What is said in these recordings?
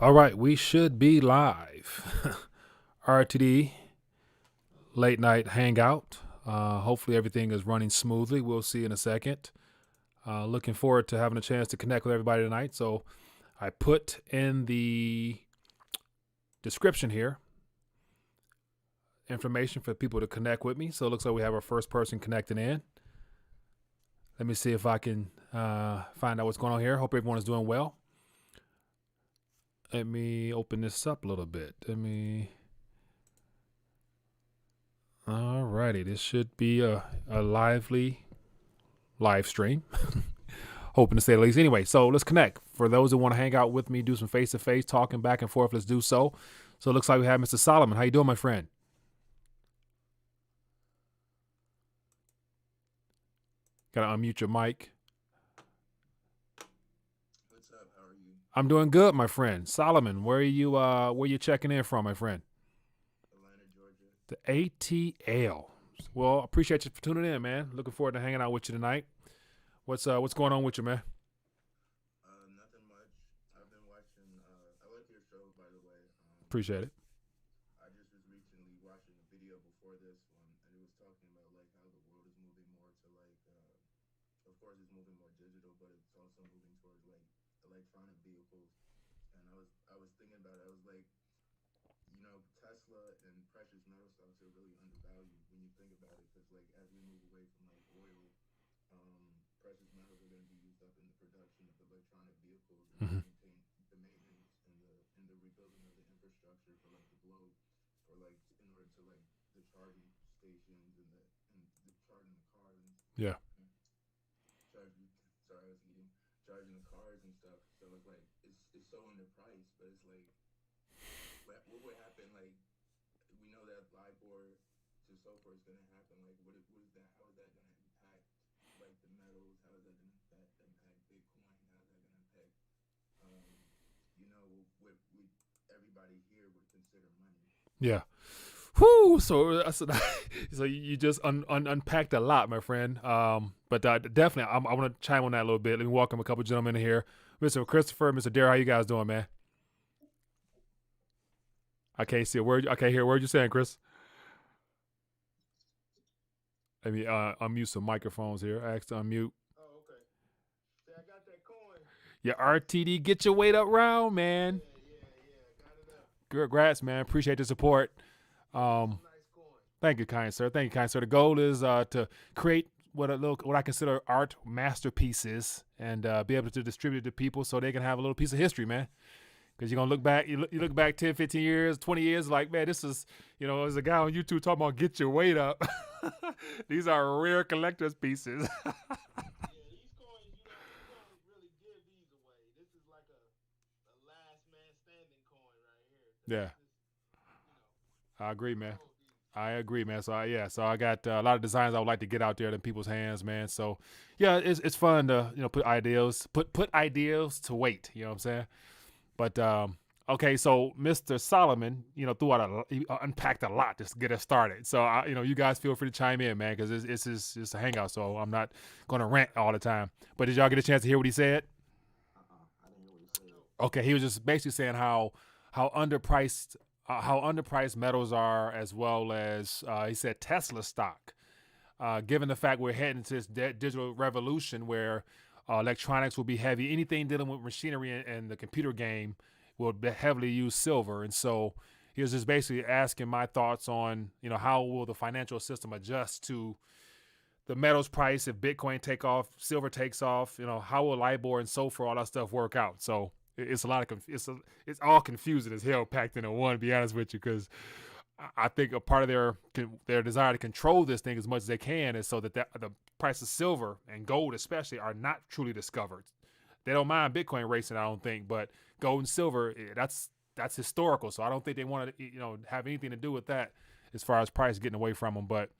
All right, we should be live. RTD late night hangout. Hopefully everything is running smoothly. We'll see in a second. Looking forward to having a chance to connect with everybody tonight. So I put in the description here information for people to connect with me. So it looks like we have our first person connecting in. Let me see if I can find out what's going on here. Hope everyone is doing well. Let me open this up a little bit. Alrighty, this should be a lively live stream. Hoping to say the least. Anyway, so let's connect. For those that want to hang out with me, do some face-to-face talking back and forth, let's do so. So it looks like we have Mr. Solomon. How you doing, my friend? Gotta unmute your mic. What's up? How are you? I'm doing good, my friend. Solomon, where you checking in from, my friend? Atlanta, Georgia. The ATL. Well, appreciate you for tuning in, man. Looking forward to hanging out with you tonight. What's going on with you, man? Nothing much. I've been watching. I like your show, by the way. Appreciate it. I just was recently watching a video before this one, and it was talking about like how the world is moving more to like. Of course, it's moving more digital, but it's also moving towards like electronic vehicles. And I was thinking about it. I was like, Tesla and precious metal stocks are really undervalued when you think about it, because like as we move away from like oil, precious metals are going to be used up in the production of electronic vehicles and Mm-hmm. the maintenance and the rebuilding of the infrastructure for like the globe, for like in order to like the charging stations and the charging the cars Yeah. and charging. Sorry, I was eating. Charging the cars and stuff. So it's like it's so underpriced, but it's like what would happen? Like we know that LIBOR to so forth is going to happen. Like what is that? How is that going to impact like the metals? How is that going to impact Bitcoin? How is that going to impact um, what everybody here would consider money? Yeah. Whoo! So you just unpacked a lot, my friend. But definitely, I want to chime on that a little bit. Let me welcome a couple gentlemen here, Mr. Christopher, Mr. Dare. How you guys doing, man? I can't see a word. I can't hear a word you're saying, Chris. Let me unmute some microphones here. I asked to unmute. Oh, okay. See, I got that coin. Yeah, RTD, get your weight up round, man. Yeah, yeah, yeah. Got it up. Congrats, man. Appreciate the support. Yeah, it's Um, a nice coin. Thank you, kind sir. Thank you, kind sir. The goal is to create what I consider art masterpieces and be able to distribute it to people so they can have a little piece of history, man. Because you're gonna look back, you look back 10, 15 years, 20 years, like, man, this is, there's a guy on YouTube talking about get your weight up. These are rare collector's pieces. Yeah, these coins, you don't really give these away. This is like a last man standing coin right here. Cause Yeah, you know, I agree, people man. hold these. I agree, man. So I got a lot of designs I would like to get out there in people's hands, man. So yeah, it's fun to put ideas to weight. You know what I'm saying? But okay, so Mr. Solomon, he unpacked a lot just to get us started. So you guys feel free to chime in, man, because it's a hangout. So I'm not gonna rant all the time. But did y'all get a chance to hear what he said? I didn't hear what he said. No. Okay, he was just basically saying how underpriced metals are, as well as he said Tesla stock. Given the fact we're heading to this digital revolution where electronics will be heavy, anything dealing with machinery and the computer game will heavily use silver, and so he was just basically asking my thoughts on how will the financial system adjust to the metals price if Bitcoin take off, silver takes off. How will LIBOR and so forth, all that stuff work out? So it's a lot of it's all confusing as hell packed into one. To be honest with you, because I think a part of their desire to control this thing as much as they can is so that the price of silver and gold especially are not truly discovered. They don't mind Bitcoin racing, I don't think, but gold and silver, that's historical. So I don't think they want to have anything to do with that as far as price getting away from them. But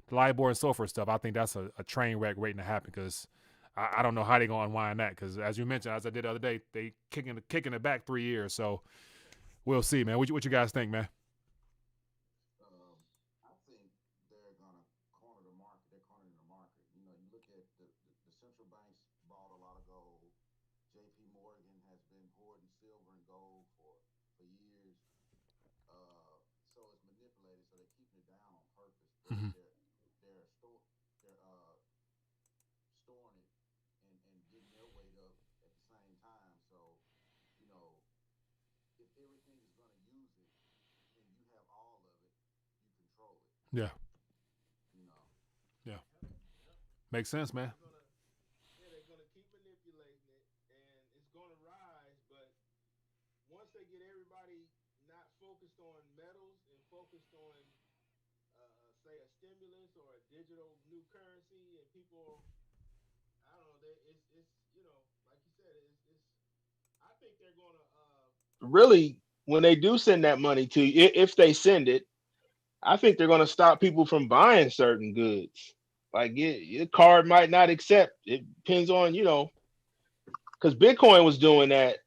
the LIBOR and so forth stuff, I think that's a train wreck waiting to happen, because I don't know how they're going to unwind that, because as you mentioned, as I did the other day, they kicking it back 3 years. So we'll see, man. What you guys think, man? I think they're gonna corner the market. They're cornering the market. You look at the central banks bought a lot of gold. J.P. Morgan has been hoarding silver and gold for Yeah. You know. Yeah. Makes sense, man. They're gonna keep manipulating it, and it's gonna rise. But once they get everybody not focused on metals and focused on, say, a stimulus or a digital new currency, and people, I don't know, it's like you said, it's. I think they're gonna really, when they do send that money to you, if they send it, I think they're gonna stop people from buying certain goods. Like your card might not accept. It depends on because Bitcoin was doing that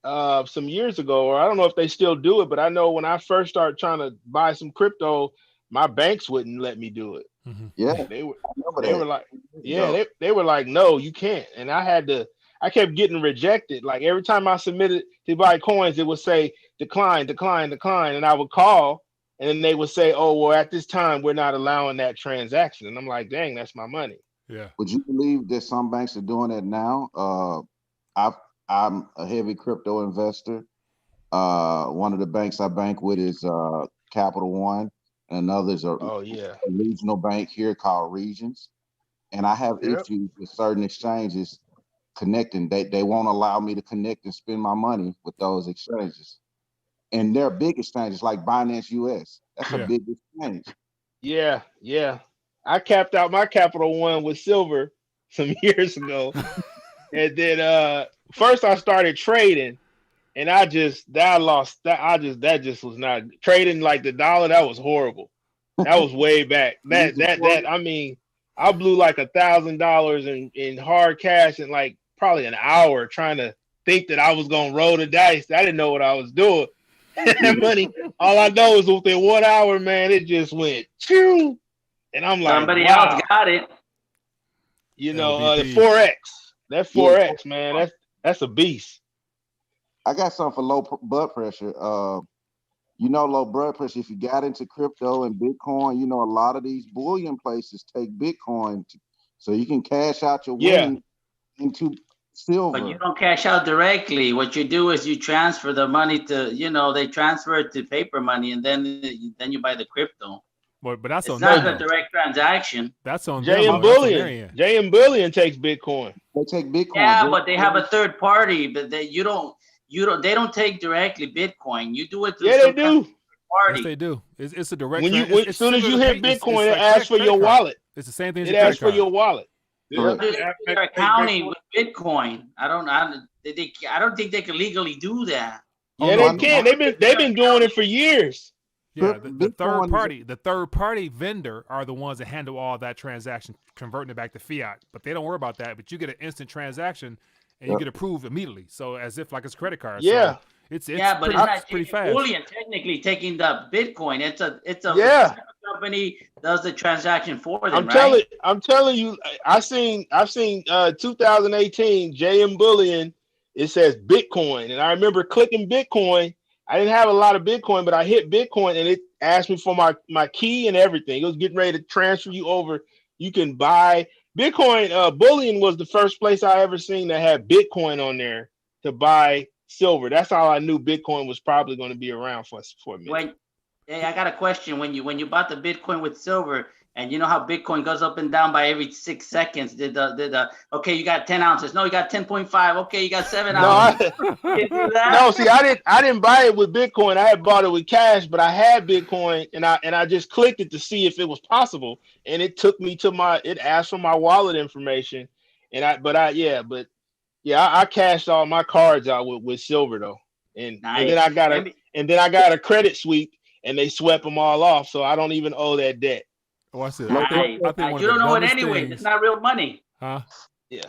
some years ago, or I don't know if they still do it, but I know when I first started trying to buy some crypto, my banks wouldn't let me do it. Mm-hmm. Yeah, They were I remember they were that like, years yeah, ago. they were like, no, you can't. And I kept getting rejected. Like every time I submitted to buy coins, it would say decline, decline, decline. And I would call and then they would say, oh, well, at this time, we're not allowing that transaction. And I'm like, dang, that's my money. Yeah. Would you believe that some banks are doing that now? I I'm a heavy crypto investor. One of the banks I bank with is Capital One, and another is a Oh, yeah. regional bank here called Regions. And I have Yep. issues with certain exchanges connecting. They won't allow me to connect and spend my money with those exchanges. And they're big exchanges like Binance US. That's a Yeah. big exchange. Yeah. Yeah. I capped out my Capital One with silver some years ago. And then first I started trading and I lost that. That just was not trading like the dollar. That was horrible. That was way back. You use a forex? I mean, I blew like $1,000 in hard cash in like probably an hour trying to think that I was gonna roll the dice. I didn't know what I was doing. That money, all I know is within 1 hour, man, it just went choo. And I'm like, Somebody else wow, got it. the LBP. Forex, that Yeah, Forex, man, that's a beast. I got something for blood pressure. Low blood pressure. If you got into crypto and Bitcoin, a lot of these bullion places take Bitcoin, so you can cash out your Yeah, winnings into But you silver. don't cash out directly. What you do is you transfer the money to, they transfer it to paper money, and then you buy the crypto. But that's It's on not them but a though. direct transaction. That's on them JM though. That's on their Bullion, end. JM Bullion takes Bitcoin. They take Bitcoin. Yeah, but they have a third party, but they don't take directly Bitcoin. You do it through Yeah, they some kind of do. Yes, they party. do. It's a direct. It's Soon as similar you to hit pay. It's Bitcoin, it like asks for credit your card. wallet. It's the same thing as It your credit asks for card. your wallet. Correct. They're accounting with Bitcoin. I don't think they can legally do that. Oh Yeah, no, they no. can. No, They've been doing it for years. Yeah, the Bitcoin is the third party vendor are the ones that handle all that transaction, converting it back to fiat. But they don't worry about that. But you get an instant transaction, and you Yep. get approved immediately. So as if like it's a credit card. Yeah, So it's Yeah, but pretty it's I, not pretty JM fast. Bullion technically taking the Bitcoin. It's a yeah. separate company does the transaction for them, right? I'm telling you. I've seen 2018 JM Bullion. It says Bitcoin, and I remember clicking Bitcoin. I didn't have a lot of Bitcoin, but I hit Bitcoin, and it asked me for my key and everything. It was getting ready to transfer you over. You can buy Bitcoin. Bullion was the first place I ever seen that had Bitcoin on there to buy silver. That's how I knew Bitcoin was probably going to be around for a minute. When Hey, I got a question. When you bought the Bitcoin with silver, and you know how Bitcoin goes up and down by every 6 seconds, did the okay, you got 10 ounces. No, you got 10.5. Okay, you got 7 No, ounces. You do no. that? See, I didn't buy it with Bitcoin. I had bought it with cash, but I had Bitcoin, and I just clicked it to see if it was possible, and it took me to it asked for my wallet information, and I cashed all my cards out with silver though, and then Nice. I got a credit sweep, and they swept them all off, so I don't even owe that debt. Watch this. Low blood I pressure. think one of You the don't know it dumbest anyway. It's things, not real money. huh? Yeah.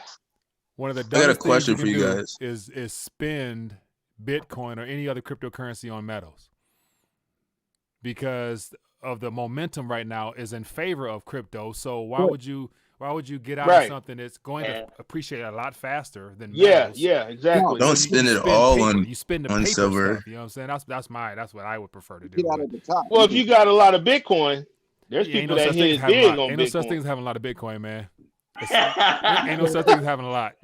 One of the I got a dumbest things you question for can you do guys. is spend Bitcoin or any other cryptocurrency on metals, because of the momentum right now is in favor of crypto. So why would you get out of Right. something that's going to appreciate a lot faster than Yeah. metals? Yeah. Exactly. No, Don't So you spend it spend all paper. on You spend the on paper silver. stuff. You know what I'm saying? That's what I would prefer to get do. out But at the top. Well, if you got a lot of Bitcoin, there's yeah, people that hit it big on ain't no such thing Bitcoin. as having a lot of Bitcoin, man. Ain't no such thing as having a lot,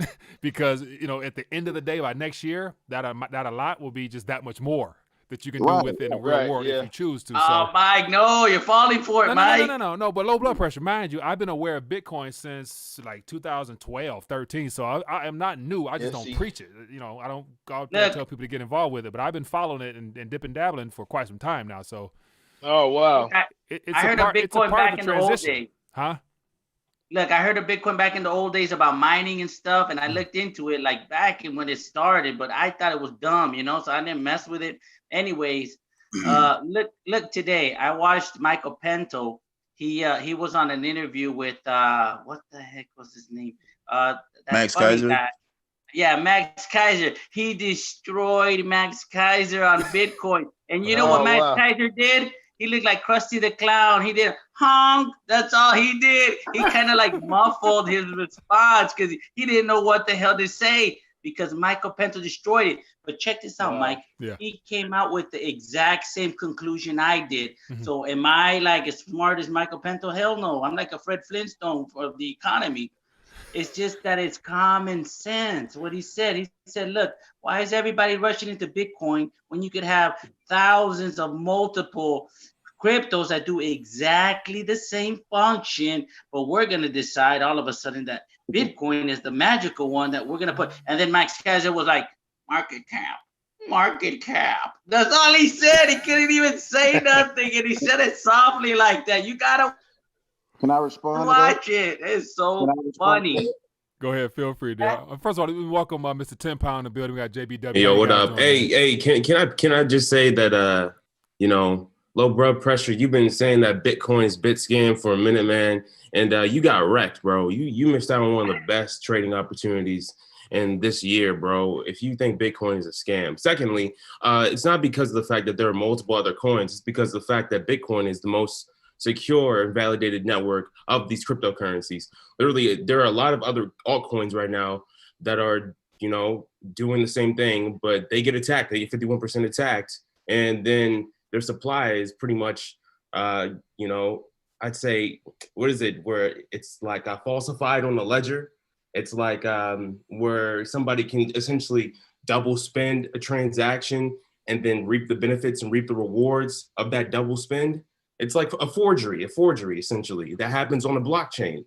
because at the end of the day, by next year, that a lot will be just that much more that you can do Right. within the real Right, world if yeah. you choose to. Oh, So Mike, no, you're falling for it, Mike. no. But low blood pressure, mind you, I've been aware of Bitcoin since like 2012, 13. So I am not new. I just Yeah, don't see. preach it. I don't go out there Look, and tell people to get involved with it. But I've been following it and dip and dabbling for quite some time now. So Oh wow. it's I a heard part. of It's a Bitcoin part back of the in the old transition, days. huh? Look, I heard of Bitcoin back in the old days about mining and stuff, and I Mm. looked into it like back in when it started, but I thought it was dumb, so I didn't mess with it. Anyways, look today. I watched Michael Pinto. He was on an interview with what the heck was his name? That Max funny Keiser? guy. Yeah, Max Keiser. He destroyed Max Keiser on Bitcoin. And you know what Oh, Max wow. Keiser did? He looked like Krusty the Clown. He did honk. That's all he did. He kind of like muffled his response because he didn't know what the hell to say because Michael Pinto destroyed it. But check this out, Wow. Mike. Yeah. He came out with the exact same conclusion I did. Mhm. So am I like as smart as Michael Pinto? Hell no. I'm like a Fred Flintstone of the economy. It's just that it's common sense. What he said, look, why is everybody rushing into Bitcoin when you could have thousands of multiple cryptos that do exactly the same function, but we're going to decide all of a sudden that Bitcoin is the magical one that we're going to put. And then Max Keiser was like, market cap. That's all he said. He couldn't even say nothing. And he said it softly like that. You got to Can I respond to that? watch it. It's so Can I respond to funny. that? Go ahead, feel free. First of all, we welcome Mr. 10 Pound in the building. We got JBW. Yo, How you what guys up? doing, man? Hey, can I just say that low blood pressure, you've been saying that Bitcoin is bit scam for a minute, man, and you got wrecked, bro. You missed out on one of the best trading opportunities in this year, bro. If you think Bitcoin is a scam. Secondly, it's not because of the fact that there are multiple other coins, it's because of the fact that Bitcoin is the most secure and validated network of these cryptocurrencies. Literally, there are a lot of other altcoins right now that are, doing the same thing, but they get attacked. They get 51% attacked, and then their supply is pretty much, I'd say, what is it? Where it's like falsified on the ledger. It's like where somebody can essentially double spend a transaction and then reap the benefits and reap the rewards of that double spend. It's like a forgery essentially that happens on a blockchain.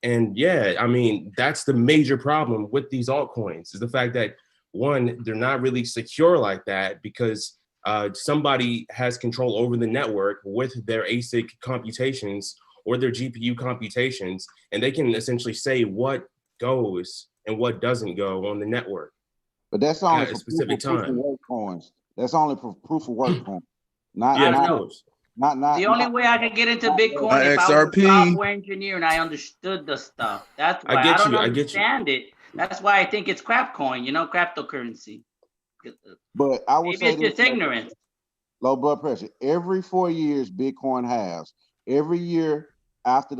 And yeah, I mean, that's the major problem with these altcoins is the fact that one, they're not really secure like that because somebody has control over the network with their ASIC computations or their GPU computations, and they can essentially say what goes and what doesn't go on the network. But that's only At a for specific proof of time. work coins. That's only for proof of work coins. Not, Yeah, I don't of know. course. not. The only way I could get into Bitcoin if I was a XRP. software engineer and I understood the stuff. That's why I I get don't you. I get you. understand it. That's why I think it's crap coin, cryptocurrency. But I would Maybe say it's just this, ignorance. low blood pressure. Every 4 years, Bitcoin halves. Every year after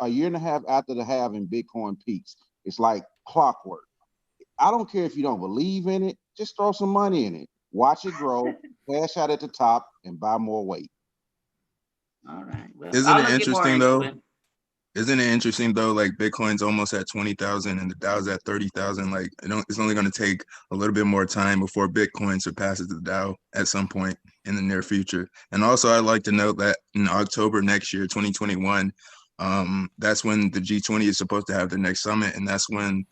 a year and a half after the halving, Bitcoin peaks. It's like clockwork. I don't care if you don't believe in it. Just throw some money in it. Watch it grow, cash out at the top, and buy more weight. All right. Well, Isn't I'll it look more interesting into though? it. Isn't it interesting though? Like Bitcoin's almost at 20,000 and the Dow's at 30,000. Like it's only going to take a little bit more time before Bitcoin surpasses the Dow at some point in the near future. And also, I'd like to note that in October next year, 2021, that's when the G20 is supposed to have the next summit, and that's when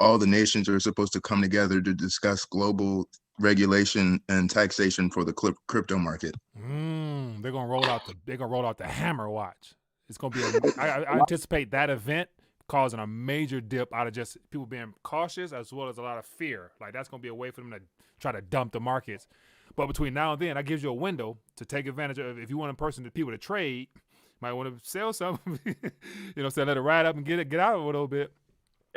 all the nations are supposed to come together to discuss global regulation and taxation for the crypto market. They're gonna roll out the hammer watch. It's gonna be I anticipate that event causing a major dip out of just people being cautious as well as a lot of fear. Like that's gonna be a way for them to try to dump the markets. But between now and then, that gives you a window to take advantage of. If you want people to trade, might want to sell something. So let it ride up and get out of it a little bit.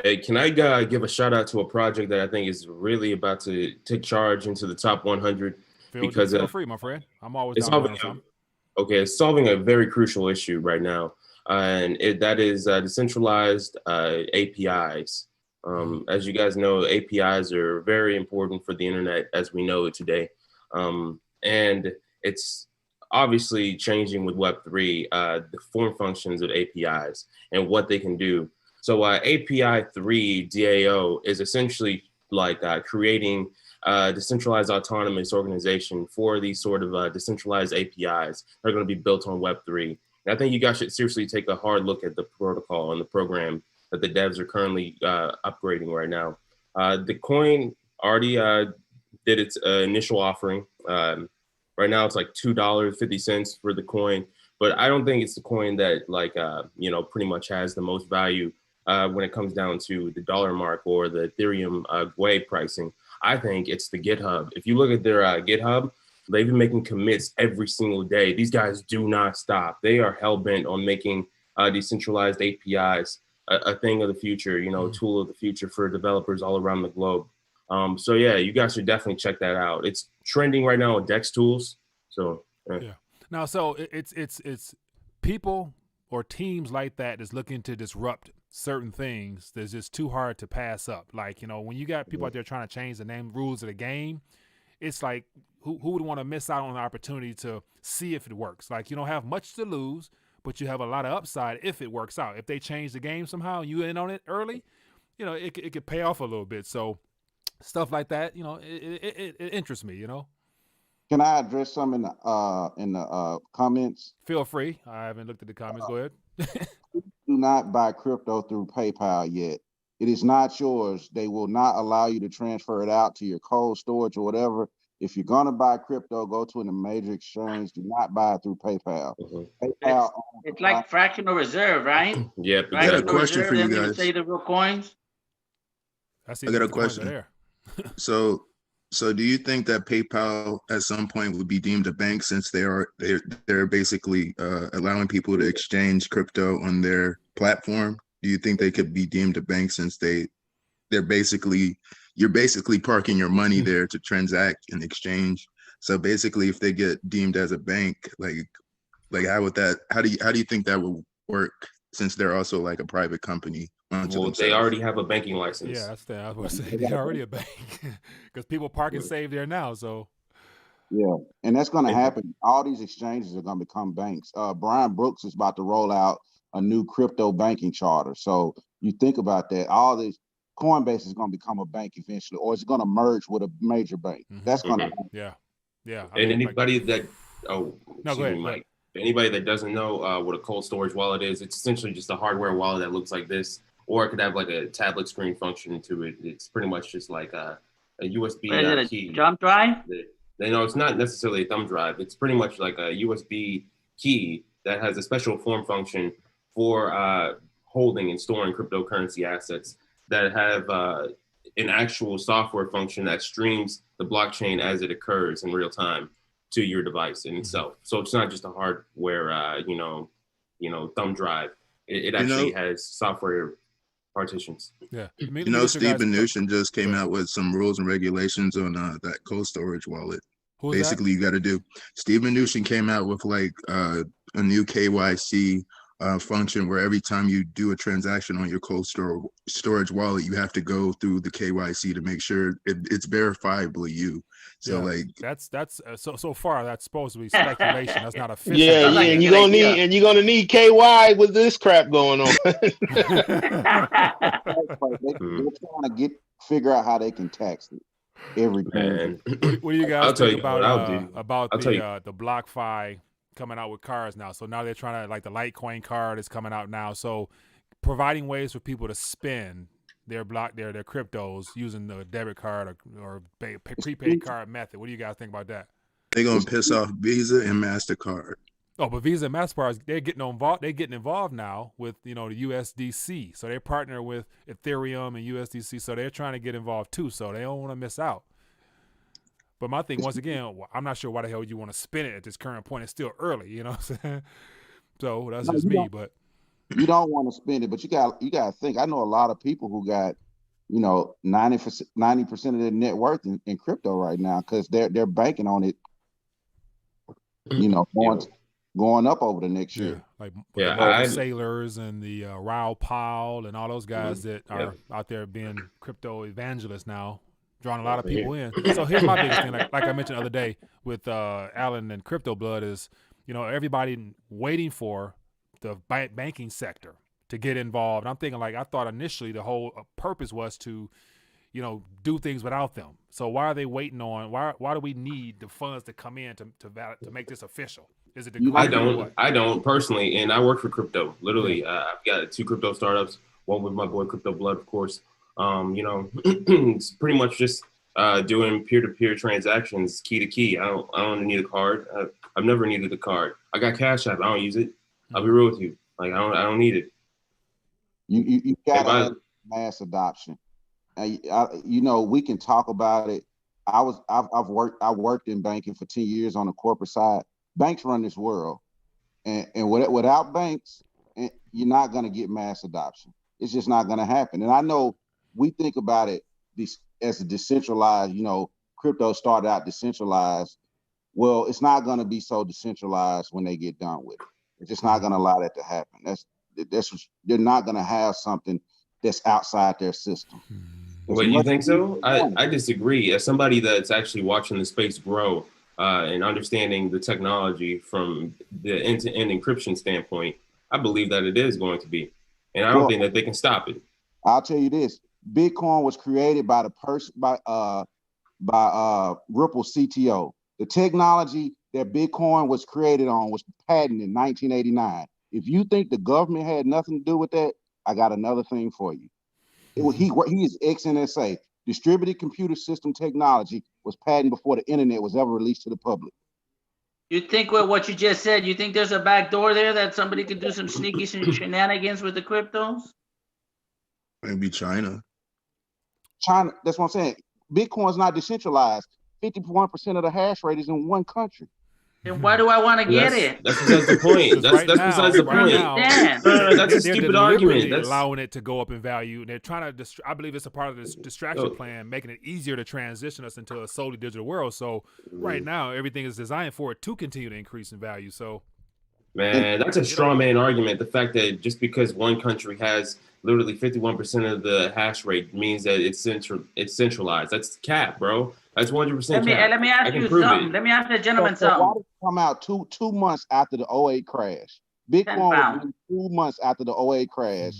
Hey, can I give a shout out to a project that I think is really about to take charge into the top 100? Feel free, my friend. I'm always It's down solving, for something. it's solving a very crucial issue right now, and that is decentralized APIs. As you guys know, APIs are very important for the internet as we know it today, and it's obviously changing with Web3, the form functions of APIs and what they can do. So API 3 DAO is essentially like creating decentralized autonomous organization for these sort of decentralized APIs that are going to be built on Web3. And I think you guys should seriously take a hard look at the protocol and the program that the devs are currently upgrading right now. The coin already did its initial offering. Right now it's like $2.50 for the coin, but I don't think it's the coin that pretty much has the most value when it comes down to the dollar mark or the Ethereum GUI pricing. I think it's the GitHub. If you look at their GitHub, they've been making commits every single day. These guys do not stop. They are hell-bent on making decentralized APIs a thing of the future, a tool of the future for developers all around the globe. So yeah, you guys should definitely check that out. It's trending right now on Dex Tools. So yeah. Now, so it's people or teams like that that's looking to disrupt certain things that's just too hard to pass up. Like, when you got people out there trying to change the name rules of the game, it's like who would want to miss out on the opportunity to see if it works? Like, you don't have much to lose, but you have a lot of upside if it works out. If they change the game somehow and you in on it early, it could pay off a little bit. So stuff like that, it interests me, Can I address some in the comments? Feel free. I haven't looked at the comments. Go ahead. Do not buy crypto through PayPal yet. It is not yours. They will not allow you to transfer it out to your cold storage or whatever. If you're going to buy crypto, go to a major exchange. Do not buy it through PayPal. PayPal it's like fractional reserve, right? Yep. I got a question for you guys. Say the real coins. I got a question. So do you think that PayPal at some point would be deemed a bank, since they're basically allowing people to exchange crypto on their platform? Do you think they could be deemed a bank, since you're basically parking your money there to transact and exchange? So basically, if they get deemed as a bank, like how do you think that would work, since they're also like a private company? Well, they already have a banking license. Yeah, that's the I was going to say. They're already a bank because people park and save there now. So yeah, and that's going to happen. All these exchanges are going to become banks. Brian Brooks is about to roll out a new crypto banking charter. So you think about that. All this Coinbase is going to become a bank eventually, or it's going to merge with a major bank. That's going to happen. Yeah. And anybody that Mike. Anybody that doesn't know what a cold storage wallet is, it's essentially just a hardware wallet that looks like this, or it could have like a tablet screen function to it. It's pretty much just like a USB key. A jump drive? No, it's not necessarily a thumb drive. It's pretty much like a USB key that has a special form function for holding and storing cryptocurrency assets that have an actual software function that streams the blockchain as it occurs in real time to your device in itself. So it's not just a hardware, thumb drive. It actually has software partitions. Yeah. Steve Mnuchin just came out with some rules and regulations on that cold storage wallet. Basically, you got to do. Steve Mnuchin came out with like a new KYC function where every time you do a transaction on your cold storage wallet, you have to go through the KYC to make sure it's verifiably you. So that's so far that's supposed to be speculation. That's not official. Yeah, and you're gonna need KY with this crap going on. They're trying to figure out how they can tax it. Everything. What do you guys think about the BlockFi coming out with cards now? So now they're trying to, like, the Litecoin card is coming out now. So providing ways for people to spend their cryptos using the debit card or prepaid card method. What do you guys think about that? They're gonna piss off Visa and MasterCard. Oh, but Visa and MasterCard, they're getting involved. They're getting involved now with the USDC. So they're partnering with Ethereum and USDC. So they're trying to get involved too. So they don't want to miss out. But my thing, once again, I'm not sure why the hell you want to spin it at this current point. It's still early, you know what I'm saying? So that's just me. But you don't want to spend it, but you got to think. I know a lot of people who got 90% of their net worth in crypto right now because they're banking on it. Going up over the next year. Like the Sailors and the Raoul Powell and all those guys that are out there being crypto evangelists now, drawing a lot of people in. So here's my biggest thing, like I mentioned the other day with Alan and Crypto Blood is, everybody waiting for the banking sector to get involved. I'm thinking, I thought initially the whole purpose was to, do things without them. So why are they waiting on? Why do we need the funds to come in to make this official? Is it the I government or what? I don't personally, and I work for crypto. Literally, I've got 2 crypto startups. One with my boy Crypto Blood, of course. It's pretty much just doing peer-to-peer transactions, key to key. I don't need a card. I've never needed a card. I got Cash App. I don't use it. I'll be real with you. Like I don't need it. You gotta have mass adoption. We can talk about it. I worked in banking for 10 years on the corporate side. Banks run this world, and without banks, you're not gonna get mass adoption. It's just not gonna happen. And I know we think about it as a decentralized. Crypto started out decentralized. Well, it's not gonna be so decentralized when they get done with it. It's just not gonna allow that to happen. They're not gonna have something that's outside their system. Wait, you think so? I disagree. As somebody that's actually watching the space grow and understanding the technology from the end-to-end encryption standpoint, I believe that it is going to be. And I don't think that they can stop it. I'll tell you this. Bitcoin was created by Ripple CTO. The technology that Bitcoin was created on was patented in 1989. If you think the government had nothing to do with that, I got another thing for you. He is ex-NSA. Distributed computer system technology was patented before the internet was ever released to the public. You think with what you just said, you think there's a back door there that somebody could do some sneaky shenanigans with the cryptos? Maybe China. China, that's what I'm saying. Bitcoin's not decentralized. 51% of the hash rate is in one country. Then why do I want to get it? That's besides the point. That's besides the point. That's a stupid argument. That's allowing it to go up in value, and they're trying to. I believe it's a part of this distraction plan, making it easier to transition us into a solely digital world. So right now, everything is designed for it to continue to increase in value. So, man, that's a straw man argument. The fact that just because one country has literally 51% of the hash rate means that it's centralized. That's cap, bro. That's 100% cap. Let me ask you something. Let me ask the gentleman something. Why did it come out two months after the 08 crash? Bitcoin was 2 months after the 08 crash.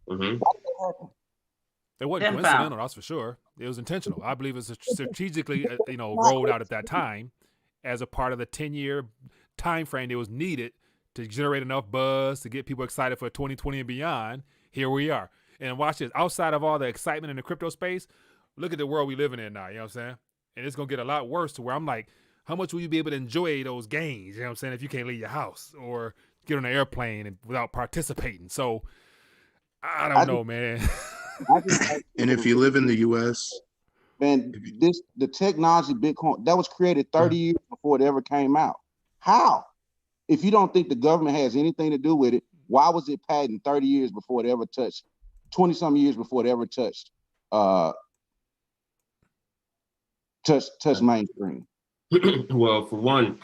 Mm-hmm. Why did that happen? It wasn't coincidental, that's for sure. It was intentional. I believe it's strategically, rolled out at that time as a part of the 10-year time frame that was needed to generate enough buzz to get people excited for 2020 and beyond. Here we are. And watch this. Outside of all the excitement in the crypto space, look at the world we living in now. You know what I'm saying? And it's going to get a lot worse to where I'm like, how much will you be able to enjoy those gains? You know what I'm saying? If you can't leave your house or get on an airplane without participating. So I don't know, man. And if you live in the U.S., man, the technology Bitcoin that was created 30 years before it ever came out. How? If you don't think the government has anything to do with it, why was it patented 30 years before it ever touched, 20-some years before it ever touched mainstream? Well, for one,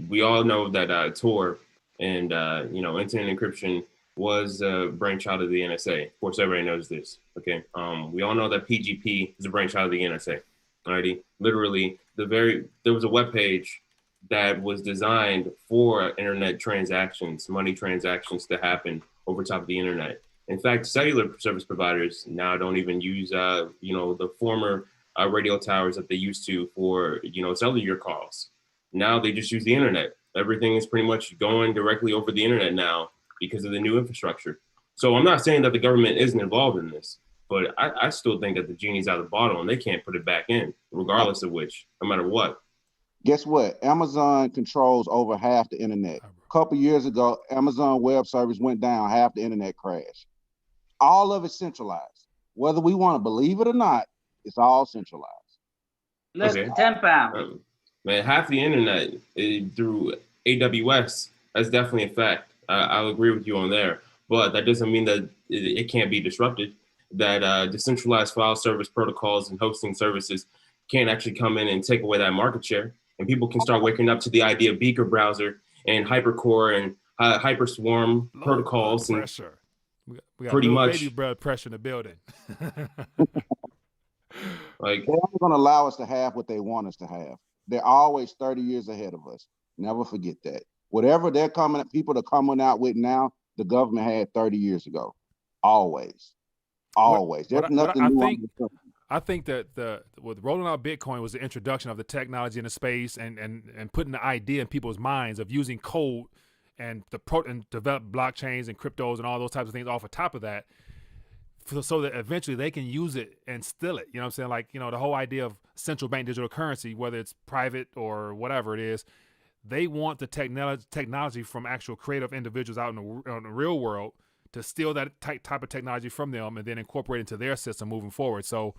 we all know that Tor and end-to-end encryption was a brainchild of the NSA. Of course, everybody knows this. Okay, we all know that PGP is a brainchild of the NSA. Alrighty, literally, there was a web page that was designed for internet transactions, money transactions to happen over top of the internet. In fact, cellular service providers now don't even use, the former radio towers that they used to for, cellular calls. Now they just use the internet. Everything is pretty much going directly over the internet now because of the new infrastructure. So I'm not saying that the government isn't involved in this, but I still think that the genie's out of the bottle and they can't put it back in, regardless of which, no matter what. Guess what? Amazon controls over half the internet. A couple years ago, Amazon Web Service went down, half the internet crashed. All of it centralized. Whether we want to believe it or not, it's all centralized. Look, okay. 10 pounds. Man, half the internet through AWS, that's definitely a fact. I'll agree with you on there. But that doesn't mean that it can't be disrupted, that decentralized file service protocols and hosting services can't actually come in and take away that market share. And people can start waking up to the idea of Beaker browser and Hypercore and Hyperswarm protocols. And pressure. We got pretty much baby blood pressure in the building. Like, they're not going to allow us to have what they want us to have. They're always 30 years ahead of us. Never forget that. Whatever people are coming out with now, the government had 30 years ago. Always. There's nothing new. I think that with rolling out Bitcoin was the introduction of the technology in the space and putting the idea in people's minds of using code and and develop blockchains and cryptos and all those types of things off the top of that, so that eventually they can use it and steal it. You know what I'm saying? Like, the whole idea of central bank digital currency, whether it's private or whatever it is, they want the technology from actual creative individuals out in the real world to steal that type of technology from them and then incorporate it into their system moving forward. So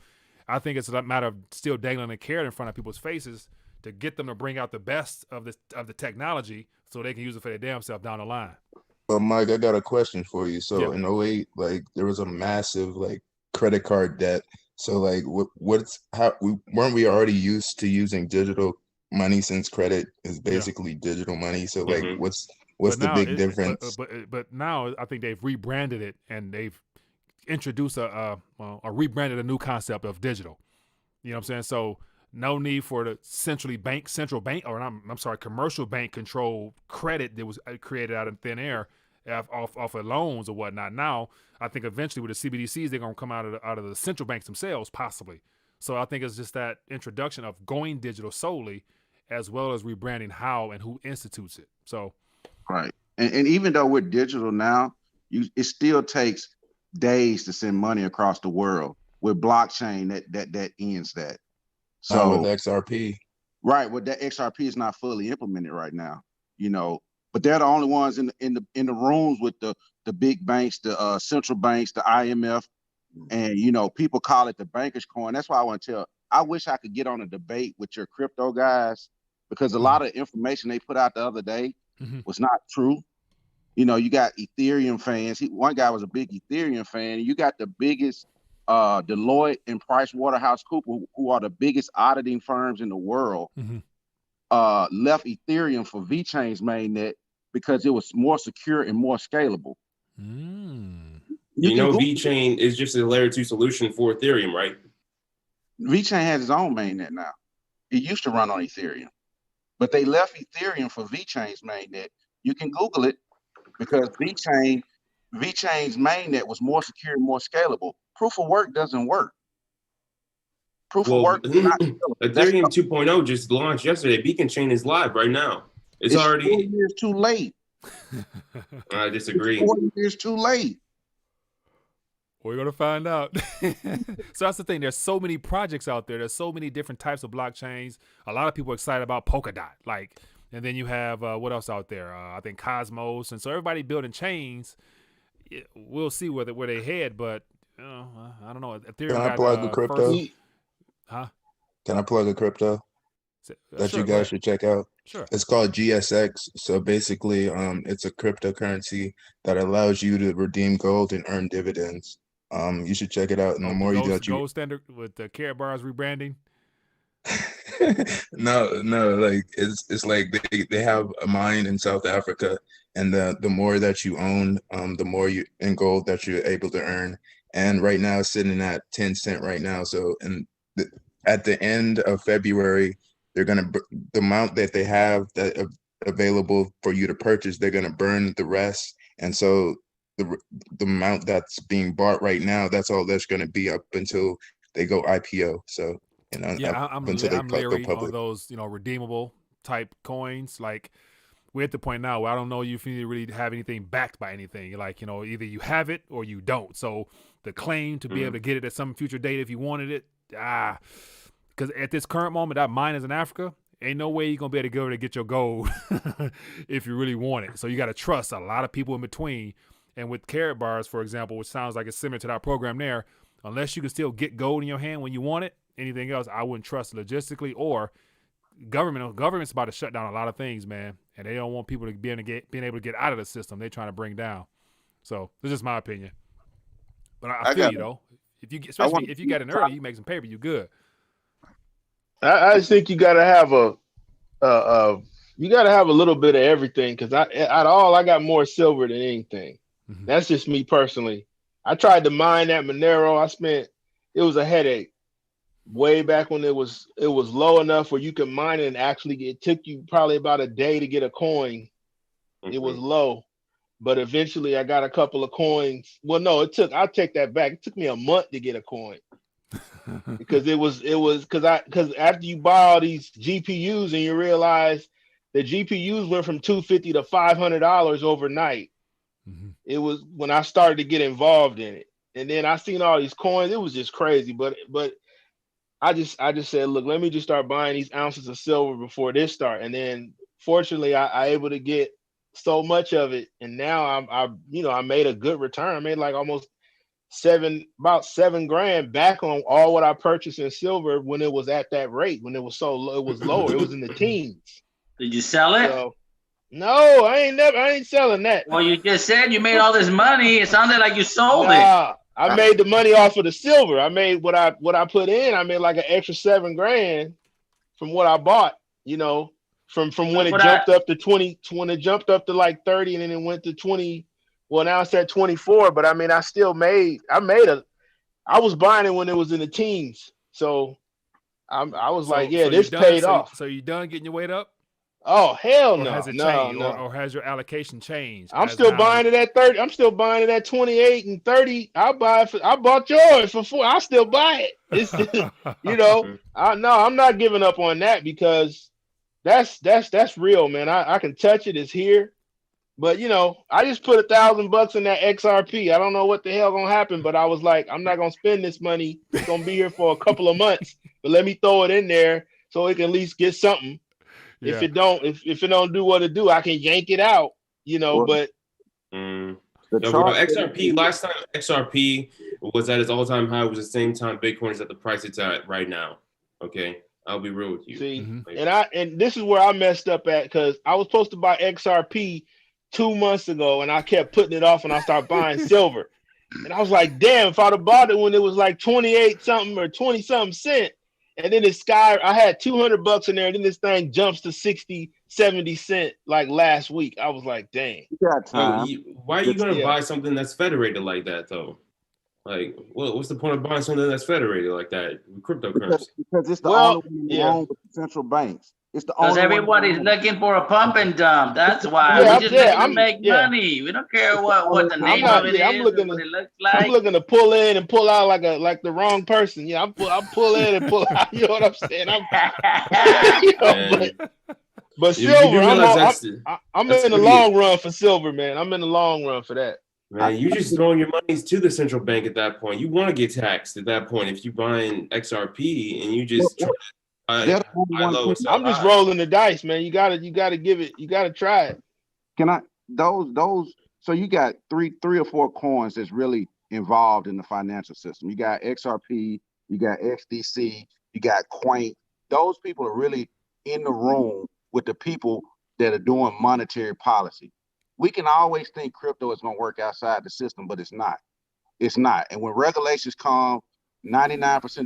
I think it's a matter of still dangling a carrot in front of people's faces to get them to bring out the best of the technology so they can use it for their damn self down the line. But Mike, I got a question for you. So Yeah. in '08, like there was a massive like credit card debt. So like weren't we already used to using digital money since credit is basically digital money? So like what's the big difference? But now I think they've rebranded it and they've introduced or rebranded a new concept of digital. You know what I'm saying? So no need for the commercial bank controlled credit that was created out of thin air off of loans or whatnot. Now I think eventually with the CBDCs they're gonna come out of the central banks themselves possibly. So I think it's just that introduction of going digital solely, as well as rebranding how and who institutes it. So right, and even though we're digital now, it still takes days to send money across the world. With blockchain, that ends that. So with XRP, right, well, that XRP is not fully implemented right now, but they're the only ones in the rooms with the big banks, the central banks, the IMF, and people call it the banker's coin. That's why I wish I could get on a debate with your crypto guys, because a lot of information they put out the other day was not true. You got Ethereum fans. One guy was a big Ethereum fan. You got the biggest Deloitte and PricewaterhouseCoopers, who are the biggest auditing firms in the world, left Ethereum for VeChain's mainnet because it was more secure and more scalable. VeChain is just a layer 2 solution for Ethereum, right? VeChain has its own mainnet now. It used to run on Ethereum, but they left Ethereum for VeChain's mainnet. You can Google it, because VeChain's mainnet was more secure and more scalable. Proof of work doesn't work. Proof of work is not scalable. Ethereum 2.0 just launched yesterday. Beacon Chain is live right now. It's already 4 years too late. I disagree. It's 4 years too late. We're going to find out. So that's the thing. There's so many projects out there. There's so many different types of blockchains. A lot of people are excited about Polkadot. And then you have, what else out there? I think Cosmos. And so everybody building chains. We'll see where they head, but I don't know. Ethereum Can I plug a crypto? Can I plug a crypto that you guys should check out? Sure. It's called GSX. So basically, it's a cryptocurrency that allows you to redeem gold and earn dividends. You should check it out. And the more you do, gold standard with the Carrot Bars rebranding. No, like it's like they have a mine in South Africa, and the more that you own, the more you in gold that you're able to earn. And right now it's sitting at 10 cents right now. So at the end of February, they're gonna the amount that they have that available for you to purchase, they're gonna burn the rest. And so the amount that's being bought right now, that's all that's gonna be up until they go IPO. So I'm leery on those, redeemable type coins. Like, we're at the point now where I don't know if you really have anything backed by anything. Like, either you have it or you don't. So the claim to be able to get it at some future date if you wanted it, because at this current moment, that mine is in Africa. Ain't no way you're gonna be able to go to get your gold if you really want it. So you got to trust a lot of people in between. And with Carrot Bars, for example, which sounds like it's similar to that program there, unless you can still get gold in your hand when you want it, anything else, I wouldn't trust logistically. Or government's about to shut down a lot of things, man, and they don't want people to being able to get out of the system they're trying to bring down. So this is my opinion. But I feel you though. If you get in early, you make some paper, you good. I just think you gotta have a little bit of everything, because I got more silver than anything. That's just me personally. I tried to mine that Monero. It was a headache. Way back when it was low enough where you could mine it and it took you probably about a day to get a coin. It was low, but eventually I got a couple of coins. Well, no, I'll take that back. It took me a month to get a coin. because it was because after you buy all these GPUs and you realize the GPUs went from $250 to $500 overnight. Mm-hmm. It was when I started to get involved in it, and then I seen all these coins. It was just crazy, but I just said, look, let me just start buying these ounces of silver before this start, and then fortunately I able to get so much of it, and now I made a good return. I made like almost about $7,000 back on all what I purchased in silver when it was at that rate, when it was so low, it was lower, it was in the teens. Did you sell it? So no, I ain't selling that. Well, you just said you made all this money. It sounded like you sold it. I made the money off of the silver. I made what I put in. I made like an extra $7,000 from what I bought. From when it jumped up to 20, when it jumped up to like 30, and then it went to 20. Well, now it's at 24. But I mean, I was buying it when it was in the teens. So I was like, yeah, this paid off. So you done getting your weight up? Oh, hell or no. Has it no, changed? no. Or has your allocation changed? I'm still buying it at 30. I'm still buying it at 28 and 30. I bought yours for 4. I'll still buy it. It's I'm not giving up on that because that's real, man. I can touch it. It's here. But I just put $1,000 in that XRP. I don't know what the hell gonna happen, but I was like, I'm not gonna spend this money. It's gonna be here for a couple of months, but let me throw it in there so it can at least get something. Yeah. If it don't do what it do, I can yank it out, but XRP, last time XRP was at its all-time high was the same time Bitcoin is at the price it's at right now. Okay. I'll be real with you. See, and this is where I messed up at, because I was supposed to buy XRP 2 months ago and I kept putting it off, and I started buying silver. And I was like, damn, if I'd have bought it when it was like 28 something or 20 something cent, and then I had $200 in there, and then this thing jumps to 60, 70 cent like last week. I was like, dang. You got time. Why are you going to buy something that's federated like that, though? Like, what's the point of buying something that's federated like that? Cryptocurrency. Because it's the only one wrong with the central banks. It's the only. Because everybody's looking for a pump and dump. That's why we're just looking to make money. We don't care what the name of it is. I'm looking what it looks like. I'm looking to pull in and pull out like the wrong person. Yeah, I pull in and pull out. You know what I'm saying? But silver, I'm in the long run for silver, man. I'm in the long run for that. Man, you just throwing your money to the central bank at that point. You want to get taxed at that point if you buying XRP and you just I'm just rolling the dice, man. You gotta give it. You gotta try it. Can I those? So you got three or four coins that's really involved in the financial system. You got XRP, you got XDC, you got Quaint. Those people are really in the room with the people that are doing monetary policy. We can always think crypto is going to work outside the system, but it's not. It's not. And when regulations come, 99% of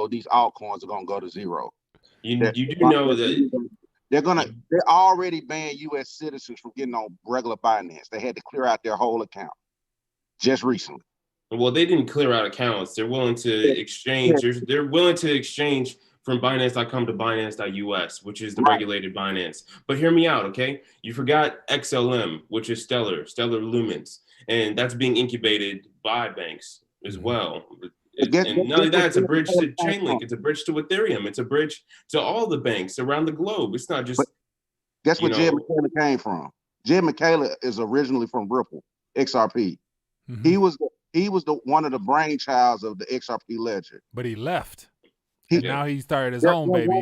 these altcoins are going to go to zero. You do know that they're already banned U.S. citizens from getting on regular Binance. They had to clear out their whole account just recently. Well, they didn't clear out accounts. They're willing to exchange. They're willing to exchange from Binance.com to Binance.us, which is the regulated Binance. But hear me out, okay? You forgot XLM, which is Stellar Lumens, and that's being incubated by banks as well. And not only that, it's a bridge to Chainlink. It's a bridge to Ethereum. It's a bridge to all the banks around the globe. It's not just. But guess where Jed McKayla came from? Jed McKayla is originally from Ripple, XRP. Mm-hmm. He was one of the brainchilds of the XRP ledger. But he left. And now he started his own baby,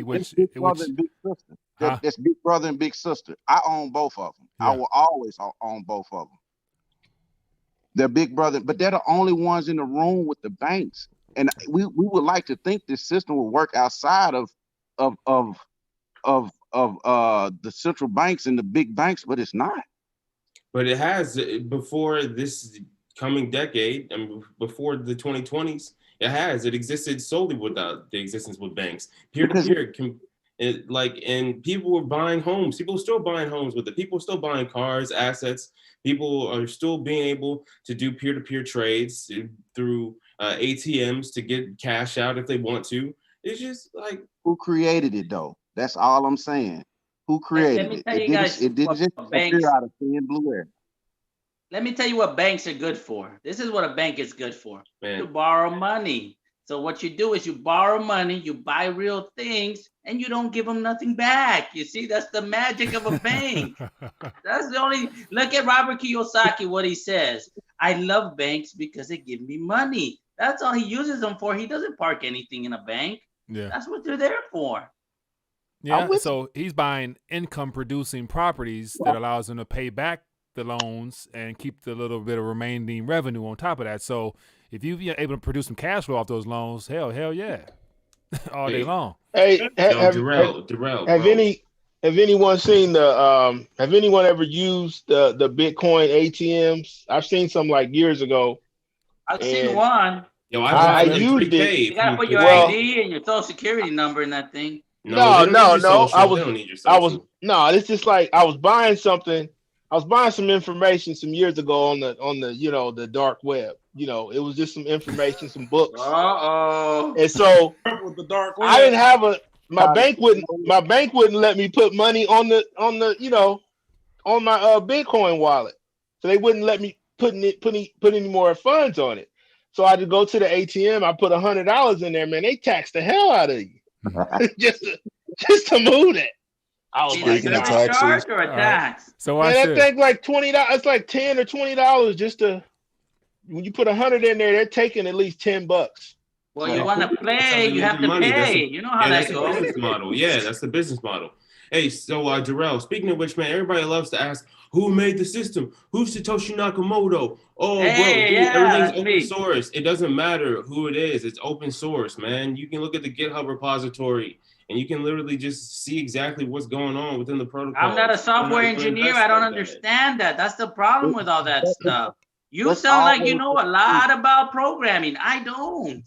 That's Big Brother and Big Sister. I own both of them. Yeah. I will always own both of them. They're big brother, but they're the only ones in the room with the banks. And we would like to think this system will work outside of the central banks and the big banks, but it's not. But it has before this coming decade and before the 2020s. It existed solely without the existence with banks. Peer-to-peer, and people were buying homes. People are still buying homes with it. People are still buying cars, assets. People are still being able to do peer-to-peer trades through ATMs to get cash out if they want to. It's just like, who created it though? That's all I'm saying. Who created it? It didn't just appear out of thin blue air. Let me tell you what banks are good for. This is what a bank is good for. Man. To borrow money. So what you do is you borrow money, you buy real things, and you don't give them nothing back. You see, that's the magic of a bank. That's the only. Look at Robert Kiyosaki, what he says. I love banks because they give me money. That's all he uses them for. He doesn't park anything in a bank. Yeah. That's what they're there for. Yeah. So he's buying income producing properties that allows him to pay back the loans and keep the little bit of remaining revenue on top of that. So if you're able to produce some cash flow off those loans, hell yeah, all day long. Hey, have anyone seen the have anyone ever used the Bitcoin ATMs? I've seen some like years ago. I've seen one. Yo, I used it. You gotta put your ID and your social security number in that thing. No. It's just like I was buying something. I was buying some information some years ago on the the dark web. It was just some information, some books. And so with the dark web. I didn't have my bank wouldn't let me put money on my Bitcoin wallet. So they wouldn't let me put any more funds on it. So I had to go to the ATM. I put $100 in there, man. They taxed the hell out of you just to move it. I was like, Speaking of taxes, or a tax. Right. So I think like $20. It's like $10 or $20 just to. When you put 100 in there, they're taking at least $10. Well, you want to play, you have to pay. You know how that goes. Business model. Yeah, that's the business model. Hey, so Jarrell, speaking of which, man, everybody loves to ask, who made the system? Who's Satoshi Nakamoto? Oh, everything's open source. It doesn't matter who it is. It's open source, man. You can look at the GitHub repository, and you can literally just see exactly what's going on within the protocol. I'm not a software engineer. I don't understand that. That's the problem with all that stuff. You sound like you know a lot about programming. I don't.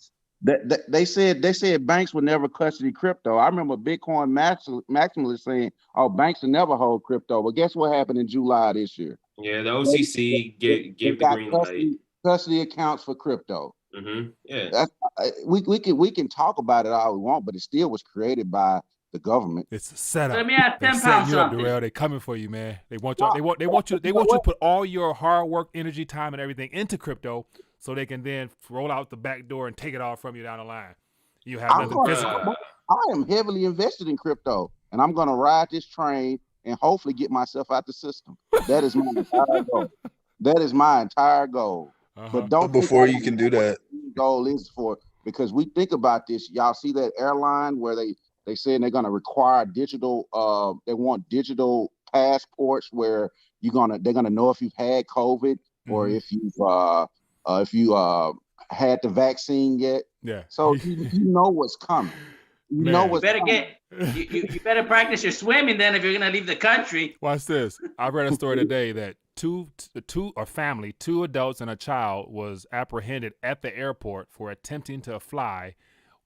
They said banks would never custody crypto. I remember Bitcoin maximalist saying, "Oh, banks will never hold crypto." But guess what happened in July this year? Yeah, the OCC gave the green light. Custody accounts for crypto. Mm-hmm. Yeah, we can talk about it all we want, but it still was created by the government. It's a setup. Let me ask 10 pounds something. They're coming for you, man. They want you. They want you to put all your hard work, energy, time, and everything into crypto, so they can then roll out the back door and take it all from you down the line. You have nothing physical. I am heavily invested in crypto, and I'm going to ride this train and hopefully get myself out the system. That is my entire goal. That is my entire goal. But don't before you can do that. Goal is because we think about this. Y'all see that airline where they saying they're going to require digital. They want digital passports where they're going to know if you've had COVID or if you had the vaccine yet. Yeah. So you know what's coming. You know what's coming. You better practice your swimming then if you're going to leave the country. Watch this. I read a story today that two adults and a child was apprehended at the airport for attempting to fly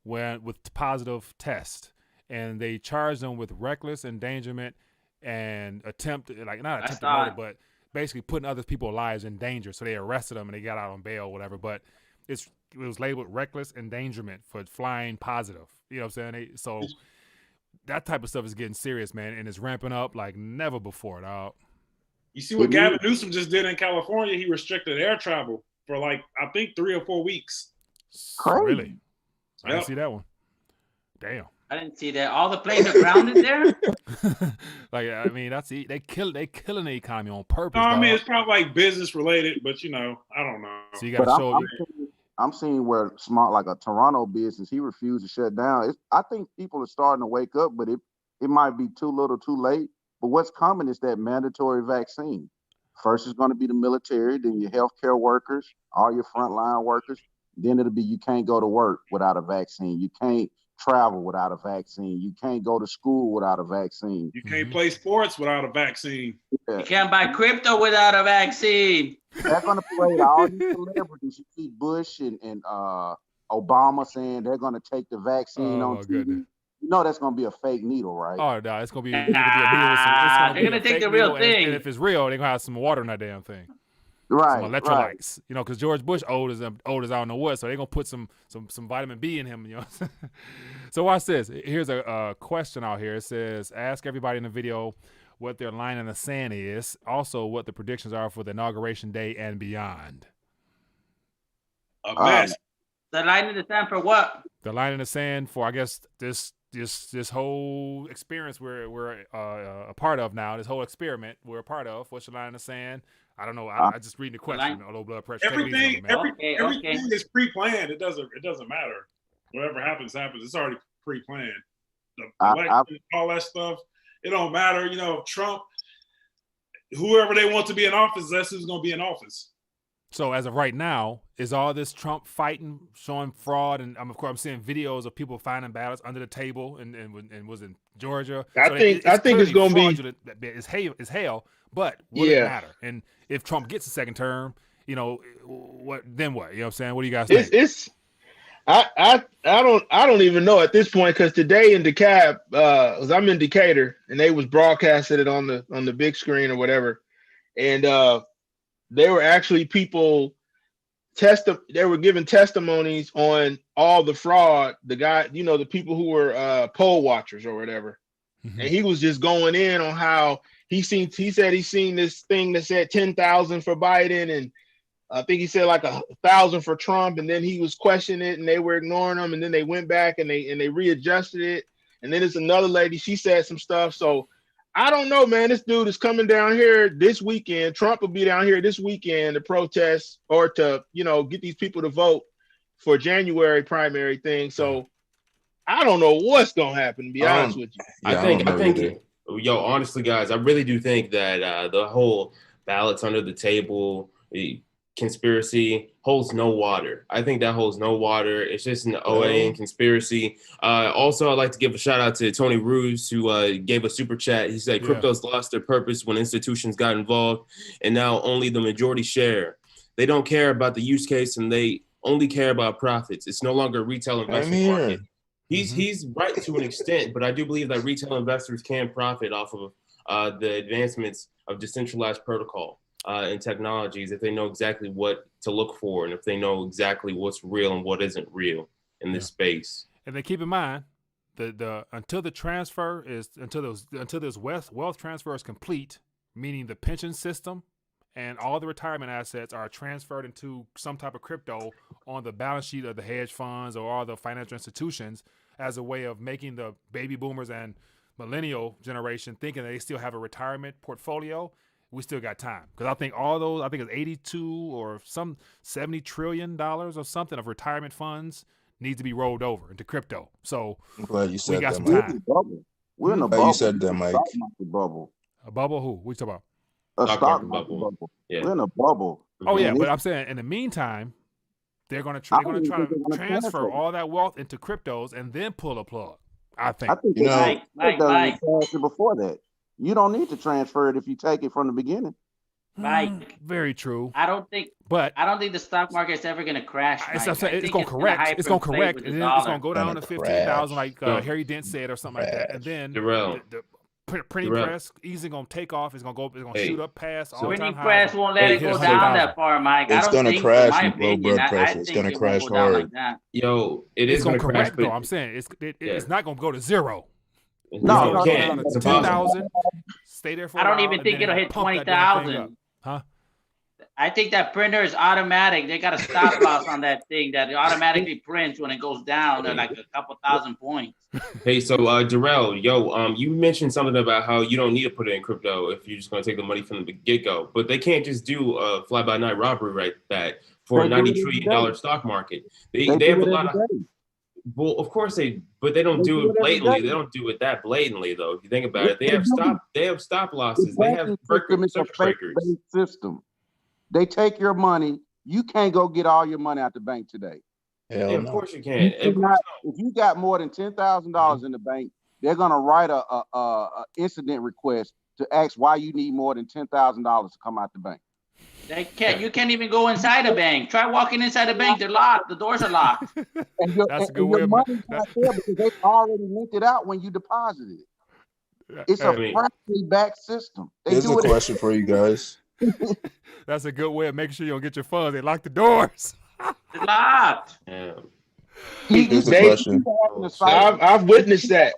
with positive test, and they charged them with reckless endangerment and but basically putting other people's lives in danger. So they arrested them and they got out on bail or whatever, but it was labeled reckless endangerment for flying positive. You know what I'm saying? So that type of stuff is getting serious, man, and it's ramping up like never before, dog. You see what Gavin Newsom just did in California? He restricted air travel for like, I think 3 or 4 weeks. Crazy. Really? I didn't see that one. Damn. I didn't see that. All the planes are grounded there? They killing the economy on purpose. No, I mean, it's probably like business related, but I don't know. So you got to show. I'm seeing where smart, like a Toronto business, he refused to shut down. I think people are starting to wake up, but it might be too little, too late. But what's coming is that mandatory vaccine. First is going to be the military, then your healthcare workers, all your frontline workers. Then it'll be you can't go to work without a vaccine. You can't travel without a vaccine. You can't go to school without a vaccine. You can't play sports without a vaccine. You can't buy crypto without a vaccine. They're going to play all these celebrities. You see Bush and Obama saying they're going to take the vaccine on TV. Goodness. You know that's going to be a fake needle, right? Oh, no, it's going to be a needle. They're going to take the real thing. And if it's real, they're going to have some water in that damn thing. Right. Some electrolytes. Right. Because George Bush old as I don't know what, so they're going to put some vitamin B in him. So watch this. Here's a question out here. It says, ask everybody in the video what their line in the sand is. Also, what the predictions are for the inauguration day and beyond. A mess. The line in the sand for what? The line in the sand for, I guess, this whole experience we're a part of now. This whole experiment we're a part of. What's the line in the sand? I don't know. I just read the question. Low blood pressure. Everything Okay. is pre-planned. It doesn't matter. Whatever happens. It's already pre-planned. The election, all that stuff. It don't matter. You know, Trump, whoever they want to be in office, that's who's going to be in office. So as of right now, is all this Trump fighting showing fraud? And of course, I'm seeing videos of people finding ballots under the table and was in Georgia. I think it's going to be it's hell. But will it matter? And if Trump gets a second term, you know, what? You know what I'm saying? What do you guys think? I don't even know at this point, because today in DeKalb, I'm in Decatur, and they was broadcasting it on the big screen or whatever, and they were actually people they were giving testimonies on all the fraud. The guy, you know, the people who were poll watchers or whatever, and he was just going in on how he said he seen this thing that said 10,000 for Biden, and I think he said like 1,000 for Trump, and then he was questioning it, and they were ignoring him, and then they went back and they readjusted it, and then there's another lady, she said some stuff. So I don't know, man. This dude is coming down here this weekend. Trump will be down here this weekend to protest or to, you know, get these people to vote for January primary thing. So I don't know what's gonna happen, to be honest with you. I think, honestly, guys, I really do think that the whole ballots under the table conspiracy holds no water. I think that holds no water. It's just an OAN conspiracy. Also, I'd like to give a shout out to Tony Ruse, who gave a super chat. He said, cryptos lost their purpose when institutions got involved, and now only the majority share. They don't care about the use case, and they only care about profits. It's no longer a retail investment market. He's right to an extent, but I do believe that retail investors can profit off of the advancements of decentralized protocol and technologies if they know exactly what to look for, and if they know exactly what's real and what isn't real in this space. And then keep in mind until this wealth transfer is complete, meaning the pension system and all the retirement assets are transferred into some type of crypto on the balance sheet of the hedge funds or all the financial institutions as a way of making the baby boomers and millennial generation thinking that they still have a retirement portfolio. We still got time, because I think all those, I think it's 82 or some $70 trillion or something of retirement funds needs to be rolled over into crypto. So I'm glad you said we got that, some Mike. time. We're in a Glad bubble. you said that, Mike. Bubble. A bubble? Who? What you talking A about? stock market bubble. Yeah. We're in a bubble. Oh yeah, but I'm saying in the meantime, they're going to try to transfer all that wealth into cryptos and then pull a plug. I think. you know, Mike. Before that, you don't need to transfer it if you take it from the beginning. Mike, very true. I don't think the stock market's ever going to crash. It's going to correct. It's going to correct, and then it's going to go down to 15,000, like Harry Dent said, or something like that. And then the printing press easily going to take off. It's going to go. It's going to shoot up past all time highs. Printing press won't let it go down that far, Mike. It's going to crash with low blood pressure. It's going to crash hard. Yo, it's going to correct, though. I'm saying it's not going to go to zero. No, it can't. 10,000. Stay there for. I don't even think it'll hit 20,000. Huh? I think that printer is automatic. They got a stop loss on that thing that automatically prints when it goes down. They're like a couple thousand points. Hey, so Darrell, you mentioned something about how you don't need to put it in crypto if you're just going to take the money from the get-go. But they can't just do a fly-by-night robbery like that for a $90 trillion stock market. They have a lot of. Well, of course they don't do it blatantly. They don't do it that blatantly, though. If you think about it, they have stop losses. They have circuit breakers. System. They take your money. You can't go get all your money out the bank today. Of course you can. If you got more than $10,000 in the bank, they're gonna write a incident request to ask why you need more than $10,000 to come out the bank. They can't. You can't even go inside a bank. Try walking inside a bank. They're locked. The doors are locked. That's a good way of money's not there because they've already linked it out when you deposit it. It's a fractionally backed system. Here's a question for you guys. That's a good way of making sure you don't get your funds. They lock the doors. They're locked. Here's a question. I've witnessed that.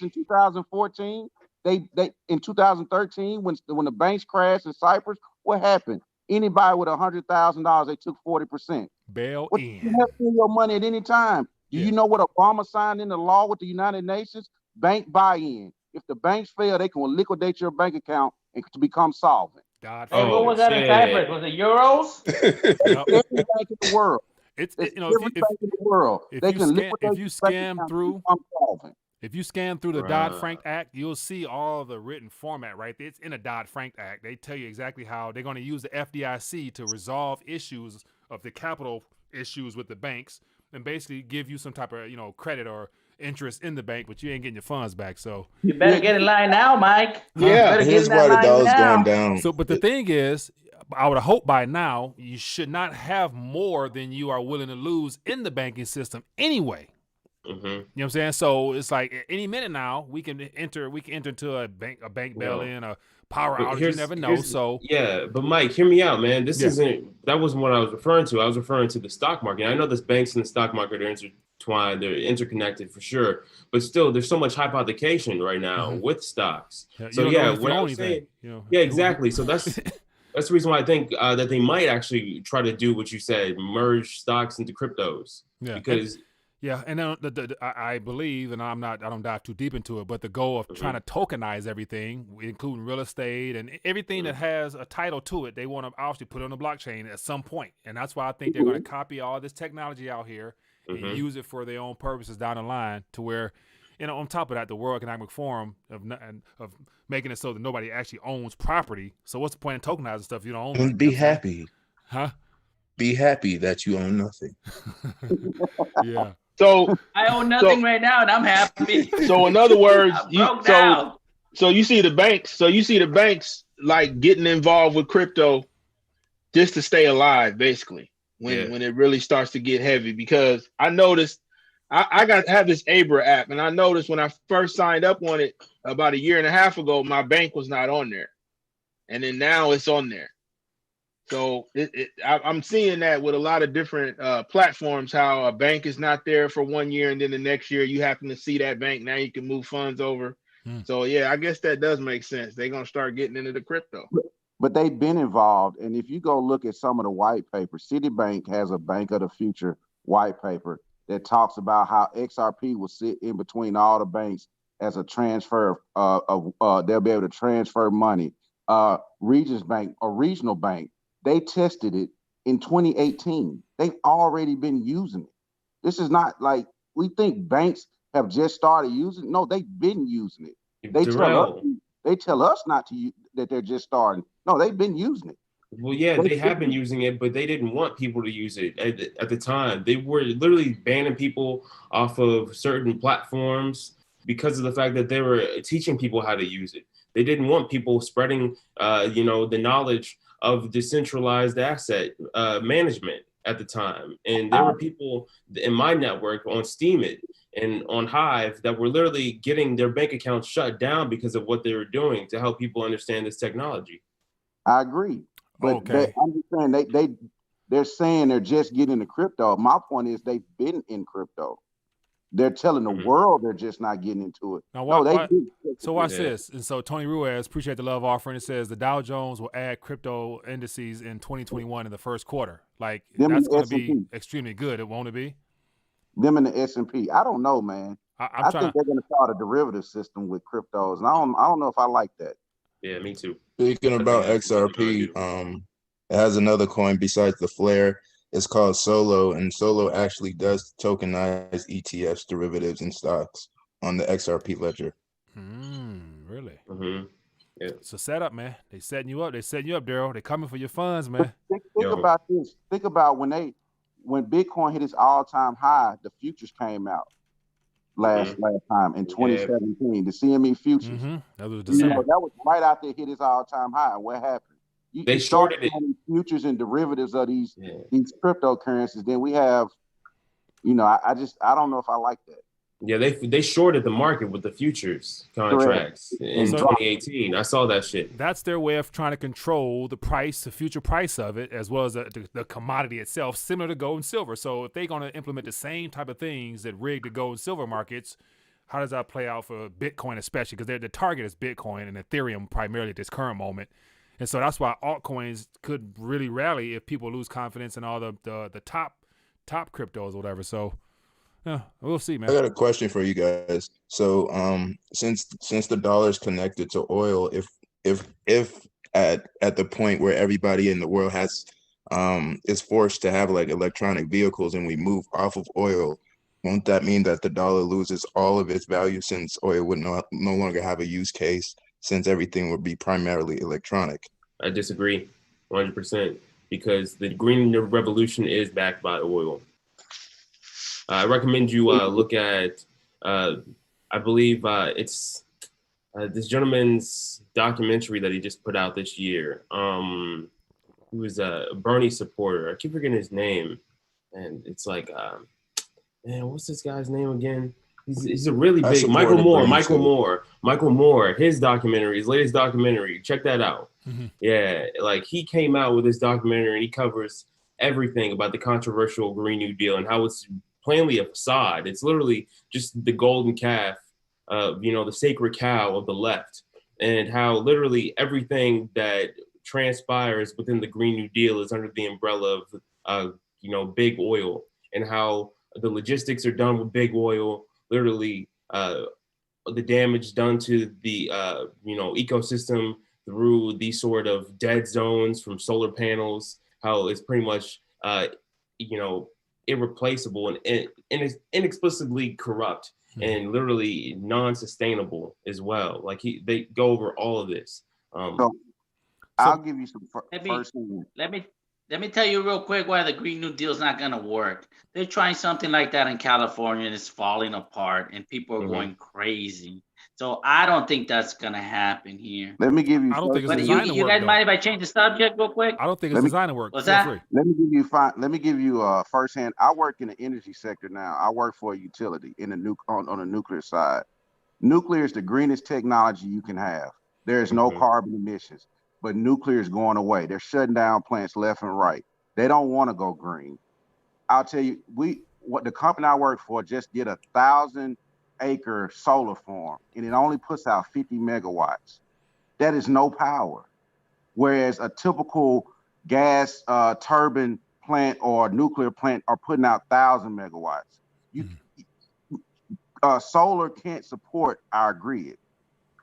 In 2014, they in 2013 when the banks crashed in Cyprus, what happened? Anybody with $100,000, they took 40%. Bail What in. you have in your money at any time? Do you know what Obama signed into law with the United Nations? Bank buy-in. If the banks fail, they can liquidate your bank account and to become solvent. Hey, what was that in Cyprus? Was it euros? Every bank in the world. It's every bank in the world. They can liquidate your bank account to become solvent. If you scan through the Dodd-Frank Act, you'll see all the written format right there. It's in the Dodd-Frank Act. They tell you exactly how they're going to use the FDIC to resolve issues of the capital issues with the banks and basically give you some type of, credit or interest in the bank, but you ain't getting your funds back. So you better get in line now, Mike. Yeah, here's why the dollar's going down. So, but the thing is, I would hope by now you should not have more than you are willing to lose in the banking system anyway. Mm-hmm. You know what I'm saying? So it's like any minute now we can enter into a bank bail-in, a power outage. You never know. So yeah, but Mike, hear me out, man. That wasn't what I was referring to. I was referring to the stock market. I know the banks and the stock market are intertwined, they're interconnected for sure. But still, there's so much hypothecation right now with stocks. So what I'm saying, exactly. So that's the reason why I think that they might actually try to do what you said, merge stocks into cryptos. Yeah, because. Yeah, and then I believe, and I don't dive too deep into it, but the goal of trying to tokenize everything, including real estate and everything that has a title to it, they want to obviously put it on the blockchain at some point. And that's why I think they're going to copy all this technology out here and use it for their own purposes down the line to where, on top of that, the World Economic Forum of making it so that nobody actually owns property. So what's the point in tokenizing stuff if you don't own it? Be happy. Huh? Be happy that you own nothing. Yeah. So I own nothing right now, and I'm happy. So in other words, so you see the banks like getting involved with crypto just to stay alive, basically, when it really starts to get heavy. Because I noticed I have this Abra app, and I noticed when I first signed up on it about a year and a half ago, my bank was not on there, and then now it's on there. So I'm seeing that with a lot of different platforms, how a bank is not there for 1 year, and then the next year you happen to see that bank. Now you can move funds over. So, I guess that does make sense. They're going to start getting into the crypto. But they've been involved. And if you go look at some of the white papers, Citibank has a Bank of the Future white paper that talks about how XRP will sit in between all the banks as a transfer they'll be able to transfer money. Regions Bank or Regional Bank, they tested it in 2018. They've already been using it. This is not like we think banks have just started using it. No, they've been using it. They tell us not to use that they're just starting. No, they've been using it. Well, yeah, they have been using it, but they didn't want people to use it at the time. They were literally banning people off of certain platforms because of the fact that they were teaching people how to use it. They didn't want people spreading, the knowledge of decentralized asset management at the time. And there were people in my network on Steemit and on Hive that were literally getting their bank accounts shut down because of what they were doing to help people understand this technology. I agree. But I'm just saying they're saying they're just getting into crypto. My point is they've been in crypto. They're telling the world they're just not getting into it. Now, so watch this. And so Tony Ruiz, appreciate the love offering. It says the Dow Jones will add crypto indices in 2021 in the first quarter. Like that's going to be extremely good. It won't it be? Them in the S&P. I don't know, man. I think they're going to start a derivative system with cryptos, and I don't know if I like that. Yeah, me too. Speaking about XRP, it has another coin besides the Flare. It's called Solo, and Solo actually does tokenize ETFs, derivatives, and stocks on the XRP ledger. Really? Mm-hmm. Yeah. It's a setup, man. They setting you up. They setting you up, Daryl. They coming for your funds, man. Think about this. Think about when Bitcoin hit its all-time high, the futures came out last time in 2017. The CME futures. That was December. That was right after it hit its all-time high. What happened? They shorted it. Futures and derivatives of these cryptocurrencies. Then we have, I don't know if I like that. Yeah, they shorted the market with the futures contracts in 2018. I saw that shit. That's their way of trying to control the price, the future price of it, as well as the commodity itself, similar to gold and silver. So if they're going to implement the same type of things that rig the gold and silver markets, how does that play out for Bitcoin especially? Because the target is Bitcoin and Ethereum primarily at this current moment. And so that's why altcoins could really rally if people lose confidence in all the top top cryptos or whatever. So yeah, we'll see, man. I got a question for you guys. So since the dollar is connected to oil, if at the point where everybody in the world has is forced to have like electronic vehicles and we move off of oil, won't that mean that the dollar loses all of its value since oil would no longer have a use case, since everything would be primarily electronic? I disagree 100% because the green revolution is backed by oil. I recommend you look at, I believe it's this gentleman's documentary that he just put out this year. He was a Bernie supporter. I keep forgetting his name. And it's like, man, what's this guy's name again? He's a really big, Michael Moore, his documentary, his latest documentary, check that out. Mm-hmm. Yeah, like he came out with this documentary and he covers everything about the controversial Green New Deal and how it's plainly a facade. It's literally just the golden calf, the sacred cow of the left, and how literally everything that transpires within the Green New Deal is under the umbrella of, big oil, and how the logistics are done with big oil. Literally, the damage done to the ecosystem through these sort of dead zones from solar panels. How it's pretty much irreplaceable and inexplicably corrupt and literally non-sustainable as well. Like they go over all of this. I'll give you some first. Let me tell you real quick why the Green New Deal is not going to work. They're trying something like that in California and it's falling apart and people are going crazy. So I don't think that's going to happen here. Let me give you. I don't think it's designed to work. You guys mind if I change the subject real quick? I don't think it's designed to work. What's that? Let me give you firsthand. I work in the energy sector now. I work for a utility in the on the nuclear side. Nuclear is the greenest technology you can have. There is no carbon emissions. But nuclear is going away. They're shutting down plants left and right. They don't want to go green. I'll tell you, what the company I work for just did a 1,000-acre solar farm, and it only puts out 50 megawatts. That is no power. Whereas a typical gas turbine plant or nuclear plant are putting out 1,000 megawatts. Solar can't support our grid.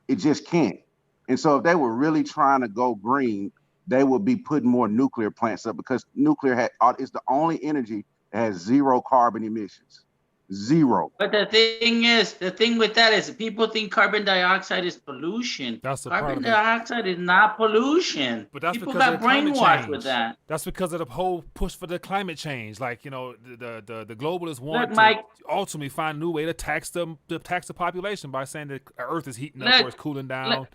It just can't. And so if they were really trying to go green, they would be putting more nuclear plants up, because nuclear is the only energy that has zero carbon emissions. Zero. But the thing with that is people think carbon dioxide is pollution. That's the carbon dioxide is not pollution. But that's people because got brainwashed with that. That's because of the whole push for the climate change. Like, the globalists want Mike, to ultimately find a new way to tax the population by saying that the Earth is heating up or it's cooling down.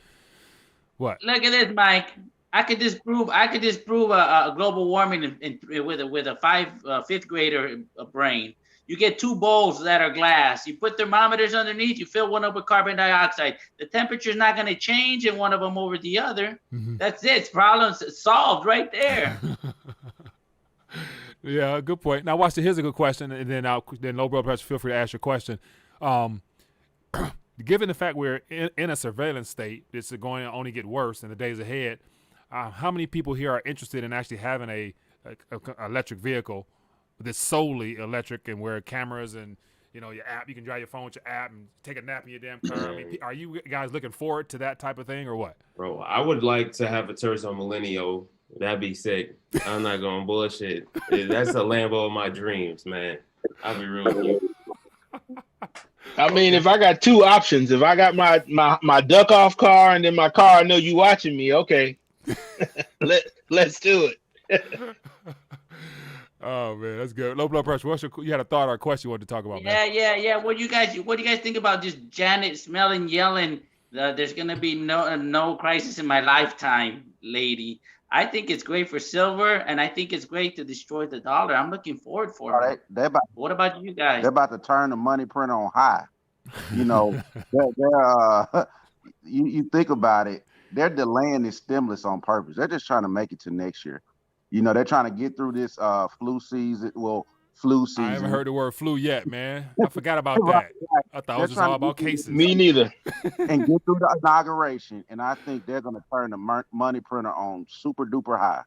What? Look at this, Mike. I could disprove a global warming with a fifth grader brain. You get two bowls that are glass. You put thermometers underneath. You fill one up with carbon dioxide. The temperature is not going to change in one of them over the other. Mm-hmm. That's it. Problem solved right there. Yeah, good point. Now, watch. Here's a good question, and then low blood pressure. Feel free to ask your question. Given the fact we're in a surveillance state, it's going to only get worse in the days ahead. How many people here are interested in actually having a electric vehicle that's solely electric and where cameras and your app, you can drive your phone with your app and take a nap in your damn car? I mean, are you guys looking forward to that type of thing or what? Bro, I would like to have a Terzo Millennial. That'd be sick. I'm not going to bullshit. That's a Lambo of my dreams, man. I'll be real with you. I mean, if I got two options, if I got my duck off car and then my car, I know you watching me. Okay, let's do it. Oh man, that's good. Low blood pressure. You had a thought or a question you wanted to talk about? Yeah. What do you guys think about just Janet smelling, yelling? There's gonna be no crisis in my lifetime, lady. I think it's great for silver, and I think it's great to destroy the dollar. I'm looking forward for it. What about you guys? They're about to turn the money printer on high. You think about it, they're delaying this stimulus on purpose. They're just trying to make it to next year. They're trying to get through this flu season. I haven't heard the word flu yet, man. I forgot about that. I thought it was just all about cases. Me neither. And get through the inauguration, and I think they're going to turn the money printer on super duper high.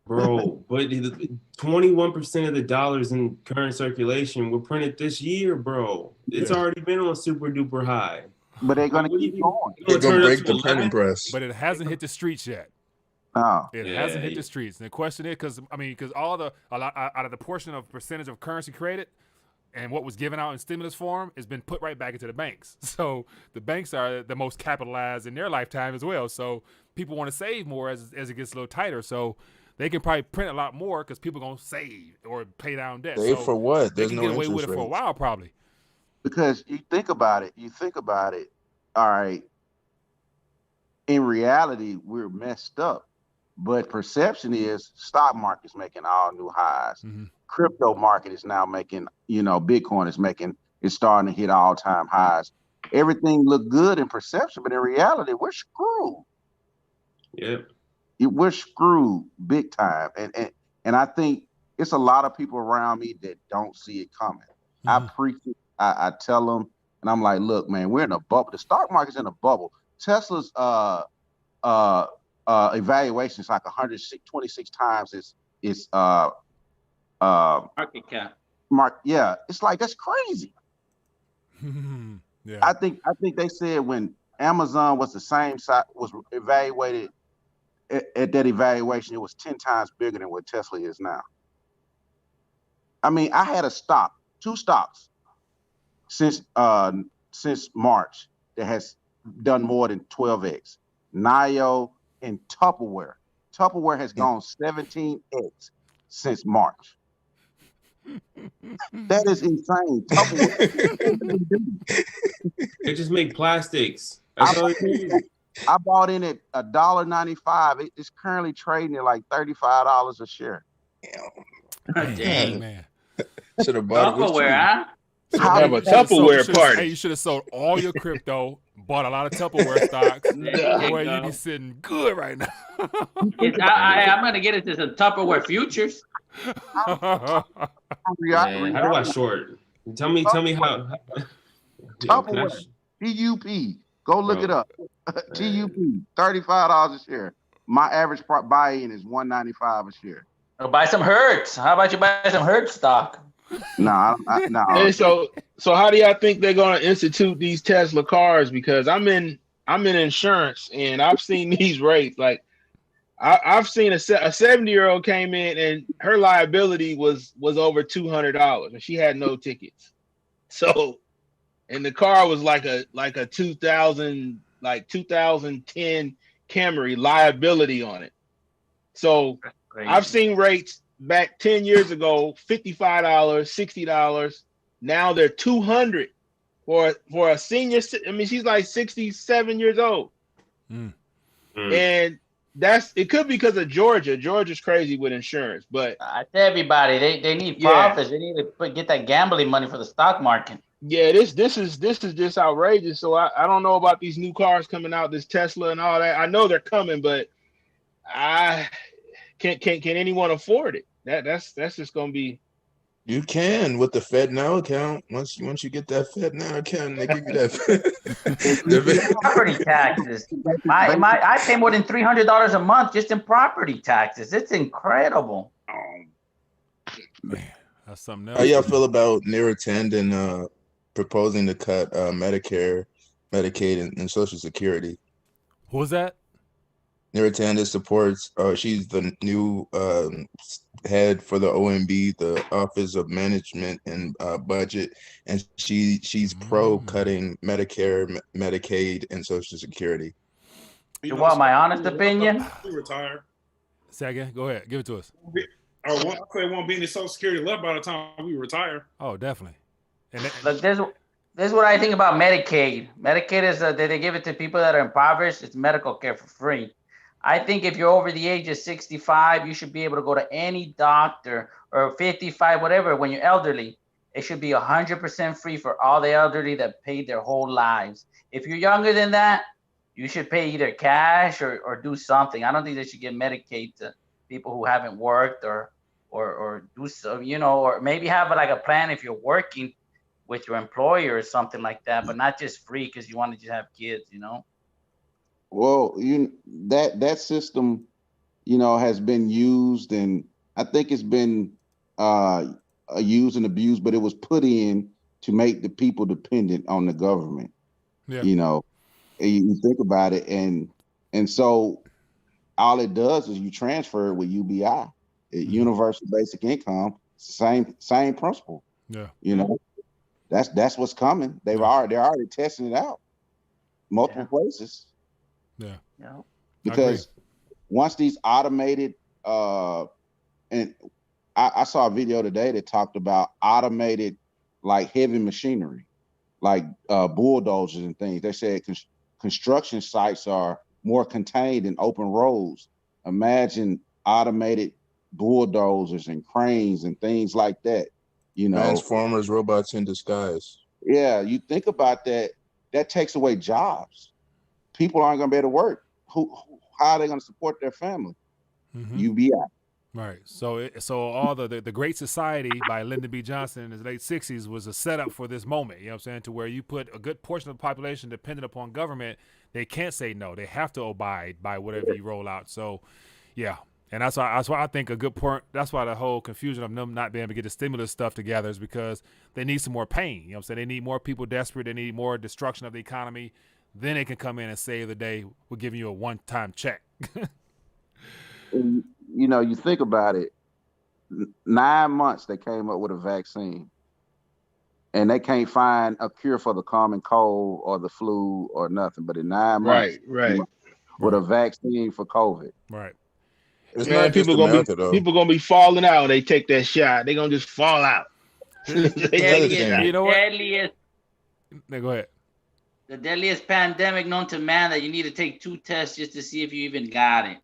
Bro, but 21% of the dollars in current circulation were printed this year, bro. It's already been on super duper high. But they're gonna keep going. They're gonna turn it up break to the printing 11? press. But it hasn't hit the streets yet. Oh. It hasn't hit the streets. And the question is, because all the out of the portion of percentage of currency created and what was given out in stimulus form has been put right back into the banks. So the banks are the most capitalized in their lifetime as well. So people want to save more as it gets a little tighter. So they can probably print a lot more because people are going to save or pay down debt. Save so for what? They There's can no get away interest with it for a rates. while probably. Because you think about it. All right. In reality, we're messed up. But perception is stock market's making all new highs. Mm-hmm. Crypto market is now making, Bitcoin is starting to hit all-time highs. Everything look good in perception, but in reality, we're screwed. Yep. We're screwed big time. And I think it's a lot of people around me that don't see it coming. Mm-hmm. I preach it. I tell them, and I'm like, look, man, we're in a bubble. The stock market's in a bubble. Tesla's evaluation is like 126 times its market cap. Yeah, it's like that's crazy. Yeah. I think they said when Amazon was the same size, was evaluated at that evaluation, it was 10 times bigger than what Tesla is now. I mean, I had two stocks since March that has done more than 12x. NIO and Tupperware. Tupperware has gone 17x since March. That is insane. They just make plastics. That's all they do. I bought in at $1.95. It's currently trading at like $35 a share. Dang, man. Should have bought Tupperware, huh? Have a Tupperware party. Hey, you should have sold all your crypto, bought a lot of Tupperware stocks. Boy, you'd be sitting good right now. I'm going to get into some Tupperware futures. Man, how do I short? Tell me how. Tupperware, TUP. Go look it up. TUP, $35 a share. My average buy-in is $195 a share. Or buy some Hertz. How about you buy some Hertz stock? No. Hey, so how do y'all think they're going to institute these Tesla cars? Because I'm in insurance and I've seen these rates. Like I've seen a 70-year-old came in and her liability was over $200 and she had no tickets. So, and the car was like a 2010 Camry, liability on it. So I've seen rates back 10 years ago, $55, $60. Now they're $200 for a senior. I mean, she's like 67 years old. And it could be because of Georgia. Georgia's crazy with insurance, but I tell everybody they need profits. They need to get that gambling money for the stock market. Yeah, this is just outrageous. So I don't know about these new cars coming out, this Tesla and all that. I know they're coming, but can anyone afford it? That's just gonna be. You can with the Fed Now account. Once you get that Fed Now account, they give you that. Property taxes. I pay more than $300 a month just in property taxes. It's incredible. Man, that's something else. How y'all feel about Neera Tanden proposing to cut Medicare, Medicaid, and Social Security? Who was that? Neera Tanden supports. She's the new head for the OMB, the Office of Management and Budget, and she's pro cutting Medicare, Medicaid, and Social Security. You want my honest opinion? We retire. Second, go ahead, give it to us. I say won't be any Social Security left by the time we retire. Oh, definitely. And look, this is what I think about Medicaid. Medicaid is that they give it to people that are impoverished. It's medical care for free. I think if you're over the age of 65, you should be able to go to any doctor, or 55, whatever. When you're elderly, it should be 100% free for all the elderly that paid their whole lives. If you're younger than that, you should pay either cash or do something. I don't think they should give Medicaid to people who haven't worked or do so, or maybe have like a plan if you're working with your employer or something like that, but not just free because you want to just have kids, Well, that system has been used, and I think it's been used and abused, but it was put in to make the people dependent on the government. Yeah. And you think about it, and so all it does is you transfer it with UBI, universal basic income, same principle. Yeah. That's what's coming. They're already testing it out multiple places. Yeah. Because once these automated and I saw a video today that talked about automated like heavy machinery, like bulldozers and things. They said construction sites are more contained in open roads. Imagine automated bulldozers and cranes and things like that. Transformers, robots in disguise. Yeah, you think about that. That takes away jobs. People aren't going to be able to work. How are they going to support their family? UBI. Right. So all the Great Society by Lyndon B. Johnson in the late 60s was a setup for this moment, you know what I'm saying, to where you put a good portion of the population dependent upon government. They can't say no. They have to abide by whatever you roll out. So, yeah. And that's why I think a good point, that's why the whole confusion of them not being able to get the stimulus stuff together is because they need some more pain. You know what I'm saying? They need more people desperate. They need more destruction of the economy. Then they can come in and save the day. We're giving you a one-time check. And, you think about it, 9 months they came up with a vaccine, and they can't find a cure for the common cold or the flu or nothing. But in 9 months, with a vaccine for COVID. Right. It's not just America, though. People gonna be falling out when they take that shot. They gonna just fall out. You know what? Go ahead. The deadliest pandemic known to man that you need to take 2 tests just to see if you even got it.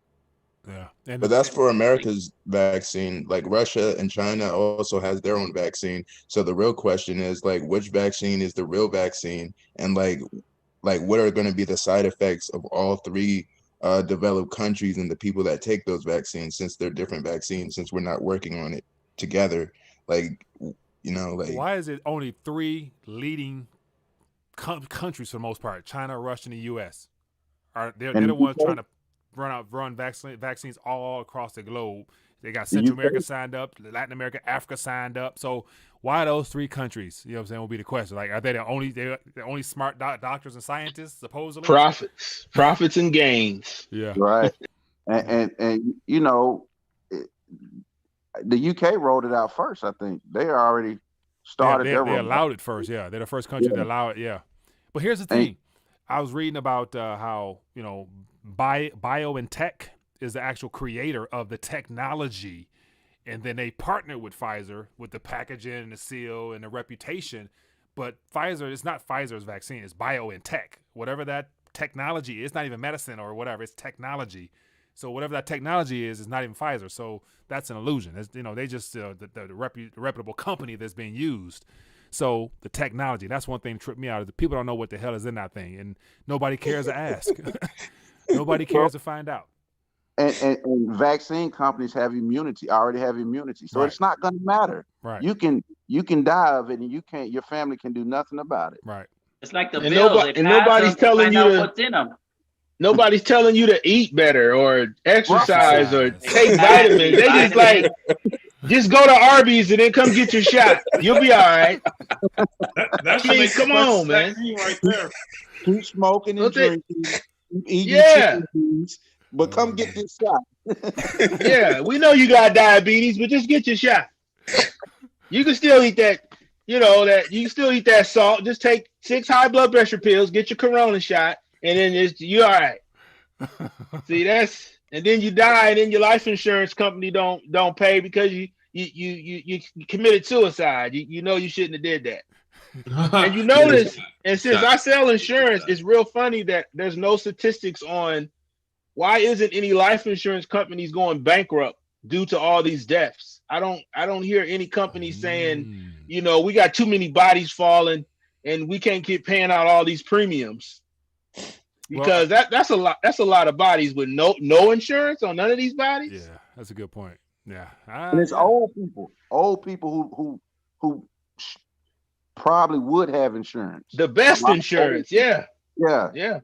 Yeah. But that's for America's vaccine. Like Russia and China also has their own vaccine. So the real question is like, which vaccine is the real vaccine? And like what are going to be the side effects of all 3 developed countries and the people that take those vaccines, since they're different vaccines, since we're not working on it together. Why is it only 3 leading countries for the most part? China, Russia, and the U.S. They're the ones trying to run vaccines all across the globe. They got Central America signed up, Latin America, Africa signed up. So why those 3 countries? You know what I'm saying? Will be the question. Like, are they the only smart doctors and scientists supposedly? Profits and gains. Yeah. Right. And the UK rolled it out first. I think they already started. They allowed it first. Yeah, they're the first country to allow it. Yeah. But here's the thing. I was reading about how BioNTech is the actual creator of the technology, and then they partnered with Pfizer with the packaging and the seal and the reputation. But Pfizer, it's not Pfizer's vaccine, it's BioNTech. Whatever that technology is, it's not even medicine or whatever, it's technology. So whatever that technology is not even Pfizer. So that's an illusion. It's, they just the reputable company that's being used. So the technology, that's one thing that tripped me out, is the people don't know what the hell is in that thing, and nobody cares to ask. Nobody cares to find out. And vaccine companies already have immunity, so it's not going to matter. Right. You can die of it, and your family can do nothing about it. Right. It's like the bills. Nobody's telling you what's in them. Nobody's telling you to eat better or exercise or take vitamins. They just like, just go to Arby's and then come get your shot. You'll be all right. Come on, man. Right there. Keep smoking and drinking. Eating chicken beans, but come get this shot. Yeah, we know you got diabetes, but just get your shot. You can still eat that, you can still eat that salt. Just take 6 high blood pressure pills, get your corona shot, and then you're all right. See, and then you die, and then your life insurance company don't pay because you committed suicide. You shouldn't have did that. And you notice, and since I sell insurance, it's real funny that there's no statistics on why isn't any life insurance companies going bankrupt due to all these deaths. I don't hear any company saying, we got too many bodies falling and we can't keep paying out all these premiums. Because that's a lot of bodies with no insurance on none of these bodies. Yeah, that's a good point. Yeah. And it's old people who probably would have insurance. The best insurance, yeah. Yeah.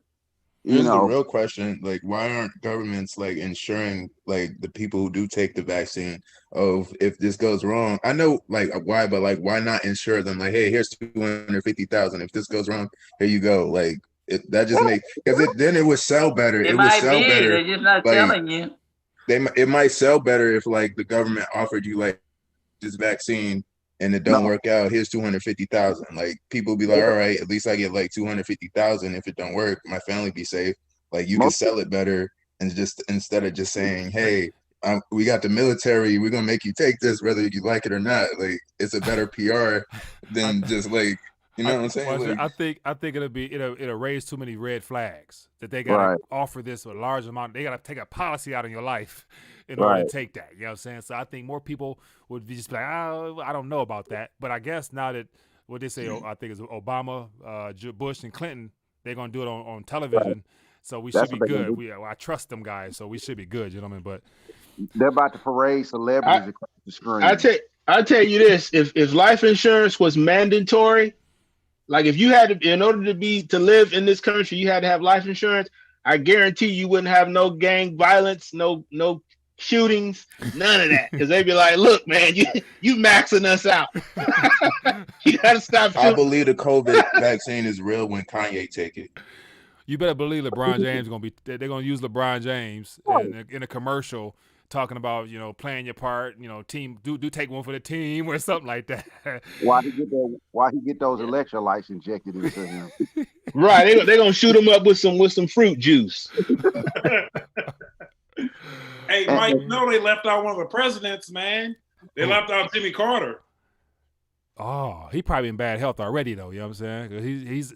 Here's the real question: like, why aren't governments like insuring like the people who do take the vaccine? Of if this goes wrong, I know like why, but like why not insure them? Like, hey, here's 250,000. If this goes wrong, here you go. Like that just makes because then it would sell better. It would might sell be. better. They're just not like, telling you. It might sell better if like the government offered you like this vaccine and it don't work out. Here's 250,000. Like people be like, all right, at least I get like 250,000. If it don't work, my family be safe. Like you can sell it better and just instead of just saying, hey, we got the military, we're gonna make you take this whether you like it or not. Like it's a better PR than just like you know what I'm saying. Well, like, I think it'll raise too many red flags that they gotta offer this with a large amount. They gotta take a policy out in your life in order to take that. You know what I'm saying? So I think more people would be just like, oh, I don't know about that. But I guess now that what they say, I think it's Obama, Bush, and Clinton, they're gonna do it on television. Right. So we should be good. I trust them guys, so we should be good. You know what I mean? But they're about to parade celebrities across the screen. I tell you this: if life insurance was mandatory, like if you had to, in order to live in this country, you had to have life insurance. I guarantee you wouldn't have no gang violence, no shootings, none of that. Because they'd be like, "Look, man, you maxing us out. You got to stop shooting." I believe the COVID vaccine is real when Kanye take it. You better believe LeBron James they're gonna use LeBron James in a commercial talking about, playing your part, team do take one for the team or something like that. Why he get those electrolytes injected into him? Right, they're gonna shoot him up with some fruit juice. Hey, Mike, they left out one of the presidents, man. They left out Jimmy Carter. Oh, he probably in bad health already, though. You know what I'm saying? He's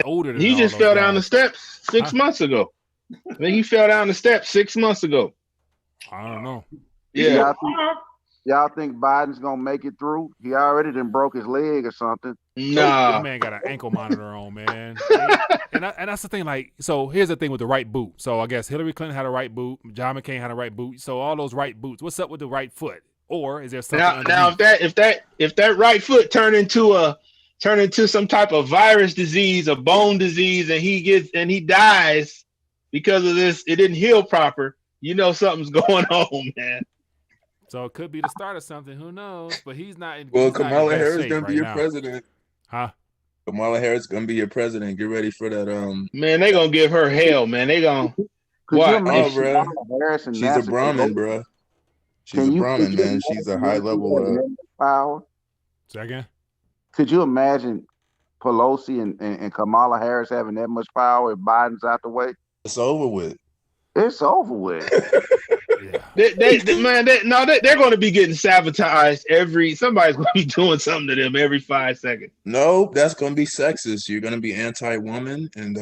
older than he just fell down the steps 6 months ago. I think he fell down the steps 6 months ago. I don't know. Yeah. Y'all think Biden's gonna make it through? He already done broke his leg or something. Nah, that man got an ankle monitor on, man. and that's the thing. Like, so here's the thing with the right boot. So I guess Hillary Clinton had a right boot. John McCain had a right boot. So all those right boots. What's up with the right foot? Or is there something now if that right foot turn into some type of virus disease, a bone disease, and he dies because of this, it didn't heal proper, something's going on, man. So it could be the start of something. Who knows? But he's not in. Well, Kamala Harris gonna be your president. Huh? Kamala Harris gonna be your president. Get ready for that. Man, they gonna give her hell, man. They gonna what? Oh, bro. She's a Brahmin, bro. She's a Brahmin, man. She's a high level power. Second. Could you imagine Pelosi and Kamala Harris having that much power if Biden's out the way? It's over with. It's over with. Yeah. They're going to be getting sabotaged somebody's going to be doing something to them every 5 seconds. No, that's going to be sexist. You're going to be anti-woman and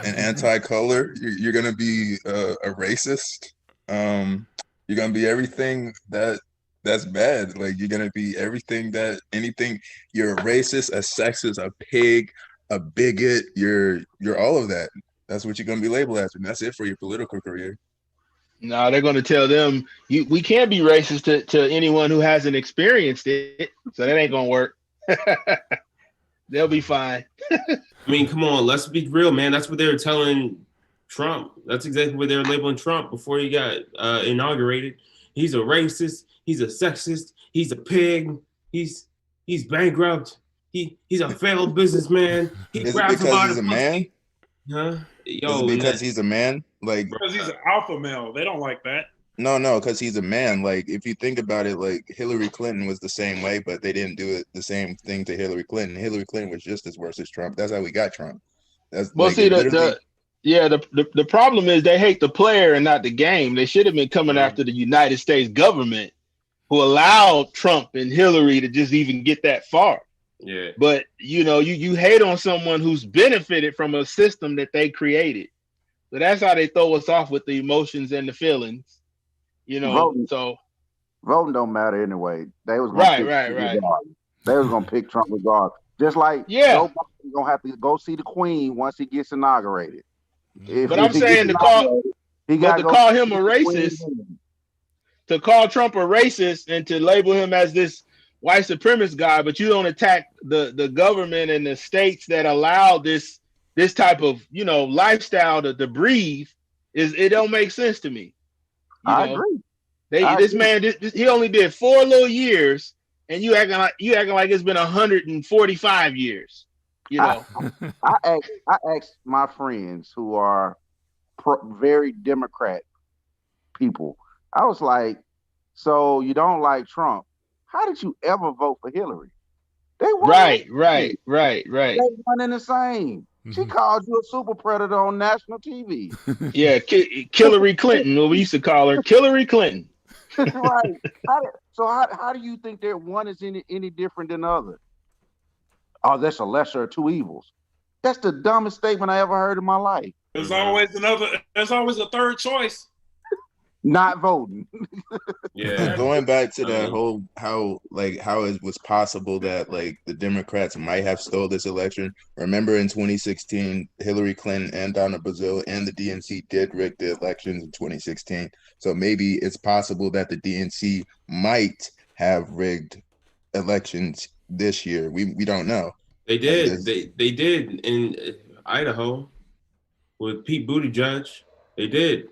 anti-color. You're going to be a racist. You're going to be everything that's bad. Like you're going to be anything. You're a racist, a sexist, a pig, a bigot. You're all of that. That's what you're going to be labeled as, and that's it for your political career. No, they're going to tell them we can't be racist to anyone who hasn't experienced it, so that ain't going to work. They'll be fine. I mean, come on, let's be real, man. That's what they were telling Trump. That's exactly what they were labeling Trump before he got inaugurated. He's a racist. He's a sexist. He's a pig. He's bankrupt. He's a failed businessman. Is it because he's a man? Huh? Yo, because he's a man, like because he's an alpha male. They don't like that. No, because he's a man. Like if you think about it, like Hillary Clinton was the same way, but they didn't do it the same thing to Hillary Clinton. Hillary Clinton was just as worse as Trump. That's how we got Trump. That's well, see the problem is they hate the player and not the game. They should have been coming after the United States government, who allowed Trump and Hillary to just even get that far. Yeah. But you hate on someone who's benefited from a system that they created. So that's how they throw us off with the emotions and the feelings. Voting don't matter anyway. They was gonna right. They was gonna pick Trump regardless. Just like Joe Biden's gonna have to go see the Queen once he gets inaugurated. But I'm saying to call him a racist, to call Trump a racist and to label him as this white supremacist guy, but you don't attack the government and the states that allow this this type of lifestyle to breathe it don't make sense to me. I agree. This man, he only did 4 little years, and you acting like it's been 145 years. I asked my friends who are very Democrat people. I was like, so you don't like Trump? How did you ever vote for Hillary? They right. They one in the same. She called you a super predator on national TV. Yeah, Hillary Clinton. What we used to call her, Hillary Clinton. Right. How do you think that one is any different than the other? Oh, that's a lesser of two evils. That's the dumbest statement I ever heard in my life. There's always a third choice. Not voting. Yeah. Going back to that whole how it was possible that like the Democrats might have stole this election. Remember in 2016, Hillary Clinton and Donna Brazile and the DNC did rig the elections in 2016. So maybe it's possible that the DNC might have rigged elections this year. We don't know. They did. They did in Idaho with Pete Buttigieg. They did.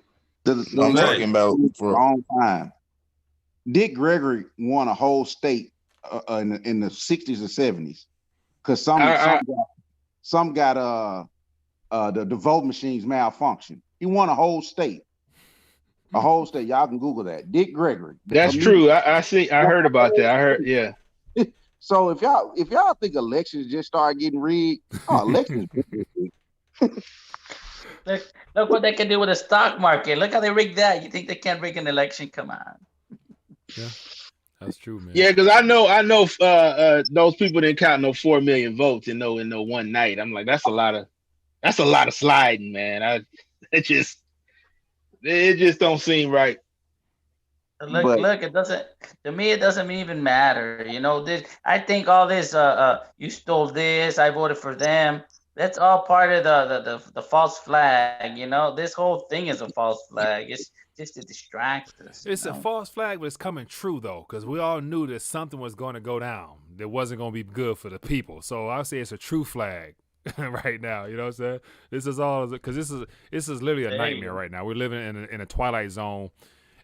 I'm talking about for a long time. Dick Gregory won a whole state in the 60s and 70s because some got the vote machines malfunction. He won a whole state. Y'all can Google that. Dick Gregory. That's true. I heard about that. I heard, yeah. So if y'all think elections just start getting rigged, elections. Look what they can do with the stock market. Look how they rigged that. You think they can't rig an election? Come on. Yeah, that's true, man. Yeah, because I know those people didn't count no 4 million votes in no one night. I'm like, that's a lot of sliding, man. It just don't seem right. Look, it doesn't. To me, it doesn't even matter. I think all this. You stole this. I voted for them. That's all part of the false flag. This whole thing is a false flag. It's just to distract us. It's a false flag, but it's coming true though, because we all knew that something was going to go down that wasn't going to be good for the people. So I say it's a true flag right now. You know what I'm saying? This is all because this is literally a nightmare right now. We're living in a twilight zone.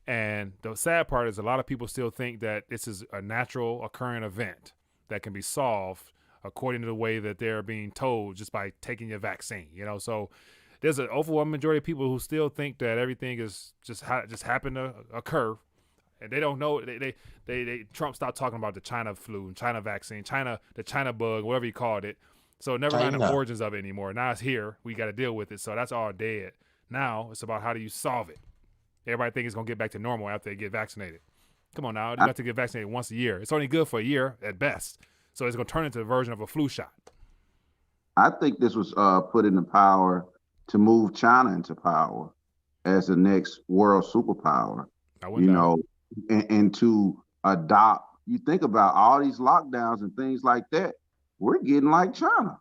And the sad part is a lot of people still think that this is a natural occurring event that can be solved according to the way that they're being told just by taking your vaccine. So there's an overwhelming majority of people who still think that everything is just happened to occur, and they don't know. Trump stopped talking about the China flu, China vaccine, the China bug, whatever he called it. So never mind the origins of it anymore. Now it's here. We got to deal with it. So that's all dead. Now it's about how do you solve it. Everybody thinks it's going to get back to normal after they get vaccinated. Come on now. You have to get vaccinated once a year. It's only good for a year at best. So it's going to turn into a version of a flu shot. I think this was put into power to move China into power as the next world superpower. And to adopt. You think about all these lockdowns and things like that. We're getting like China.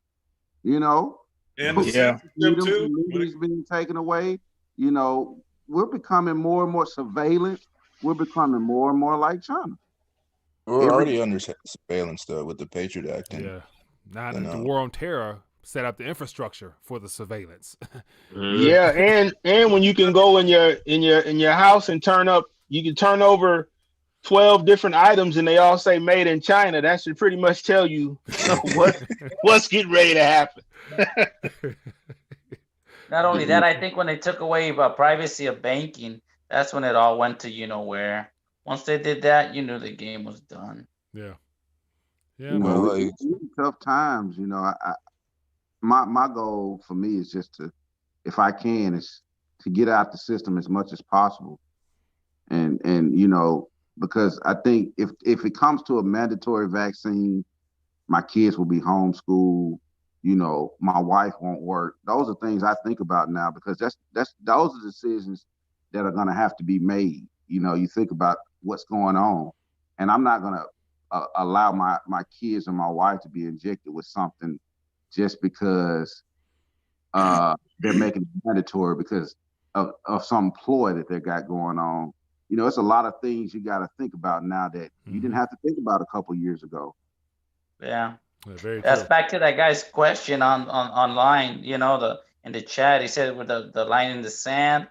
And freedom's being taken away. We're becoming more and more surveillance. We're becoming more and more like China. We're already under surveillance though with the Patriot Act. Yeah. Now the war on terror set up the infrastructure for the surveillance. Yeah, and when you can go in your house and you can turn over 12 different items and they all say made in China, that should pretty much tell you what's getting ready to happen. Not only that, I think when they took away privacy of banking, that's when it all went to where. Once they did that, the game was done. Yeah. Tough times. My goal for me is just to, if I can, is to get out the system as much as possible, and because I think if it comes to a mandatory vaccine, my kids will be homeschooled. My wife won't work. Those are things I think about now because those are decisions that are going to have to be made. You think about what's going on, and I'm not going to allow my kids and my wife to be injected with something just because they're making it mandatory because of some ploy that they got going on. It's a lot of things you got to think about now that you didn't have to think about a couple years ago. Yeah. Yeah, very That's true. back to that guy's question on online. In the chat, he said with the line in the sand.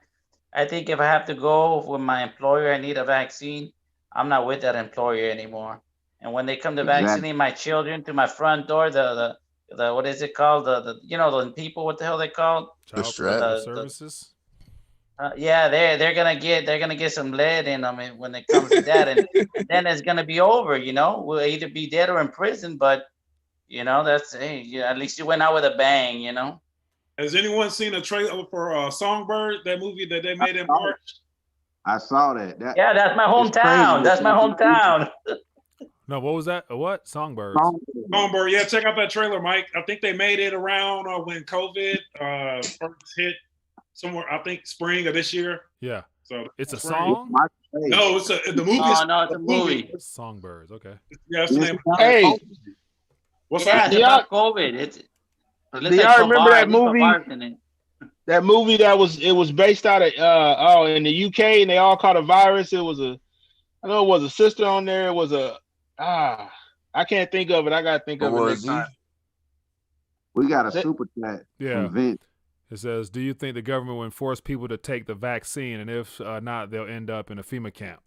I think if I have to go with my employer, I need a vaccine. I'm not with that employer anymore. And when they come to vaccinate my children to my front door, the what is it called? The people, what the hell they called? Child strap. Protective Services. Yeah, they're gonna get some lead in them when it comes to that, and then it's gonna be over. We'll either be dead or in prison. But that's at least you went out with a bang. Has anyone seen a trailer for Songbird, that movie that they made in March? I saw that. Yeah, that's my hometown. That's my hometown. No, what was that? What? Songbirds. Songbird. Yeah, check out that trailer, Mike. I think they made it around when COVID first hit somewhere. I think spring of this year. Yeah. So it's a song. No, it's the movie. No, it's a movie. Songbirds. Okay. Yeah, that's the name. Hey, what's yeah, that? it's about COVID. Do y'all remember that movie? That movie that was based out of in the UK, and they all caught a virus. I know it was a sister on there. It was I can't think of it. I gotta think of it next time. We got a super chat. Yeah. From Vince. It says, "Do you think the government will force people to take the vaccine, and if not, they'll end up in a FEMA camp?"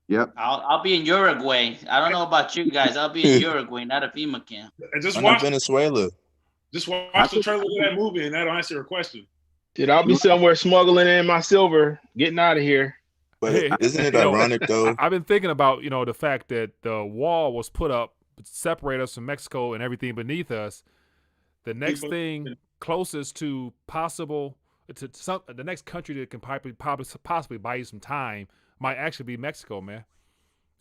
Yep. I'll be in Uruguay. I don't know about you guys. I'll be in Uruguay, not a FEMA camp. And just watch Venezuela. Just watch the trailer of that movie, and that'll answer your question. Dude, I'll be somewhere smuggling in my silver, getting out of here. But isn't it ironic though? I've been thinking about the fact that the wall was put up to separate us from Mexico and everything beneath us. The next thing closest to possible the next country that can possibly buy you some time might actually be Mexico, man,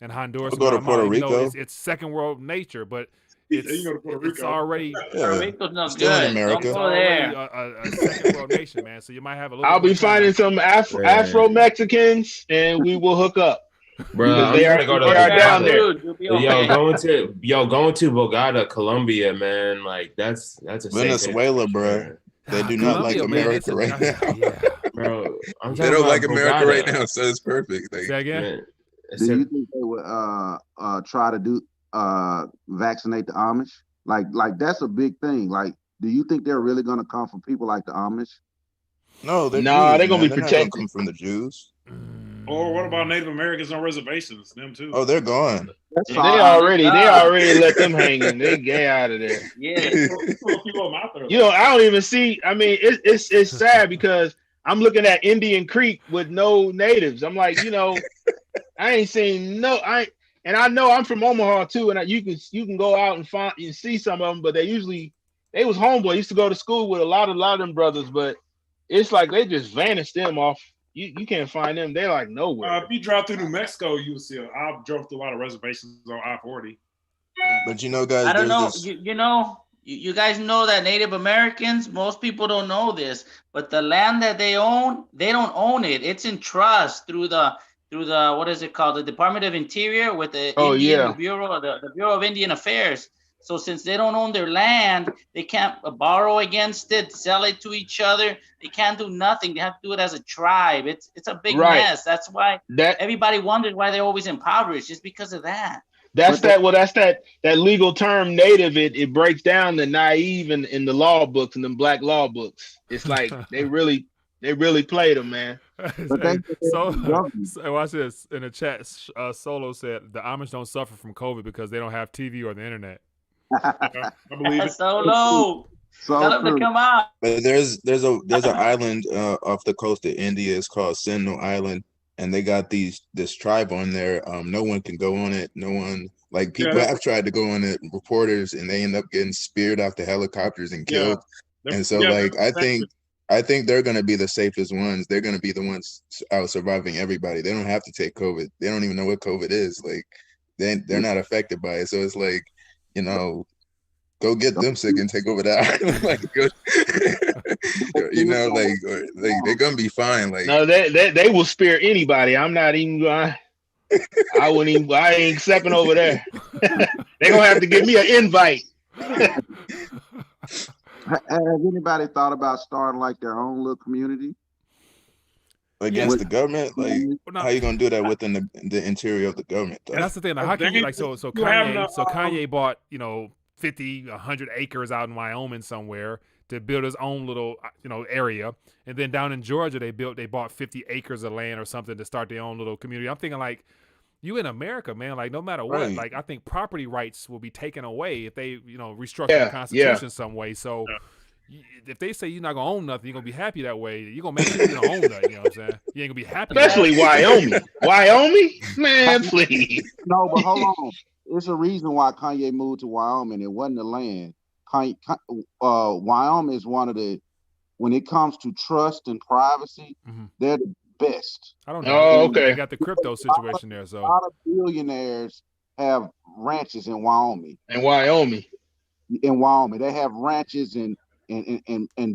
and Honduras. I'll go to Puerto Rico. It's second world nature, but it's already Puerto Rico's not still good. in America. Don't go there. A second world nation, man. So you might have a little. I'll be finding some Afro Mexicans, and we will hook up. Bro, they are down there. Going to Bogota, Colombia, man. Like that's a Venezuela, bro. They do not like America right now. Yeah, bro. They don't like America right now, so it's perfect. Say again? Do you think they would try to vaccinate the Amish? Like that's a big thing. Like, do you think they're really gonna come from people like the Amish? No, they're gonna be protected come from the Jews. Or what about Native Americans on reservations? Them too. Oh, they're gone. They already let them hang in. They get out of there. Yeah. I don't even see. I mean, it's sad because I'm looking at Indian Creek with no natives. I'm like, I ain't seen and I know I'm from Omaha too, and you can go out and find and see some of them, but they was homeboy. Used to go to school with a lot of them brothers, but it's like they just vanished them off. You can't find them. They're like nowhere. If you drive through New Mexico, you will see. I drove through a lot of reservations on I-40. But guys, I don't know. You guys know that Native Americans, most people don't know this, but the land that they own, they don't own it. It's in trust through the what is it called? The Department of Interior with the Bureau, the Bureau of Indian Affairs. So since they don't own their land, they can't borrow against it, sell it to each other. They can't do nothing. They have to do it as a tribe. It's a big mess. That's why everybody wondered why they're always impoverished, just because of that. That's that legal term native. It breaks down the naive in the law books and them black law books. It's like they really played them, man. So watch this in the chat. Solo said the Amish don't suffer from COVID because they don't have TV or the internet. I believe it. Solo. Tell them to come out. But there's an island off the coast of India. It's called Sentinel Island, and they got this tribe on there. No one can go on it. No one, like, people have tried to go on it, reporters, and they end up getting speared off the helicopters and killed. And so I think they're going to be the safest ones. They're going to be the ones out surviving everybody. They don't have to take COVID. They don't even know what COVID is. Like, they're not affected by it. So it's like, go get them sick and take over that island. Like, they're gonna be fine. Like, no, they will spare anybody. I'm not even going. I ain't stepping over there. They're gonna have to give me an invite. Has anybody thought about starting like their own little community? against the government. Like, how you gonna do that within the interior of the government? Though? And that's the thing. Like, how can you like so Kanye bought 50, 100 acres out in Wyoming somewhere to build his own little area, and then down in Georgia they bought 50 acres of land or something to start their own little community. I'm thinking like, you in America, man, like no matter what, like I think property rights will be taken away if they restructure the Constitution some way. So if they say you're not gonna own nothing, you're gonna be happy that way. You're gonna make sure you don't own nothing. You know what I'm saying? You ain't gonna be happy. Especially Wyoming. Wyoming, man, please. No, but hold on. There's a reason why Kanye moved to Wyoming. It wasn't the land. Wyoming is one of the, when it comes to trust and privacy, they're the best. I don't know. Oh, okay. They got the crypto situation there. So a lot of billionaires have ranches in Wyoming. In Wyoming, they have ranches and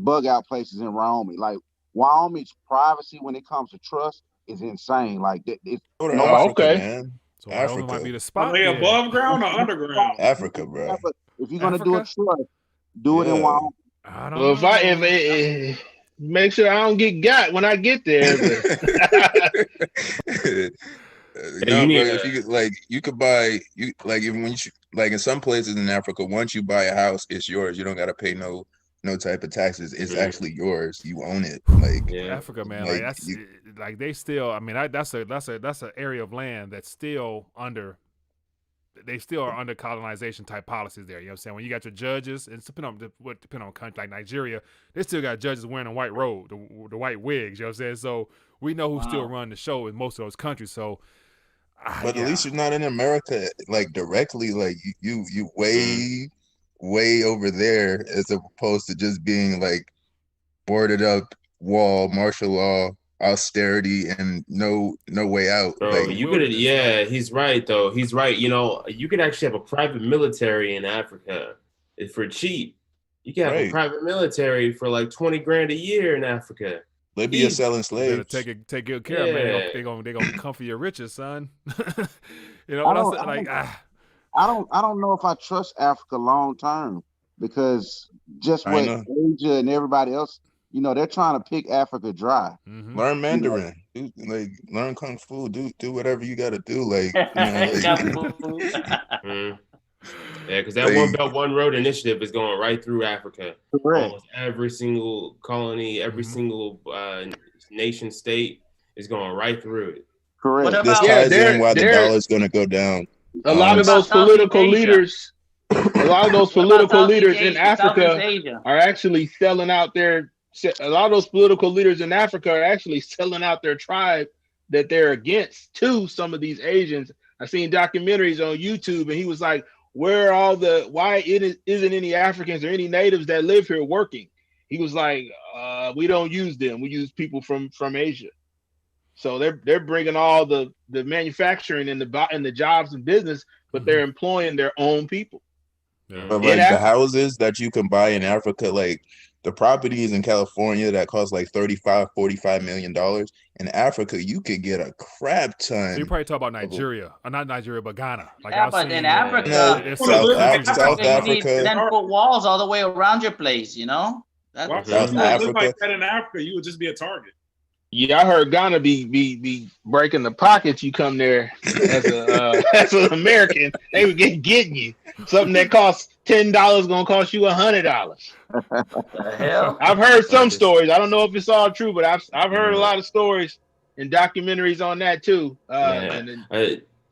bug out places in Wyoming. Like Wyoming's privacy when it comes to trust is insane. Like it's okay, man. So Africa might be the spot. Are they above ground or underground? Africa, bro. If you're gonna do a trust, do it in Wyoming. I don't know. If make sure I don't get got when I get there. If you like, you could buy in some places in Africa, once you buy a house, it's yours. You don't got to pay no type of taxes. It's actually yours. You own it. Like Africa, man. Like that's like they still. I mean, that's an area of land that's still under. They still are under colonization type policies there. You know what I'm saying? When you got your judges, and depending on country like Nigeria, they still got judges wearing a white robe, the white wigs. You know what I'm saying? So we know who still run the show in most of those countries. So, but at least you're not in America like directly. Like you way over there, as opposed to just being like boarded up wall, martial law, austerity, and no way out. Bro, like you could, he's right though. He's right. You could actually have a private military in Africa for cheap. You can have a private military for like 20 grand a year in Africa. Libya selling slaves. Take good care, man. They gonna come for your riches, son. I don't know if I trust Africa long term, because just what Asia and everybody else, they're trying to pick Africa dry. Learn Mandarin, learn Kung Fu, do whatever you got to do. Because that One Belt, One Road initiative is going right through Africa. Correct. Almost every single colony, every single nation state is going right through it. Correct. This ties in why the dollar is going to go down. A lot of those political leaders, in Africa are actually selling out their. A lot of those political leaders in Africa are actually selling out their tribe that they're against to some of these Asians. I've seen documentaries on YouTube, and he was like, "Where are why isn't any Africans or any natives that live here working?" He was like, "We don't use them. We use people from Asia." So they're bringing all the manufacturing and the jobs and business, but they're employing their own people. Yeah. But like the houses that you can buy in Africa, like the properties in California that cost like $45 million. In Africa, you could get a crap ton. So you probably talk about Nigeria, not Nigeria, but Ghana. Like but in Africa, South Africa, you need 10-foot walls all the way around your place. Why would you live like that in Africa? You would just be a target. Yeah, I heard Ghana be breaking the pockets. You come there as an American, they would getting you something that costs $10 gonna cost you $100. The hell? I've heard some stories. I don't know if it's all true, but I've heard a lot of stories and documentaries on that too.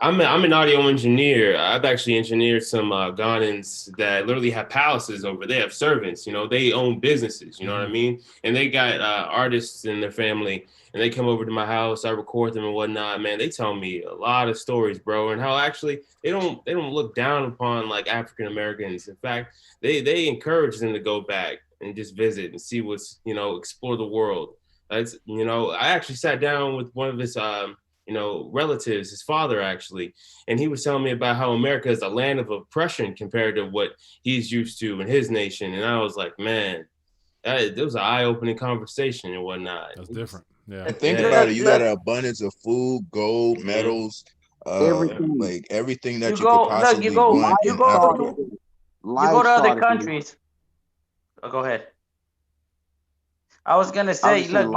I'm an audio engineer. I've actually engineered some Ghanaians that literally have palaces over there, have servants. They own businesses. You know what I mean? And they got artists in their family, and they come over to my house. I record them and whatnot. Man, they tell me a lot of stories, bro, and how actually they don't look down upon like African Americans. In fact, they encourage them to go back and just visit and see what's explore the world. That's I actually sat down with one of his relatives, his father actually, and he was telling me about how America is a land of oppression compared to what he's used to in his nation. And I was like, man, that was an eye-opening conversation and whatnot. That's different. Yeah. And think about it. You got an abundance of food, gold, metals, like everything that you could possibly want in Africa. You go to other countries. Oh, go ahead. I was gonna say, look.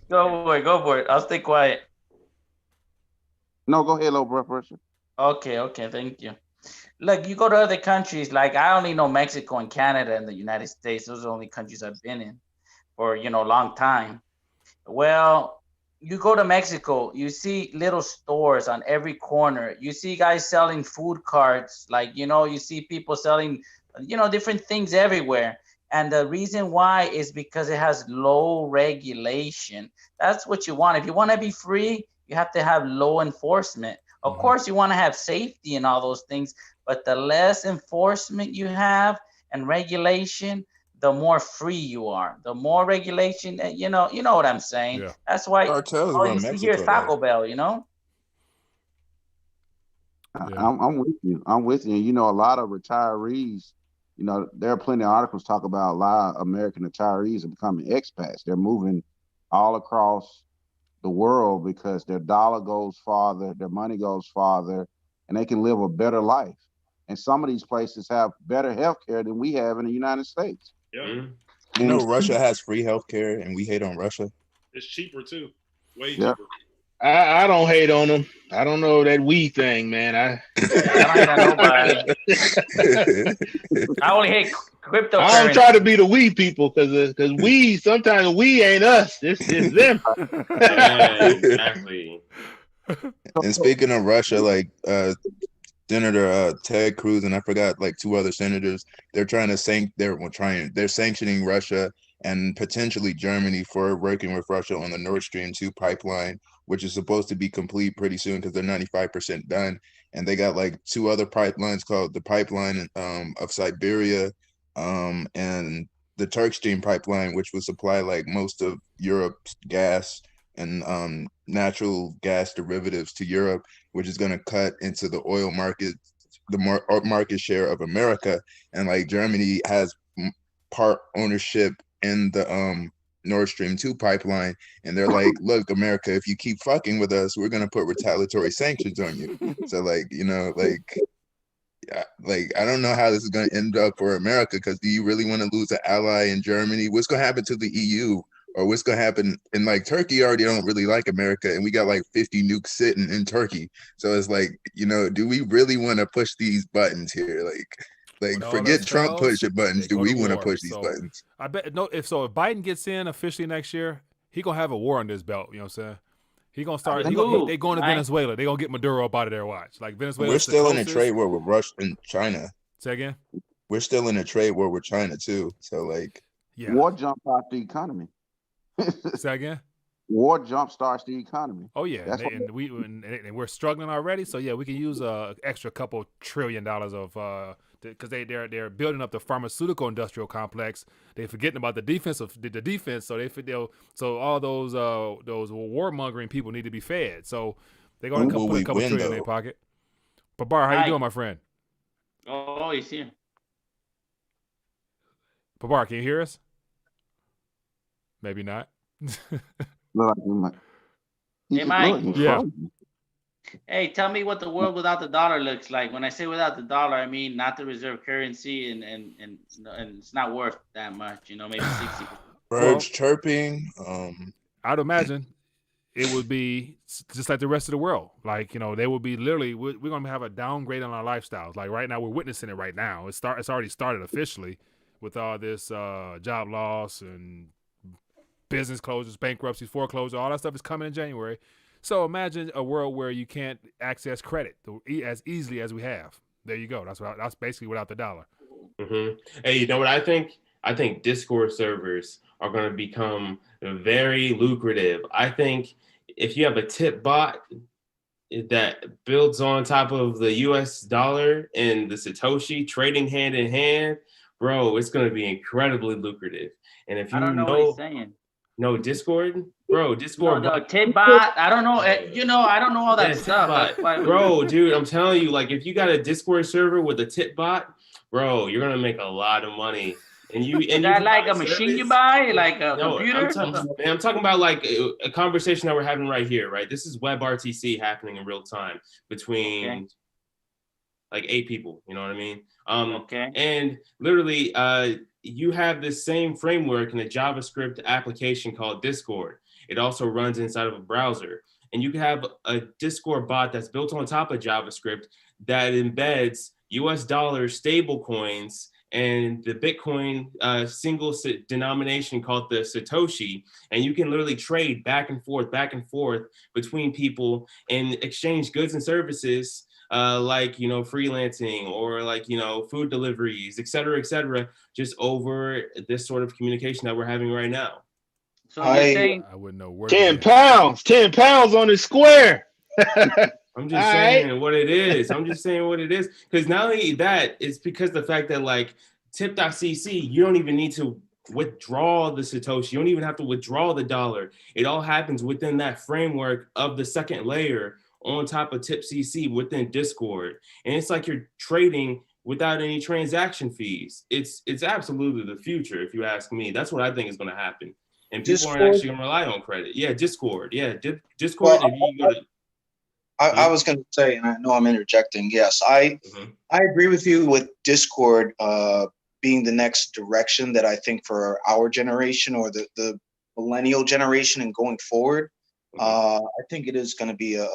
Go for it. I'll stay quiet. No, go ahead, low blood pressure. Okay, thank you. Look, you go to other countries, like I only know Mexico and Canada and the United States. Those are the only countries I've been in for, a long time. Well, you go to Mexico, you see little stores on every corner. You see guys selling food carts, like, you see people selling, different things everywhere. And the reason why is because it has low regulation. That's what you want. If you want to be free, you have to have low enforcement. Of course, you want to have safety and all those things, but the less enforcement you have and regulation, the more free you are. The more regulation, you know what I'm saying. Yeah. That's why Cartels all run you see here is Mexico, Taco Bell. Yeah. I'm with you. I'm with you. A lot of retirees, there are plenty of articles talk about a lot of American retirees are becoming expats. They're moving all across the world because their dollar goes farther, their money goes farther, and they can live a better life. And some of these places have better health care than we have in the United States. Yeah. Russia has free health care and we hate on Russia. It's cheaper too. Way Yeah. cheaper. I don't hate on them. I don't know that we thing, man. I don't hate on nobody. I only hate cryptocurrency. I don't try to be the we people because we sometimes we ain't us. It's them. Yeah, exactly. And speaking of Russia, like Senator Ted Cruz and I forgot like two other senators, they're sanctioning Russia and potentially Germany for working with Russia on the Nord Stream 2 pipeline, which is supposed to be complete pretty soon because they're 95% done. And they got like two other pipelines called the pipeline of Siberia and the Turk Stream pipeline, which would supply like most of Europe's gas and natural gas derivatives to Europe, which is going to cut into the oil market, the market share of America. And like Germany has part ownership in the Nord Stream 2 pipeline. And they're like, look, America, if you keep fucking with us, we're going to put retaliatory sanctions on you. So like, I don't know how this is going to end up for America, because do you really want to lose an ally in Germany? What's going to happen to the EU? Or what's going to happen? And like Turkey already don't really like America, and we got like 50 nukes sitting in Turkey. So it's like, do we really want to push these buttons here? Like forget Trump pushing buttons. Do we want to push these buttons? I bet if Biden gets in officially next year, he gonna have a war on this belt. You know what I'm saying? He gonna start. They're going to Venezuela. They're gonna get Maduro up out of there. Watch, like Venezuela. We're still in a trade war with Russia and China. Say again. We're still in a trade war with China too. So like, war jumped out the economy. Say again. War jump starts the economy. Oh yeah, and we're struggling already. So yeah, we can use extra couple $1 trillion of because they're building up the pharmaceutical industrial complex. They're forgetting about the defense. So all those warmongering people need to be fed. So they're going to put a couple $1 trillion in their pocket. Babar, how you doing, my friend? Oh, he's here. Babar, can you hear us? Maybe not. Hey, Mike. Yeah. Hey, tell me what the world without the dollar looks like. When I say without the dollar, I mean not the reserve currency, and it's not worth that much. Maybe 60. Birds chirping. I'd imagine it would be just like the rest of the world. Like they would be literally. We're going to have a downgrade on our lifestyles. Like right now, we're witnessing it right now. It's already started officially with all this job loss and business closures, bankruptcies, foreclosure, all that stuff is coming in January. So imagine a world where you can't access credit as easily as we have. There you go. That's basically without the dollar. Mm-hmm. Hey, you know what I think? I think Discord servers are going to become very lucrative. I think if you have a tip bot that builds on top of the US dollar and the Satoshi trading hand in hand, bro, it's going to be incredibly lucrative. And if you I don't know what he's saying. No, Discord? Bro, Discord. No, Tidbot. I don't know. I don't know all that stuff. Bro, dude, I'm telling you, like, if you got a Discord server with a Tidbot, bro, you're going to make a lot of money. Is that like a machine you buy? Like a computer? I'm talking about like a conversation that we're having right here, right? This is WebRTC happening in real time between like 8 people. You know what I mean? Okay. And literally, you have this same framework in a JavaScript application called Discord. It also runs inside of a browser. And you can have a Discord bot that's built on top of JavaScript that embeds US dollar stable coins and the Bitcoin single denomination called the Satoshi. And you can literally trade back and forth between people and exchange goods and services like, you know, freelancing or like, you know, food deliveries, et cetera, just over this sort of communication that we're having right now. So you're saying I wouldn't know where 10 pounds on the square. I'm just saying what it is. I'm just saying what it is. Because not only that, it's because the fact that like tip.cc, you don't even need to withdraw the Satoshi. You don't even have to withdraw the dollar. It all happens within that framework of the second layer on top of tip.cc within Discord. And it's like you're trading without any transaction fees. It's absolutely the future, if you ask me. That's what I think is going to happen. And people Discord? aren't actually going to rely on credit. Yeah, Discord. Yeah, Discord. Well, if you go to, I was going to say, and I know I'm interjecting. Yes, I agree with you with Discord being the next direction that I think for our generation or the millennial generation and going forward. I think it is going to be a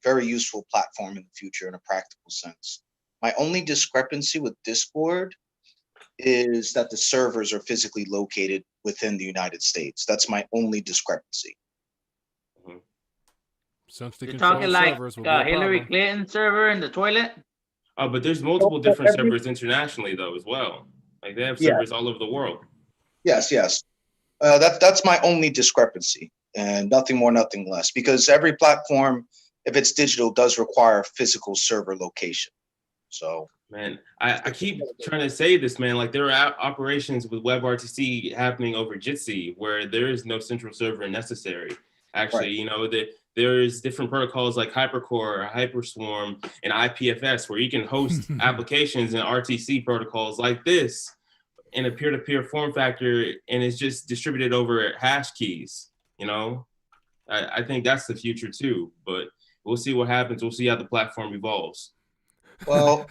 very useful platform in the future in a practical sense. My only discrepancy with Discord is that the servers are physically located within the United States. That's my only discrepancy. You're talking like Hillary Clinton server in the toilet? Oh, but there's multiple different servers internationally though as well. Like they have servers all over the world. Yes. That's my only discrepancy, and nothing more, nothing less. Because every platform, if it's digital, does require physical server location. So, man, I keep trying to say this, man. Like there are operations with WebRTC happening over Jitsi where there is no central server necessary. Actually, you know, there's different protocols like Hypercore, Hyperswarm, and IPFS where you can host applications and RTC protocols like this in a peer-to-peer form factor, and it's just distributed over hash keys. You know, I think that's the future too. But we'll see what happens. We'll see how the platform evolves. Well,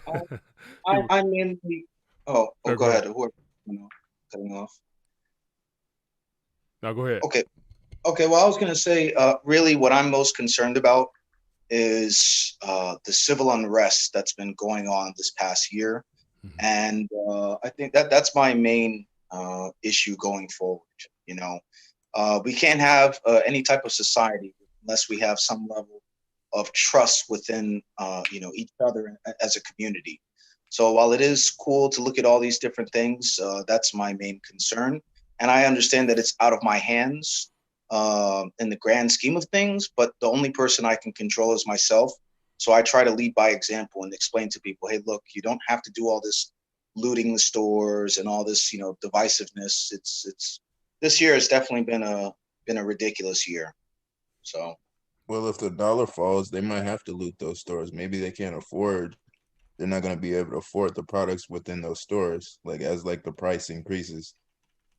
I mainly. Go ahead. Whoever, cutting off. No, go ahead. Okay. Well, I was going to say, really, what I'm most concerned about is the civil unrest that's been going on this past year, and I think that's my main issue going forward. You know, we can't have any type of society unless we have some level of trust within each other as a community. So while it is cool to look at all these different things, that's my main concern. And I understand that it's out of my hands in the grand scheme of things, but the only person I can control is myself. So I try to lead by example and explain to people, hey, look, you don't have to do all this looting the stores and all this, divisiveness. It's this year has definitely been a ridiculous year. So. Well, if the dollar falls, they might have to loot those stores. Maybe they can't afford. They're not going to be able to afford the products within those stores, as the price increases,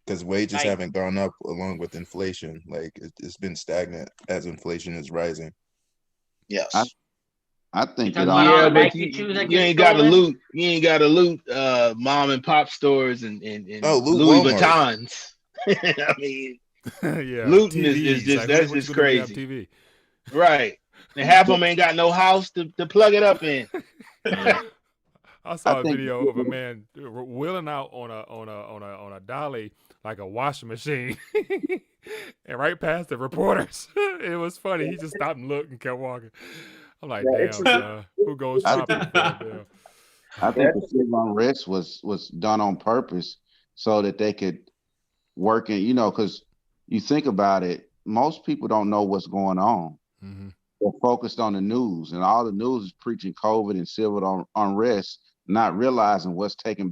because wages haven't gone up along with inflation. Like it's been stagnant as inflation is rising. Yes, I think it all. Yeah, but you ain't got to loot. You ain't got to loot mom and pop stores and Louis Vuittons. I mean, looting is just that's just crazy. TV. Right. And half of them ain't got no house to plug it up in. I saw a video of a man wheeling out on a dolly like a washing machine, and right past the reporters. It was funny. He just stopped and looked and kept walking. I'm like, damn, who goes shopping for that? I think the civil unrest was done on purpose so that they could work in, because you think about it, most people don't know what's going on. Mm-hmm. They're focused on the news, and all the news is preaching COVID and civil unrest, not realizing what's taking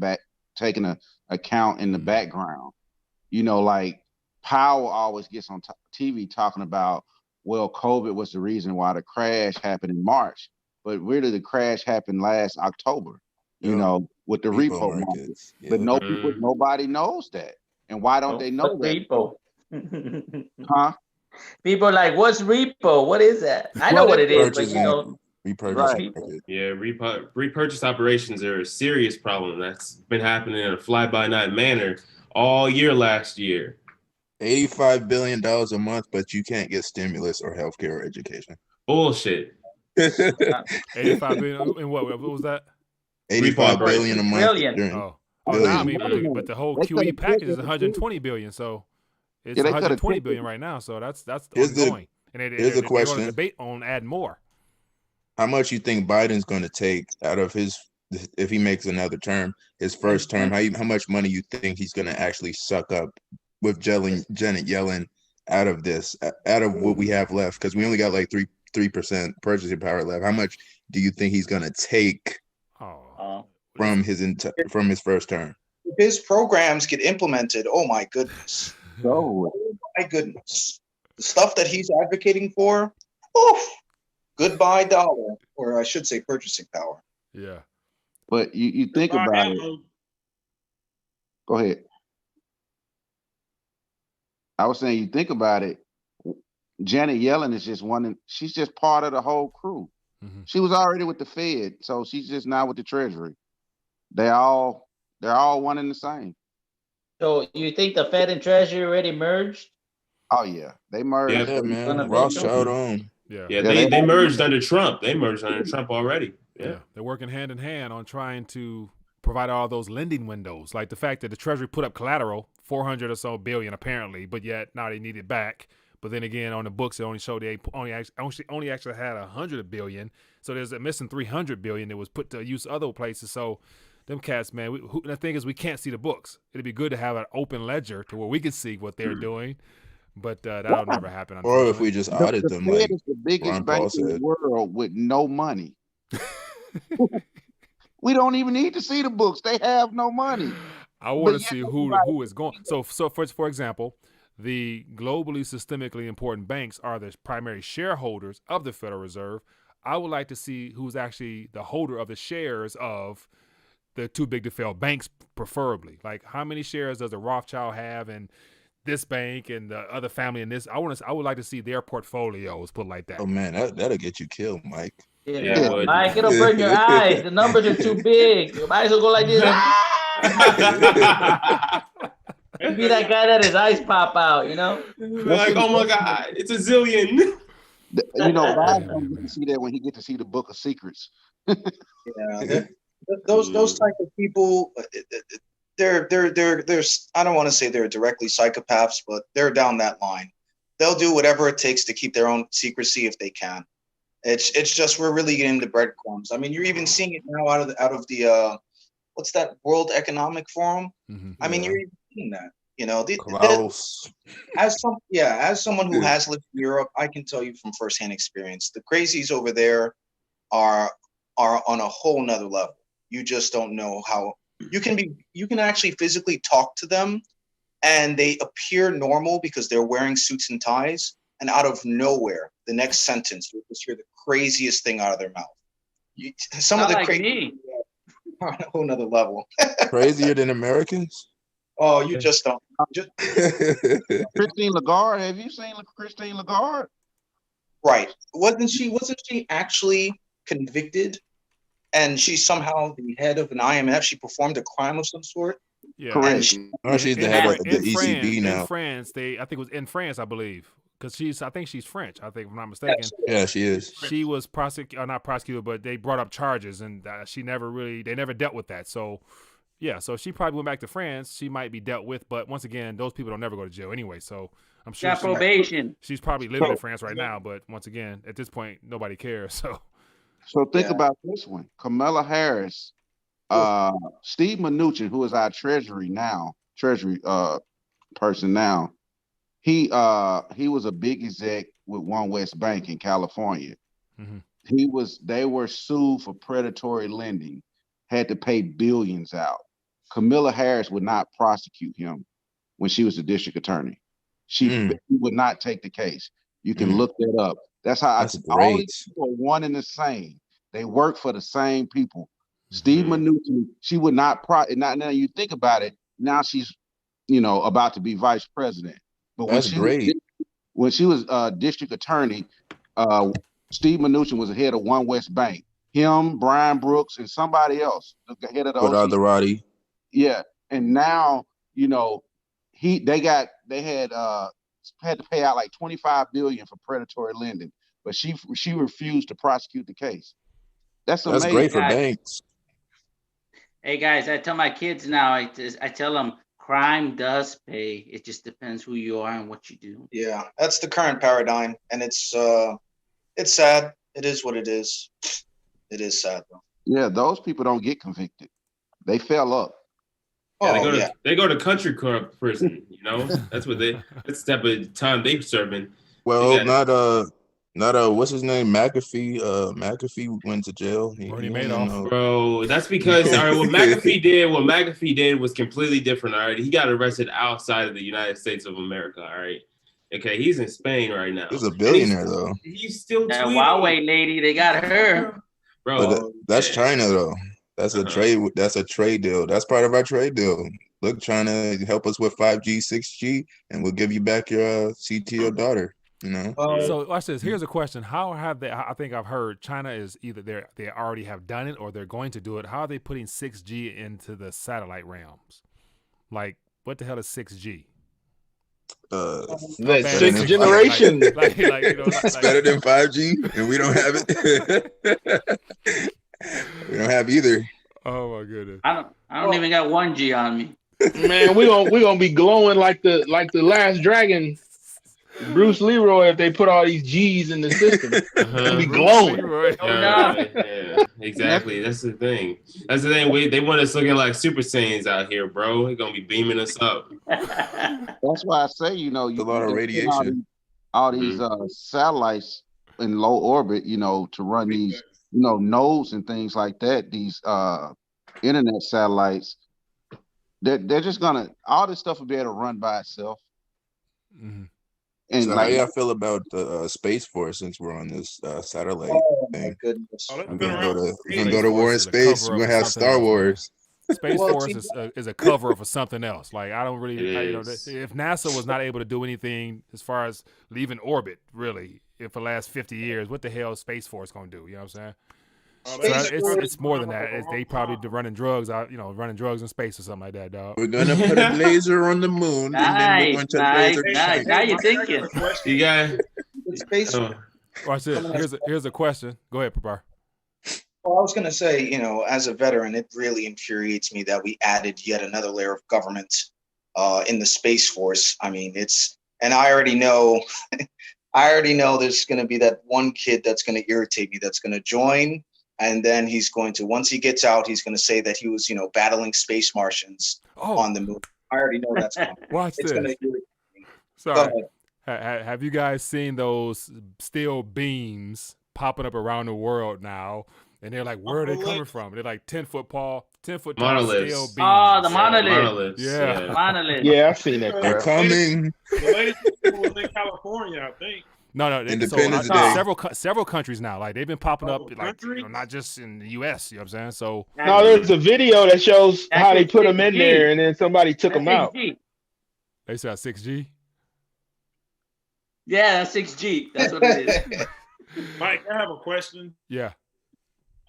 account in the background. Like Powell always gets on TV talking about, well, COVID was the reason why the crash happened in March, but really the crash happened last October, with the repo market. But nobody knows that. And why don't they know that? Repo? Huh? People are like, what's repo? What is that? I know what it is, but repurchase. Right. Yeah, repurchase operations are a serious problem. That's been happening in a fly-by-night manner all year last year. $85 billion a month, but you can't get stimulus or healthcare or education. Bullshit. 85 billion. And what was that? 85 billion a month. Oh, no, I mean, but the whole QE package is 120 billion. So it's 120 billion right now. So that's ongoing. And here's the question: they're going to debate on add more. How much you think Biden's going to take out of his, if he makes another term, his first term? How much money you think he's going to actually suck up with Janet Yellen out of this, out of what we have left? Because we only got like 3% purchasing power left. How much do you think he's going to take from his first term? If his programs get implemented, oh my goodness. Oh my goodness. The stuff that he's advocating for, oof, goodbye dollar, or I should say purchasing power. Yeah. But you think about it. Go ahead. I was saying, you think about it, Janet Yellen is just she's just part of the whole crew. Mm-hmm. She was already with the Fed, so she's just now with the Treasury. They're all one and the same. So you think the Fed and Treasury already merged? Oh yeah, they merged. Yeah, man. Rothschild on. Yeah, they merged under Trump. They merged under Trump already. Yeah, they're working hand in hand on trying to provide all those lending windows, like the fact that the Treasury put up collateral, 400 or so billion apparently, but yet now they need it back. But then again, on the books, it only showed they only actually had 100 billion. So there's a missing 300 billion that was put to use other places. So them cats, man, the thing is we can't see the books. It'd be good to have an open ledger to where we can see what they're doing. But that'll never happen. Or if we just audit them, like is the biggest bank in the world with no money. We don't even need to see the books. They have no money. I want to see who is going. So for example, the globally systemically important banks are the primary shareholders of the Federal Reserve. I would like to see who's actually the holder of the shares of the too big to fail banks, preferably. Like, how many shares does the Rothschild have in this bank and the other family in this? I would like to see their portfolios, put like that. Oh man, that'll get you killed, Mike. Yeah, Mike, it'll burn your eyes. The numbers are too big. Your eyes will go like this. You'd be that guy that his eyes pop out, you know? Like, oh my God, it's a zillion. You know, Ryan's gonna get to see that when he get to see the Book of Secrets. Yeah, those type of people, they're I don't want to say they're directly psychopaths, but they're down that line. They'll do whatever it takes to keep their own secrecy if they can. It's just we're really getting the breadcrumbs. I mean, you're even seeing it now out of the what's that, World Economic Forum? Mm-hmm. I mean, you're even seeing that. You know, as someone who has lived in Europe, I can tell you from firsthand experience, the crazies over there are on a whole nother level. You just don't know how you can actually physically talk to them, and they appear normal because they're wearing suits and ties, and out of nowhere, the next sentence you'll just hear the craziest thing out of their mouth. Some of the crazy are on a whole nother level. Crazier than Americans? Oh, you just don't. Christine Lagarde, have you seen Christine Lagarde? Right. Wasn't she actually convicted? And she's somehow the head of an IMF. She performed a crime of some sort. Yeah, correct. She's the head of the ECB now. In France, I think it was in France, I believe, because I think she's French. I think, if I'm not mistaken. Yeah, she is. She was not prosecuted, but they brought up charges, and they never dealt with that. So, yeah, so she probably went back to France. She might be dealt with, but once again, those people don't never go to jail anyway. So I'm sure probation. She's probably living in France right now, but once again, at this point, nobody cares. So think about this one. Kamala Harris, Steve Mnuchin, who is our treasury person now, he was a big exec with One West Bank in California. Mm-hmm. They were sued for predatory lending, had to pay billions out. Kamala Harris would not prosecute him when she was the district attorney. She would not take the case. You can look that up. That's how all these people are one and the same. They work for the same people. Steve Mnuchin, she would not now you think about it, now she's about to be vice president. But when she was district attorney, Steve Mnuchin was the head of One West Bank. Him, Brian Brooks, and somebody else, the head of the OCC. Roddy. Yeah, and now they had to pay out like $25 billion for predatory lending, but she refused to prosecute the case. That's amazing. Great for banks. Hey guys, I tell my kids now. I tell them crime does pay. It just depends who you are and what you do. Yeah, that's the current paradigm, and it's sad. It is what it is. It is sad though. Yeah, those people don't get convicted. They fell up. Yeah, they go to country club prison. You know, that's what that's the type of time they're serving. Well, not what's his name? McAfee. McAfee went to jail. Bernie Madoff. Bro, that's because all right, what McAfee did was completely different. All right. He got arrested outside of the United States of America. All right. Okay, he's in Spain right now. He's a billionaire though. He's still that tweeting. Huawei lady, they got her. Bro, but that's China though. That's a trade. That's a trade deal. That's part of our trade deal. Look, China, help us with 5G, 6G, and we'll give you back your CTO daughter. You know. So watch this. Here's a question: how have they? I think I've heard China is either they already have done it or they're going to do it. How are they putting 6G into the satellite realms? Like, what the hell is 6G? The sixth generation. It's better than 5G, and we don't have it. We don't have either. Oh my goodness! I don't even got 1G on me. Man, we gonna be glowing like the Last Dragon, Bruce Leroy. If they put all these G's in the system, we'll be glowing. Yeah, exactly. That's the thing. That's the thing. They want us looking like Super Saiyans out here, bro. They're gonna be beaming us up. That's why I say, you know, a lot of radiation. All these satellites in low orbit, you know, to run these, you know, nodes and things like that. These internet satellites. They're just gonna, all this stuff will be able to run by itself. Mm-hmm. And so how y'all feel about the Space Force since we're on this satellite thing? We're gonna go to war in space. We're gonna have Star Wars. Space Force is a cover for something else. Like I don't really, if NASA was not able to do anything as far as leaving orbit, really, for the last 50 years, what the hell is Space Force gonna do? You know what I'm saying? So it's more than that. They probably running drugs out, you know, running drugs in space or something like that, dog. We're gonna put a laser on the moon, nice, and then we're going to laser. Nice. Now you're thinking. You got space. Watch this. Here's a question. Go ahead, Prabhar. Well, I was going to say, you know, as a veteran, it really infuriates me that we added yet another layer of government in the Space Force. I mean, and I already know, there's going to be that one kid that's going to irritate me, that's going to join. And then he's going to, once he gets out, he's going to say that he was, you know, battling space Martians on the moon. I already know that's coming. Watch this. Gonna irritate me. Sorry. Have you guys seen those steel beams popping up around the world now? And they're like, where are they coming from? They're like 10-foot tall steel beams. Oh, the monoliths. Yeah. Monoliths. Yeah, I've seen that. They're coming. The latest was in California, I think. No. Independence Day. Several countries now. Like they've been popping up, like, you know, not just in the U.S. You know what I'm saying? So no, there's a video that shows how they put them in there, and then somebody took them out. They said 6G. Yeah, that's 6G. That's what it is. Mike, I have a question. Yeah.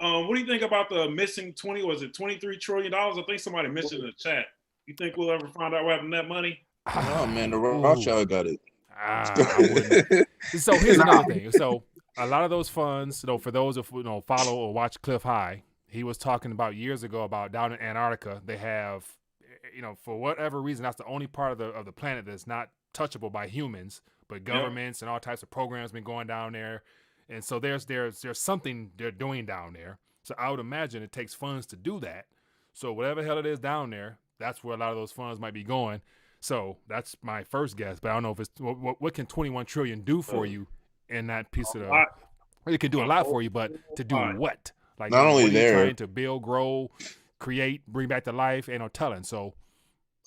What do you think about the missing $23 trillion? I think somebody mentioned in the chat. You think we'll ever find out what happened to that money? Oh man, the Rothschild got it. I wouldn't. So here's another thing. So a lot of those funds, you know, for those who follow or watch Cliff High, he was talking about years ago about down in Antarctica, they have, you know, for whatever reason, that's the only part of the planet that's not touchable by humans, but governments and all types of programs been going down there. And so there's something they're doing down there. So I would imagine it takes funds to do that. So whatever the hell it is down there, that's where a lot of those funds might be going. So that's my first guess, but I don't know if it's what can 21 trillion do for you in that piece of the. It can do a lot for you, but to do what? Like not only there, trying to build, grow, create, bring back to life, ain't no telling. So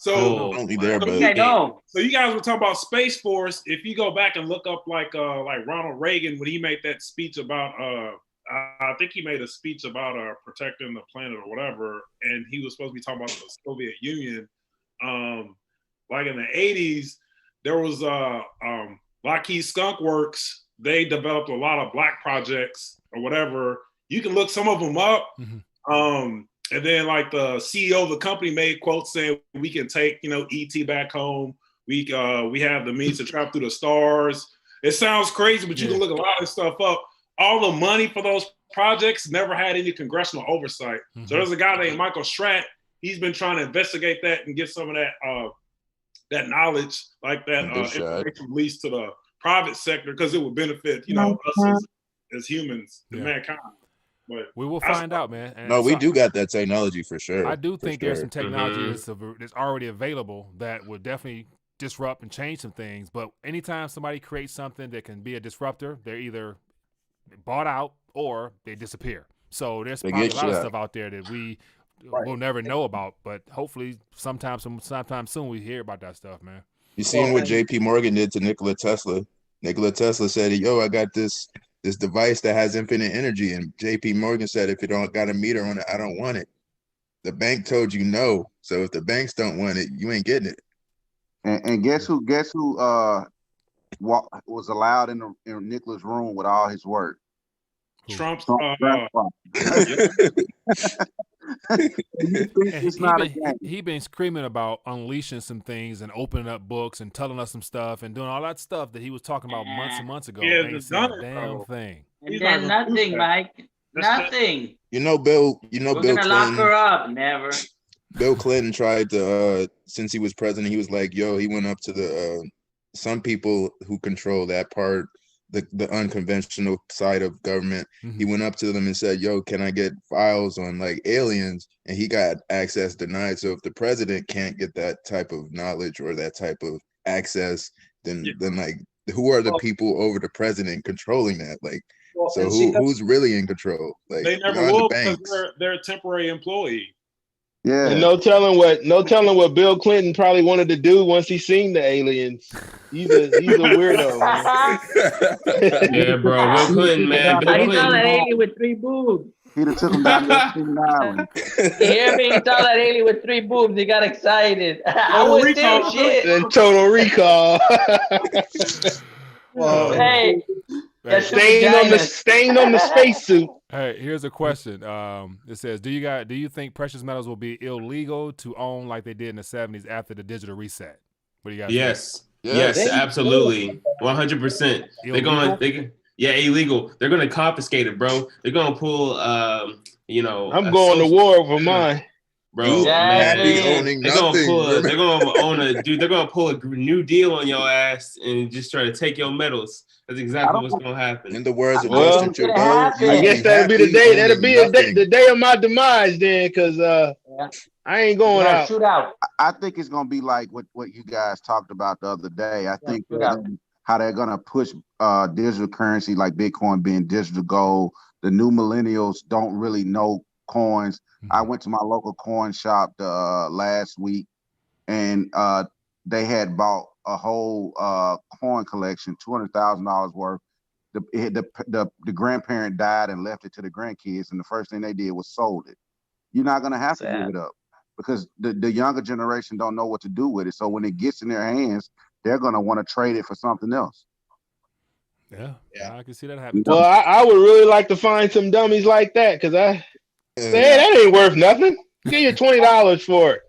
only there, but so you guys were talking about Space Force. If you go back and look up like Ronald Reagan when he made that speech about I think he made a speech about protecting the planet or whatever, and he was supposed to be talking about the Soviet Union. Like in the 80s, there was Lockheed Skunk Works they developed a lot of black projects or whatever. You can look some of them up. And then like the CEO of the company made quotes saying we can take, ET back home. We have the means to travel through the stars. It sounds crazy, but you can look a lot of this stuff up. All the money for those projects never had any congressional oversight. So there's a guy named Michael Stratt. He's been trying to investigate that and get some of that knowledge, like that information released to the private sector, because it would benefit, us as humans, as mankind. But we will find out, man. And no, we do got that technology for sure. I do think there's some technology that's already available that would definitely disrupt and change some things. But anytime somebody creates something that can be a disruptor, they're either bought out or they disappear. So there's probably a lot of stuff out there that we will never know about. But hopefully sometime soon we hear about that stuff, man. You seen what J.P. Morgan did to Nikola Tesla? Nikola Tesla said, yo, I got this device that has infinite energy. And J.P. Morgan said, if you don't got a meter on it, I don't want it. The bank told you no. So if the banks don't want it, you ain't getting it. And guess who was allowed in Nikola's room with all his work? Trump's he been screaming about unleashing some things and opening up books and telling us some stuff and doing all that stuff that he was talking about months and months ago. Ain't seen a damn thing. And then nothing, Mike. Nothing. Bill We're gonna lock her up. Never. Bill Clinton tried to, since he was president, he was like, yo, he went up to the some people who control that part, the unconventional side of government. He went up to them and said, yo, can I get files on like aliens? And he got access denied. So if the president can't get that type of knowledge or that type of access, then like, who are the people over the president controlling that? Like, so who's really in control? Like, they never will, because they're a temporary employee. Yeah. And no telling what Bill Clinton probably wanted to do once he seen the aliens. He's a weirdo, man. Yeah, bro. Bill Clinton, man. Bill He saw that alien with 3 boobs. He'd have took him down to Steven Island. You hear me? He saw that alien with 3 boobs. He got excited. I was still shit. And Total Recall. Hey. Staying on the spacesuit. Hey, here's a question. It says, do you think precious metals will be illegal to own like they did in the 70s after the digital reset? What do you guys think? Yes, absolutely. 100%. Illegal. They're gonna confiscate it, bro. They're gonna pull I'm going to war over mine. Bro, man, they're gonna pull a new deal on your ass and just try to take your metals. That's exactly what's gonna happen. In the words of Justin Trudeau, I guess that'll be the day. That'll be the day of my demise, then, because I ain't going out. Shoot out. I think it's gonna be like what you guys talked about the other day. I think how they're gonna push digital currency like Bitcoin being digital gold. The new millennials don't really know coins. I went to my local coin shop last week, and they had bought a whole coin collection, $200,000 worth. The grandparent died and left it to the grandkids, and the first thing they did was sold it. You're not gonna have to give it up because the younger generation don't know what to do with it. So when it gets in their hands, they're gonna want to trade it for something else. Yeah, I can see that happening. Well, I would really like to find some dummies like that, because that ain't worth nothing. Give you $20 for it.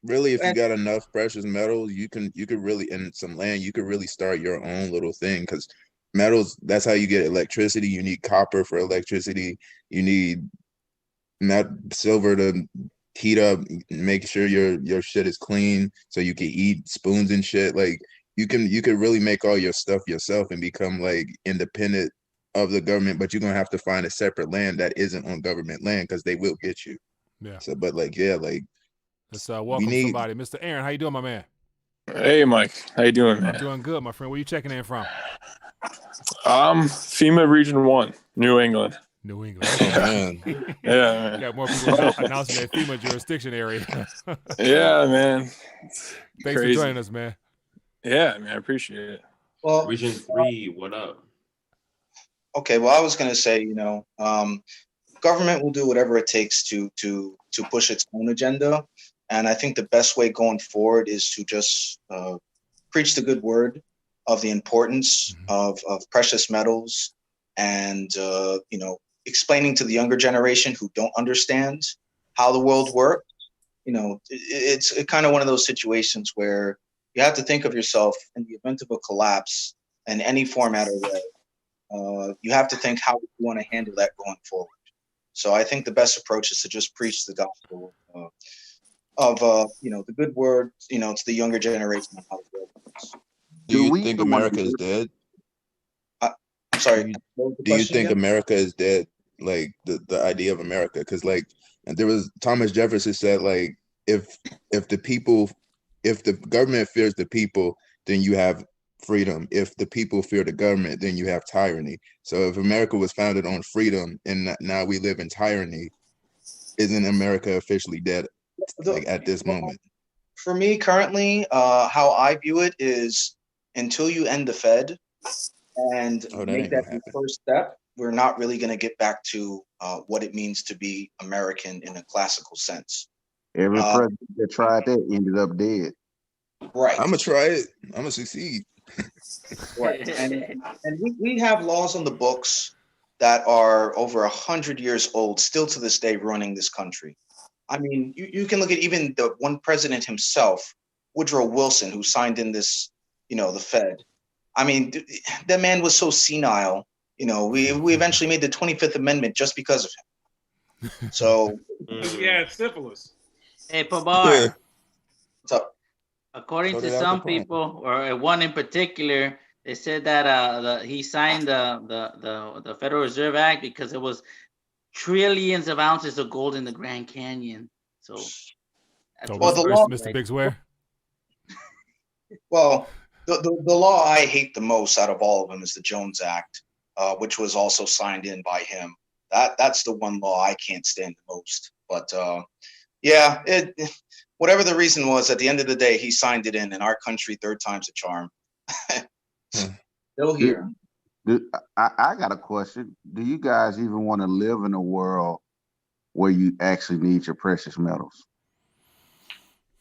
Really, if you got enough precious metals, you could really, in some land, you could really start your own little thing, because metals, that's how you get electricity. You need copper for electricity. You need silver to heat up, make sure your shit is clean so you can eat spoons and shit. Like, you could really make all your stuff yourself and become like independent of the government, but you're gonna have to find a separate land that isn't on government land, because they will get you. Yeah. So, but let's welcome somebody. Mr. Aaron, how you doing, my man? Hey, Mike. How you doing, man? I'm doing good, my friend. Where you checking in from? FEMA Region 1, New England. New England. Man. Yeah, man. Got more people announcing their FEMA jurisdiction area. Yeah, man. Thanks for joining us, man. Yeah, man. I appreciate it. Well, Region 3, what up? Okay, well, I was going to say, government will do whatever it takes to push its own agenda. And I think the best way going forward is to just preach the good word, of the importance of precious metals and, explaining to the younger generation who don't understand how the world works. It's kind of one of those situations where you have to think of yourself in the event of a collapse in any format or way. You have to think how you want to handle that going forward. So I think the best approach is to just preach the gospel of the good word, to the younger generation of how the world works. Do you think America is dead? I'm sorry. Do you think America is dead? Like the idea of America, because and there was Thomas Jefferson said if the government fears the people, then you have freedom. If the people fear the government, then you have tyranny. So if America was founded on freedom and now we live in tyranny, isn't America officially dead at this moment? For me, currently, how I view it is until you end the Fed and make that your first step, we're not really going to get back to what it means to be American in a classical sense. Every president that tried that ended up dead. Right. I'm gonna try it. I'm gonna succeed. Right. And we have laws on the books that are over 100 years old, still to this day running this country. I mean, you can look at even the one president himself, Woodrow Wilson, who signed in this, the Fed. I mean, that man was so senile. We eventually made the 25th Amendment just because of him. So he had syphilis. Hey, Pabar. What's up? According to some people, or one in particular, they said that he signed the Federal Reserve Act because it was trillions of ounces of gold in the Grand Canyon. So, Mr. Big Swear. Well, the law I hate the most out of all of them is the Jones Act, which was also signed in by him. That's the one law I can't stand the most. But whatever the reason was, at the end of the day, he signed it in our country, third time's a charm. Still here. I got a question. Do you guys even want to live in a world where you actually need your precious metals?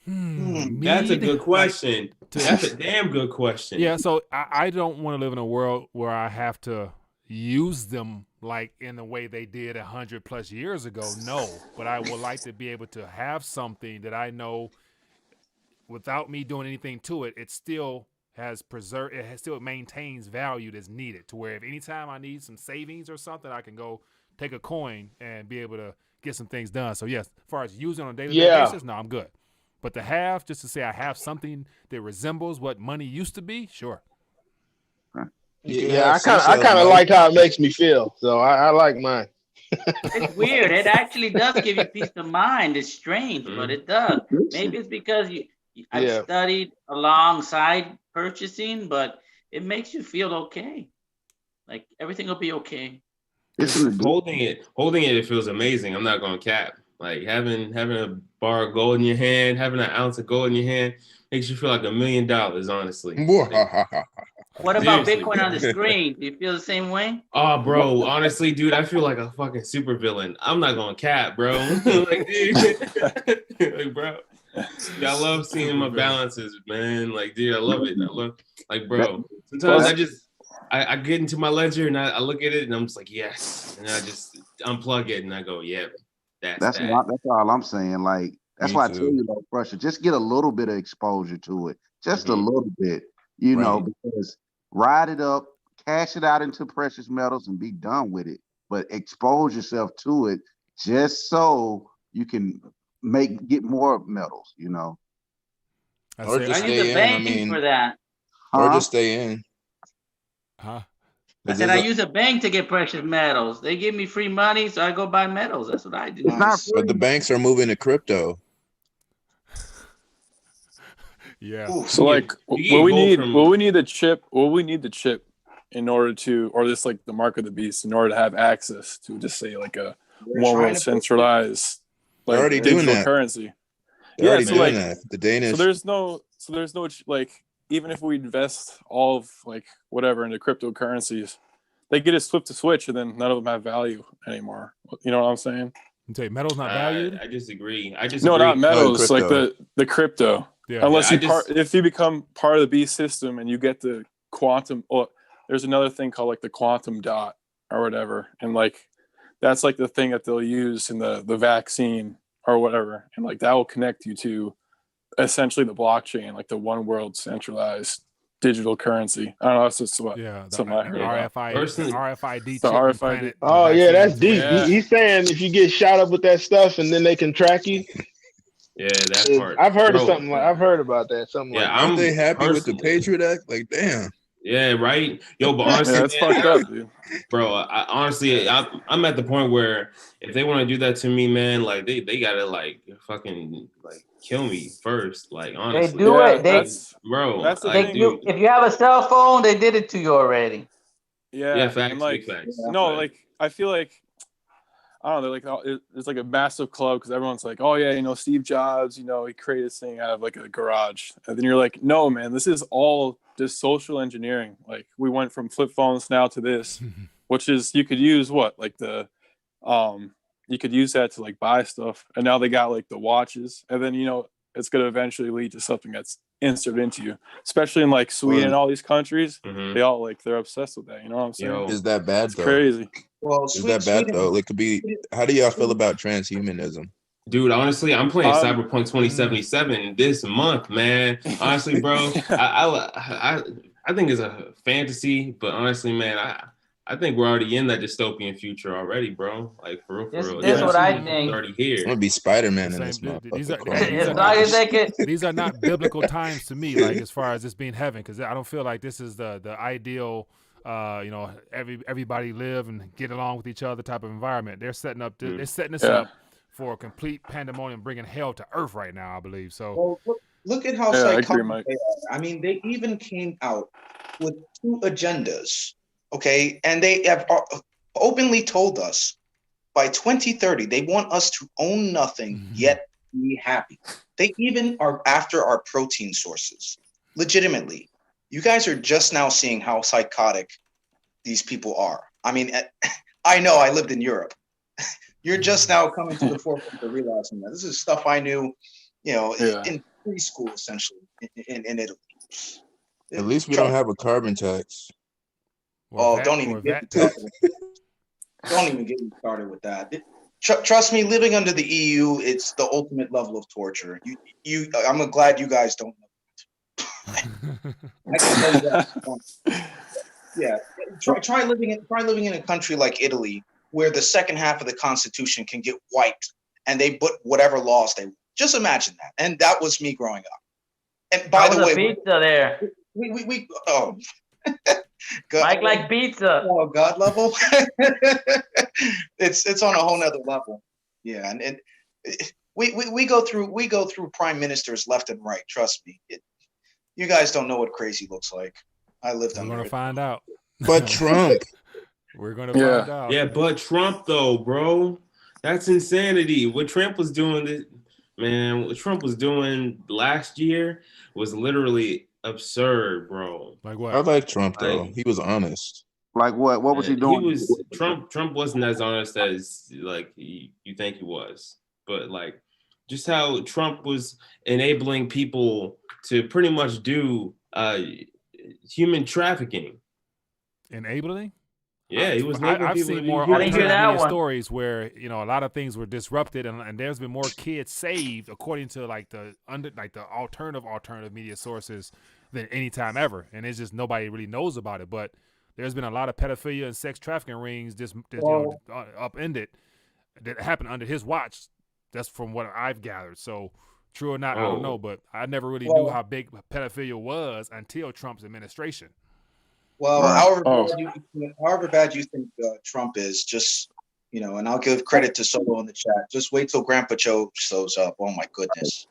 That's a good question. That's a damn good question. Yeah, so I don't want to live in a world where I have to use them like in the way they did 100+ years ago. No, but I would like to be able to have something that I know without me doing anything to it, it still has preserved, still maintains value that's needed, to where if anytime I need some savings or something, I can go take a coin and be able to get some things done. So yes, as far as using on a daily basis, no, I'm good. But to have, just to say I have something that resembles what money used to be, sure. Yeah, I kind of like how it makes me feel. So I like mine. It's weird. It actually does give you peace of mind. It's strange, but it does. Maybe it's because I've studied alongside purchasing, but it makes you feel okay. Like everything will be okay. Holding it feels amazing. I'm not gonna cap. Like having a bar of gold in your hand, having an ounce of gold in your hand makes you feel like $1 million, honestly. What about Bitcoin on the screen? Do you feel the same way? Oh, bro, honestly, dude, I feel like a fucking supervillain. I'm not gonna cap, bro. Like, dude, like, bro, I love seeing my balances, man. Like, dude, I love it. Bro, sometimes I get into my ledger and I look at it and I'm just like, yes, and I just unplug it and I go, yeah, that's all I'm saying. Like, that's why I tell you, low pressure, just get a little bit of exposure to it, just a little bit, because ride it up, cash it out into precious metals and be done with it. But expose yourself to it just so you can get more metals, Or just I use a bank for that. Or just stay in. I said I use a bank to get precious metals. They give me free money, so I go buy metals. That's what I do. But the banks are moving to crypto. Yeah. So like, will we need the chip in order to, or this like the mark of the beast, in order to have access to just say like a one world centralized like already digital doing that. Currency. They're already doing that. The Danish. So there's no like, even if we invest all of like whatever into cryptocurrencies, they get a flip to switch and then none of them have value anymore. You know what I'm saying? You say metals not valued? I disagree. No, not metals, like the crypto. Yeah. Unless if you become part of the beast system and you get the quantum. Well, there's another thing called like the quantum dot or whatever, and like that's like the thing that they'll use in the vaccine or whatever, and like that will connect you to essentially the blockchain, like the one world centralized digital currency. I don't know. That's just what something I heard. RFID The chip RFID. implanted Oh yeah, that's deep. Yeah. He's saying if you get shot up with that stuff and then they can track you. Yeah, that part. I've heard of something. I've heard about that. Something like that. Aren't they happy with the Patriot Act? Like, damn. Yeah, right. Yo, but honestly, yeah, it's fucked up, dude. Bro, I'm at the point where if they want to do that to me, man, like they gotta like fucking like kill me first. Like honestly, they do it. That's the thing. If you have a cell phone, they did it to you already. Yeah, facts, and like, big facts. No, like I feel like I don't know. Like it's like a massive club because everyone's like, oh yeah, you know, Steve Jobs, you know, he created this thing out of like a garage, and then you're like, no, man, this is all just social engineering. Like we went from flip phones now to this, which is you could use like the you could use that to like buy stuff, and now they got like the watches, and then you know it's gonna eventually lead to something that's inserted into you, especially in like Sweden and all these countries. They all like they're obsessed with that. You know what I'm saying? Is that bad though? Crazy. Well, is that bad though? It could be. How do y'all feel about transhumanism? Dude, honestly, I'm playing Cyberpunk 2077 this month, man. Honestly, bro, I think it's a fantasy, but honestly, man, I think we're already in that dystopian future already, bro. Like for real, for real. This is what I think. Already here. It's gonna be Spider-Man in this month. These are not biblical times to me, like as far as this being heaven, because I don't feel like this is the ideal. You know, everybody live and get along with each other type of environment. They're setting up. They're setting this up for a complete pandemonium, bringing hell to earth right now. I believe so. Well, look at how psychotic they are. I mean, they even came out with 2 agendas. Okay, and they have openly told us by 2030 they want us to own nothing yet be happy. They even are after our protein sources. Legitimately. You guys are just now seeing how psychotic these people are. I mean, I know I lived in Europe. You're just now coming to the forefront of realizing that this is stuff I knew, you know, in preschool, essentially, in Italy. At least we don't have a carbon tax. Don't even get me started. Don't even get me started with that. Trust me, living under the EU, it's the ultimate level of torture. I'm glad you guys don't know. I can tell you that. Yeah, try living in a country like Italy, where the second half of the Constitution can get wiped, and they put whatever laws they want. Just imagine that. And that was me growing up. And by the way, pizza there. We Mike like pizza. Oh, God level. It's on a whole nother level. Yeah, and we go through prime ministers left and right. Trust me. You guys don't know what crazy looks like. I lived under it. We're gonna find out. But Trump. We're gonna find out. Yeah, but Trump though, bro. That's insanity. What Trump was doing what Trump was doing last year was literally absurd, bro. Like what? I like Trump though. He was honest. Like what? What was he doing? Trump wasn't as honest as like you think he was. But like just how Trump was enabling people to pretty much do human trafficking. Enabling? Yeah, he was. I've seen more media stories where a lot of things were disrupted, and there's been more kids saved according to like the alternative media sources than any time ever, and it's just nobody really knows about it. But there's been a lot of pedophilia and sex trafficking rings upended that happened under his watch. That's from what I've gathered. So true or not, I don't know, but I never really knew how big pedophilia was until Trump's administration. Well, however bad you think Trump is, just and I'll give credit to Solo in the chat. Just wait till Grandpa Joe shows up. Oh my goodness.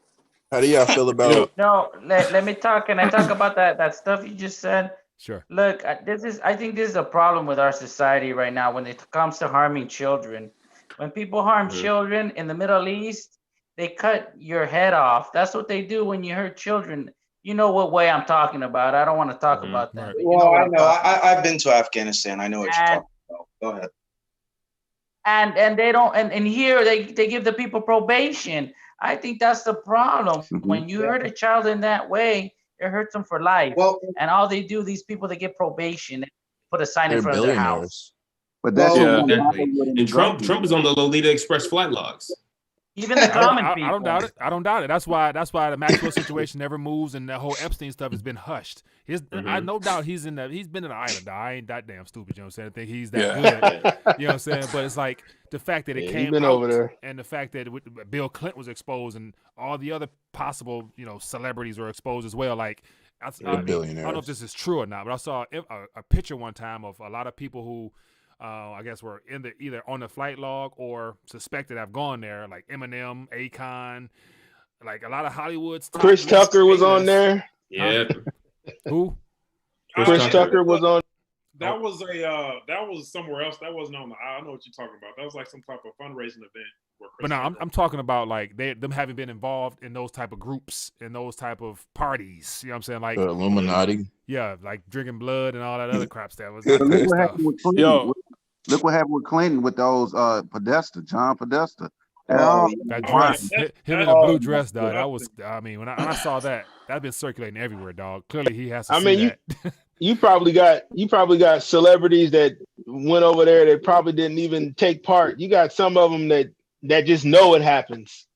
How do y'all feel about? No, let me talk. Can I talk about that stuff you just said? Sure. Look, I think this is a problem with our society right now when it comes to harming children. When people harm children in the Middle East, they cut your head off. That's what they do when you hurt children. You know what way I'm talking about. I don't want to talk about that. But I know. I've been to Afghanistan. I know what you're talking about. Go ahead. And they don't. And here they give the people probation. I think that's the problem. When you hurt a child in that way, It hurts them for life. Well, and all they do, these people that get probation, they put a sign in They're front of their house. billionaires. But that's Yeah, what exactly. And Trump is on the Lolita Express flight logs. Even the common people. I don't doubt it. I don't doubt it. That's why the Maxwell situation never moves, and the whole Epstein stuff has been hushed. I no doubt he's been in the island. I ain't that damn stupid. You know what I'm saying? I think he's that good. You know what I'm saying? But it's like the fact that it came been out, over there. and the fact that Bill Clinton was exposed, and all the other possible celebrities were exposed as well. Like I don't know if this is true or not, but I saw a picture one time of a lot of people who. I guess were either on the flight log or suspected have gone there, like Eminem, Akon, like a lot of Hollywood's. Chris Tucker was on there. Yeah. Who? Chris Tucker was on. That was that was somewhere else. That wasn't on the. I know what you're talking about. That was like some type of fundraising event. But no, I'm talking about like them having been involved in those type of groups and those type of parties. You know what I'm saying? Like the Illuminati. Yeah, like drinking blood and all that other crap stuff. Look what happened with Clinton with those John Podesta. That dress, him in a blue dress, dog. That was. I mean, when I saw that, that's been circulating everywhere, dog. Clearly, he has to. That. you probably got celebrities that went over there that probably didn't even take part. You got some of them that just know it happens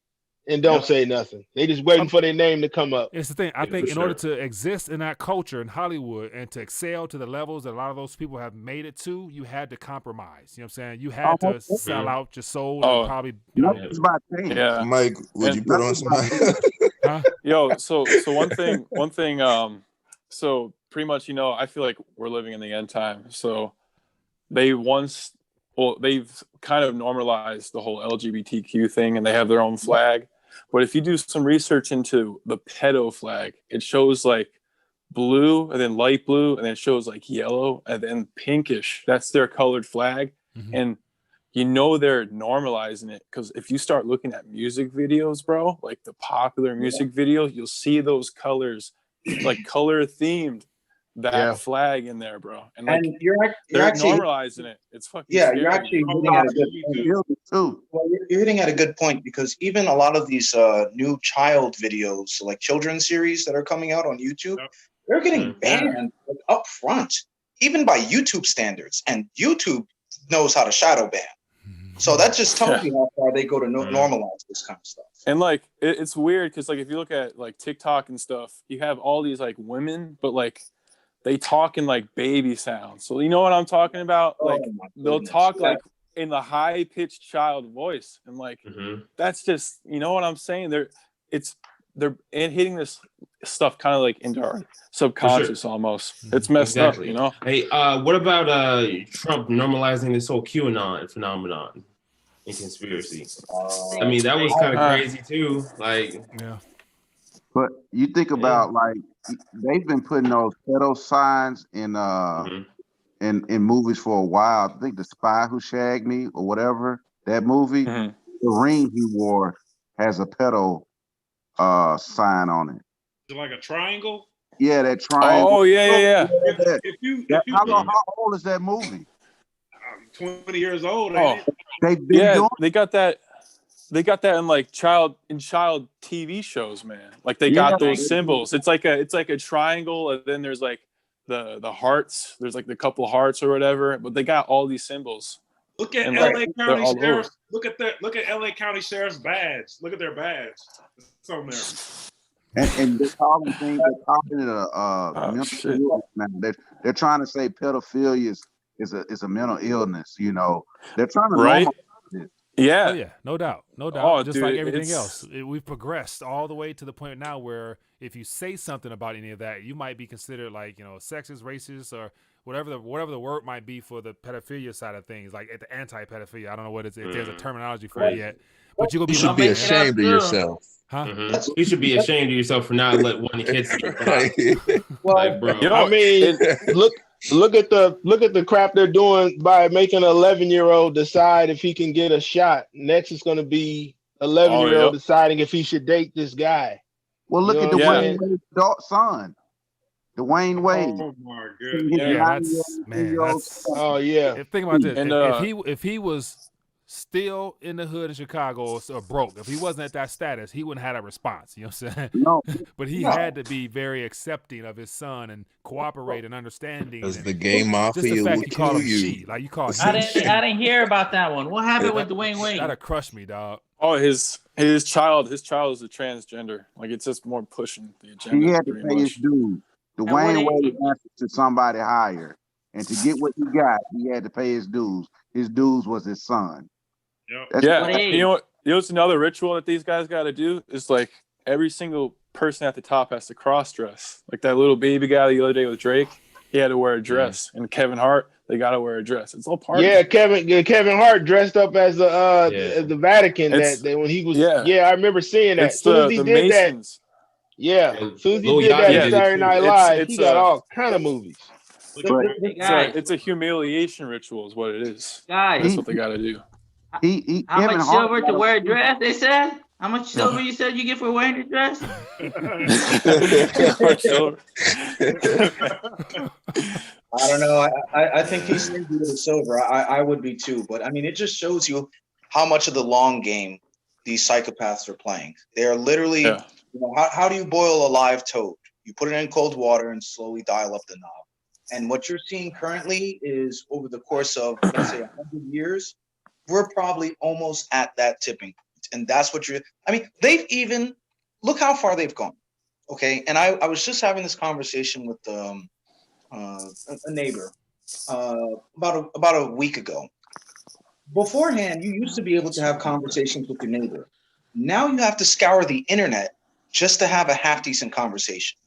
and don't say nothing. They just waiting for their name to come up. It's the thing. I think in order to exist in that culture in Hollywood and to excel to the levels that a lot of those people have made it to, you had to compromise. You know what I'm saying? You had to sell out your soul and probably, Yeah. Mike, would you put on somebody? Huh? Yo, so one thing, so pretty much, I feel like we're living in the end time. So they've kind of normalized the whole LGBTQ thing and they have their own flag. But if you do some research into the pedo flag, it shows like blue and then light blue and then it shows like yellow and then pinkish. That's their colored flag. Mm-hmm. And they're normalizing it because if you start looking at music videos, bro, like the popular music videos, you'll see those colors, like color themed. Flag in there, bro, and like you're actually normalizing it. It's fucking scary. You're actually hitting at a good point. Well, you're hitting at a good point because even a lot of these new child videos, like children's series that are coming out on YouTube, they're getting banned up front, even by YouTube standards, and YouTube knows how to shadow ban. So that just tells you how far they go to normalize this kind of stuff. And like it's weird because like if you look at like TikTok and stuff, you have all these like women, but like they talk in like baby sounds. So you know what I'm talking about? Like they'll talk like in the high pitched child voice. And like that's just, you know what I'm saying? They're hitting this stuff kind of like into our subconscious almost. It's messed up, Hey, what about Trump normalizing this whole QAnon phenomenon in conspiracy? I mean, that was kind of crazy too. Like, But you think about like they've been putting those pedo signs in movies for a while. I think The Spy Who Shagged Me or whatever, that movie, the ring he wore has a pedo sign on it. Is it like a triangle? Yeah, that triangle. Oh yeah. How old is that movie? 20 years old. They got that. They got that in like child TV shows, man. Like they got those symbols. It's like a triangle, and then there's like the hearts. There's like the couple hearts or whatever. But they got all these symbols. Look at LA County Sheriff's. Look at LA County Sheriff's badge. Look at their badge. It's on there. And they're calling things. They're calling it mental illness. They're trying to say pedophilia is a mental illness. They're trying to normalize it. Yeah. Oh, yeah, no doubt. Oh, just dude, like everything else. We've progressed all the way to the point now where if you say something about any of that, you might be considered like, sexist, racist, or whatever the word might be for the pedophilia side of things, like at the anti-pedophilia. I don't know if there's a terminology for it yet. But you should be ashamed of yourself. Huh? You should be ashamed of yourself for not letting one kid see. Like, bro. I mean, look at the crap they're doing by making an 11-year-old decide if he can get a shot. Next is going to be 11-year-old deciding if he should date this guy. Well, look at Dwayne Wade's son. Dwayne Wade. Oh my goodness. Think about this. And if he was still in the hood in Chicago or broke, if he wasn't at that status, he wouldn't have a response. You know what I'm saying? No, But he had to be very accepting of his son and cooperate and understanding. Because And the gay just the mafia fact will you call kill him you. she, like you call I him she, didn't hear about that one. What happened with Dwayne Wade? that'd crush me, dog. Oh, his child is a transgender. Like it's just more pushing the agenda. He had to pretty pay his much. dues. what Dwayne Wade age? answered to somebody higher. And to get what he got, he had to pay his dues. His dues was his son. Yep. That's Yeah, What age? you know what? You know what's another ritual that these guys got to do is like every single person at the top has to cross dress. Like that little baby guy the other day with Drake, he had to wear a dress, and Kevin Hart, they got to wear a dress. It's all part. Yeah, Kevin Hart dressed up as the Vatican It's- that when he was. yeah. Yeah, I remember seeing that. It's As soon as he the did Masons. that, yeah. And As soon as he Lil did that Yachty in did it Saturday too. Night Live, It's he got all kind of movies. It's a humiliation ritual, is what it is. Guys, That's what they got to do. how Kevin much Hart silver to wear a dress? They said. How much silver you said you get for wearing a dress? I don't know. I think he's stingy with the silver. I would be too. But I mean, it just shows you how much of the long game these psychopaths are playing. They are literally, you know, how do you boil a live toad? You put it in cold water and slowly dial up the knob. And what you're seeing currently is over the course of, let's say, 100 years, we're probably almost at that tipping point. And that's what they've even, look how far they've gone. Okay. And I was just having this conversation with a neighbor about a week ago. Beforehand, you used to be able to have conversations with your neighbor. Now you have to scour the internet just to have a half decent conversation.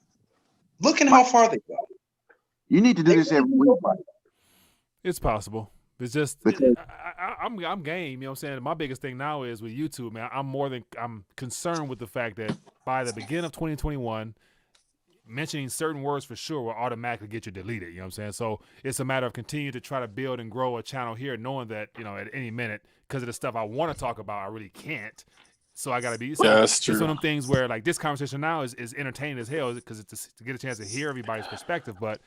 Look at how far they've gone. You need to do this every week. It's possible. It's just I'm game. You know what I'm saying? My biggest thing now is with YouTube, man. I'm concerned with the fact that by the beginning of 2021, mentioning certain words for sure will automatically get you deleted. You know what I'm saying? So it's a matter of continuing to try to build and grow a channel here, knowing that, you know, at any minute, because of the stuff I want to talk about, I really can't. So I got to be. So that's true. It's one of them things where, like, this conversation now is entertaining as hell because it's to get a chance to hear everybody's perspective, but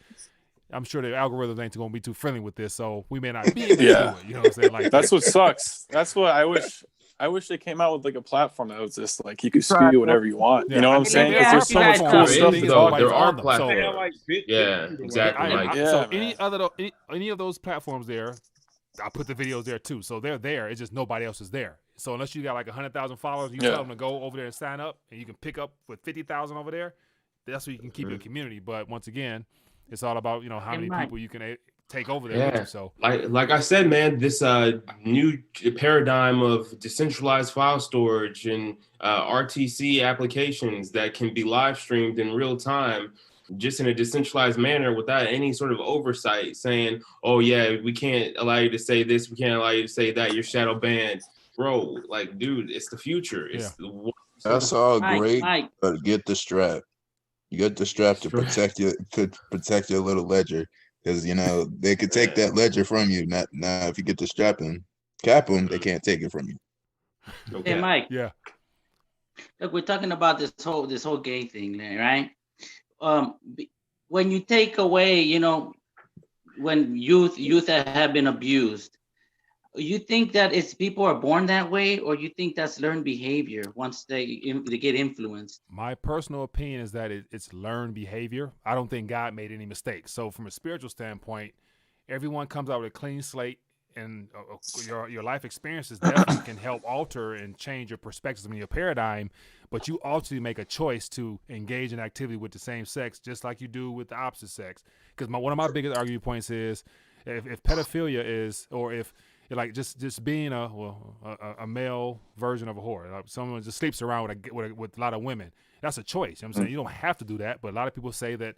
I'm sure the algorithms ain't going to be too friendly with this, so we may not be able to do it. You know what I'm saying? Like, that's what sucks. That's what I wish they came out with like a platform that was just like you could spew whatever you want. You know what I'm saying? Because there's so much cool stuff to talk There are about. platforms. Yeah, exactly. So any of those platforms there, I put the videos there too. So they're there. It's just nobody else is there. So unless you got like 100,000 followers, you tell them to go over there and sign up, and you can pick up with 50,000 over there. That's where you can keep your community. But once again, it's all about, you know, how many people you can take over there. With you, so like I said, man, this new paradigm of decentralized file storage and RTC applications that can be live streamed in real time, just in a decentralized manner without any sort of oversight, saying, "Oh yeah, we can't allow you to say this, we can't allow you to say that. You're shadow banned." Bro, like, dude, it's the future. It's That's all great, Mike. but get the strap. You get the strap to protect your little ledger, because you know they could take that ledger from you. Now, if you get the strap and cap them, they can't take it from you. Hey, Mike. Yeah. Look, we're talking about this whole gay thing, right? When you take away, you know, when youth that have been abused, you think that it's people are born that way, or you think that's learned behavior once they get influenced? My personal opinion is that it's learned behavior. I don't think God made any mistakes. So from a spiritual standpoint, everyone comes out with a clean slate, and your life experiences definitely can help alter and change your perspectives and your paradigm. But you ultimately make a choice to engage in activity with the same sex, just like you do with the opposite sex. Because one of my biggest argument points is if pedophilia is, or if like just being a male version of a whore, like someone just sleeps around with a lot of women, that's a choice. You know what I'm saying? You don't have to do that, but a lot of people say that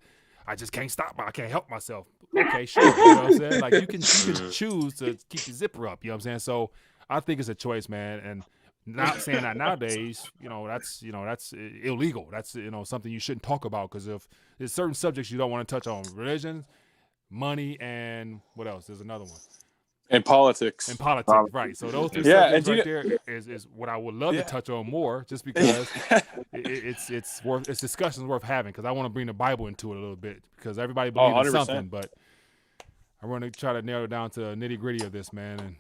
I just can't stop. I can't help myself. Okay, sure. You know what I'm saying? Like you can choose to keep your zipper up. You know what I'm saying? So I think it's a choice, man. And not saying that nowadays, that's illegal. That's something you shouldn't talk about, because if there's certain subjects you don't want to touch on: religion, money, and what else? There's another one. And politics. Right. So those three subjects right there is what I would love to touch on more, just because it's discussions worth having, because I want to bring the Bible into it a little bit, because everybody believes in something, but I want to try to narrow it down to the nitty gritty of this, man. And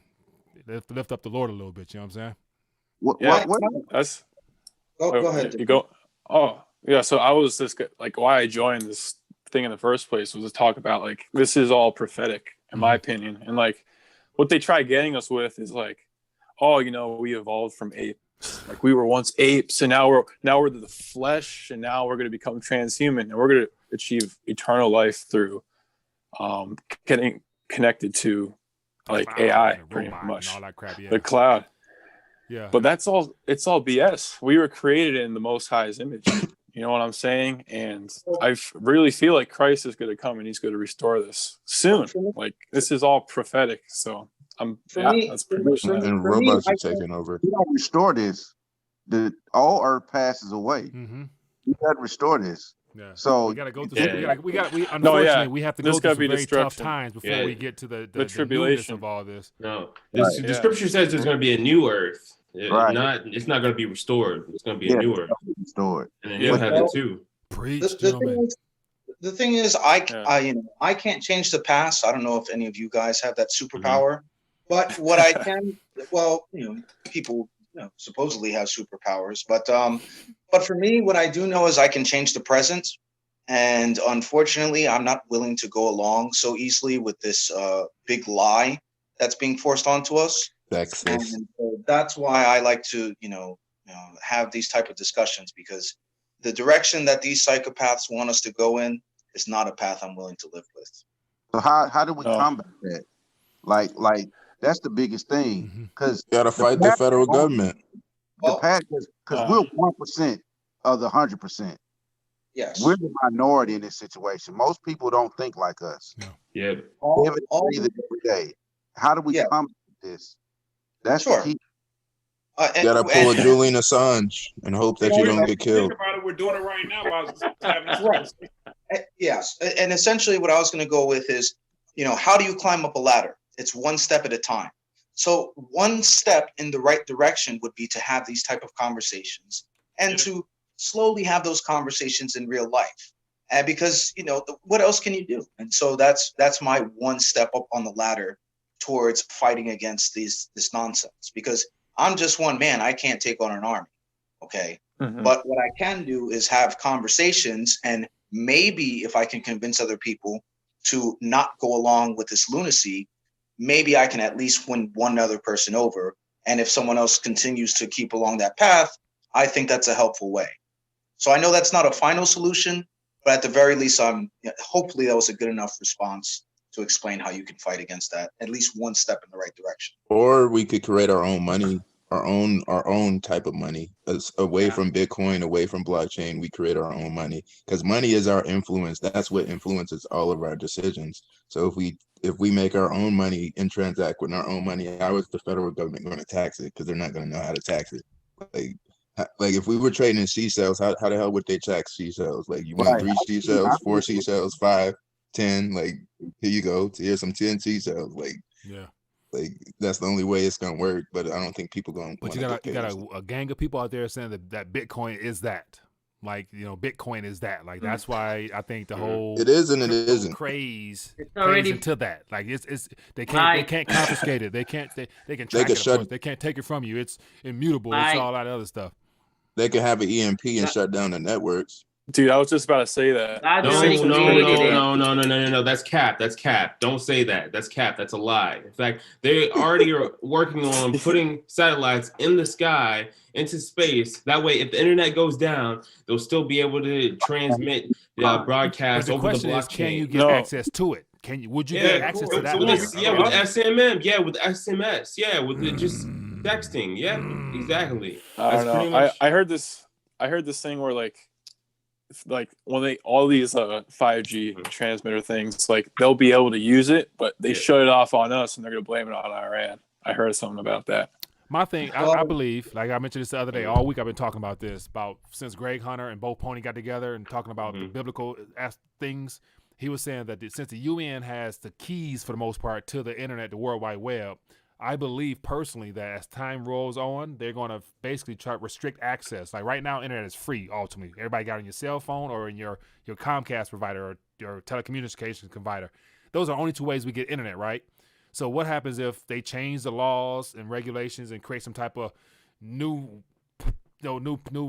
lift up the Lord a little bit. You know what I'm saying? What? That's Go ahead. You go. Oh yeah. So I was just like, why I joined this thing in the first place was to talk about like this is all prophetic in my opinion, and like what they try getting us with is like, oh, you know, we evolved from apes. Like we were once apes, and now we're the flesh, and now we're going to become transhuman, and we're going to achieve eternal life through getting connected to like AI, pretty much, all that crap. Yeah. the cloud. Yeah. But it's all BS. We were created in the Most High's image. You know what I'm saying? And I really feel like Christ is going to come and he's going to restore this soon. Like this is all prophetic. So that's pretty much that. And robots are taking over. We don't restore this. All Earth passes away. Mm-hmm. We got to restore this. Yeah. So we got to go through. Unfortunately, we have to There's go through gotta some be very tough destruction. times before we get to the tribulation of all this. No, the scripture says there's going to be a new earth. It's not going to be restored. It's going to be a new earth. Restored. And a new heaven too. Preach, gentlemen. The thing is, I can't change the past. I don't know if any of you guys have that superpower, but what I can, well, people supposedly have superpowers, but for me, what I do know is I can change the present, and unfortunately, I'm not willing to go along so easily with this big lie that's being forced onto us. And that's why I like to, have these type of discussions, because the direction that these psychopaths want us to go in is not a path I'm willing to live with. So how do we combat that? Like that's the biggest thing, because you gotta fight the federal government. Because we're 1% of the 100%. Yes, we're the minority in this situation. Most people don't think like us. Yeah. Every day. How do we combat this? That's the key. You gotta pull a Julian Assange and hope that you don't get killed. Think about it, we're doing it right now. While having this Yes, and essentially what I was going to go with is, how do you climb up a ladder? It's one step at a time. So one step in the right direction would be to have these type of conversations and to slowly have those conversations in real life. And because, what else can you do? And so that's my one step up on the ladder towards fighting against this nonsense, because I'm just one man. I can't take on an army. Okay. Mm-hmm. But what I can do is have conversations, and maybe if I can convince other people to not go along with this lunacy, maybe I can at least win one other person over. And if someone else continues to keep along that path, I think that's a helpful way. So I know that's not a final solution, but at the very least, hopefully that was a good enough response to explain how you can fight against that, at least one step in the right direction. Or we could create our own money, our own type of money, away from Bitcoin, away from blockchain. We create our own money, because money is our influence. That's what influences all of our decisions. So if we make our own money and transact with our own money, how is the federal government going to tax it? Because they're not going to know how to tax it. Like if we were trading in C cells, how the hell would they tax C cells? Like, you want 3 C cells, 4 C cells, 5, 10, like, here you go. Here's some 10 C cells. Like, like that's the only way it's gonna work. But I don't think people gonna. But you got a gang of people out there saying that Bitcoin is that. Like, Bitcoin is that. Like, that's why I think the whole it is and it isn't craze into that. Like, it's they can't confiscate it. They can track it. Of course. They can't take it from you. It's immutable. It's all that other stuff. They can have an EMP and shut down the networks. Dude, I was just about to say that. No. That's cap. That's cap. Don't say that. That's cap. That's a lie. In fact, they already are working on putting satellites in the sky, into space. That way, if the internet goes down, they'll still be able to transmit broadcast over the blockchain. Can you get access to it? Would you get access to that? With SMM. Yeah, with SMS. Yeah, with just texting. Yeah, exactly. I don't know. I heard this thing where like when all these 5G transmitter things, like they'll be able to use it, but they shut it off on us and they're gonna blame it on Iran. I heard something about that. My thing, I believe, like I mentioned this the other day, all week I've been talking about this, since Greg Hunter and Bo Pony got together and talking about the biblical things. He was saying that since the UN has the keys for the most part to the internet, the World Wide Web, I believe personally that as time rolls on, they're going to basically try to restrict access. Like right now, internet is free ultimately. Everybody got it on your cell phone or in your Comcast provider or your telecommunications provider. Those are only 2 ways we get internet, right? So what happens if they change the laws and regulations and create some type of new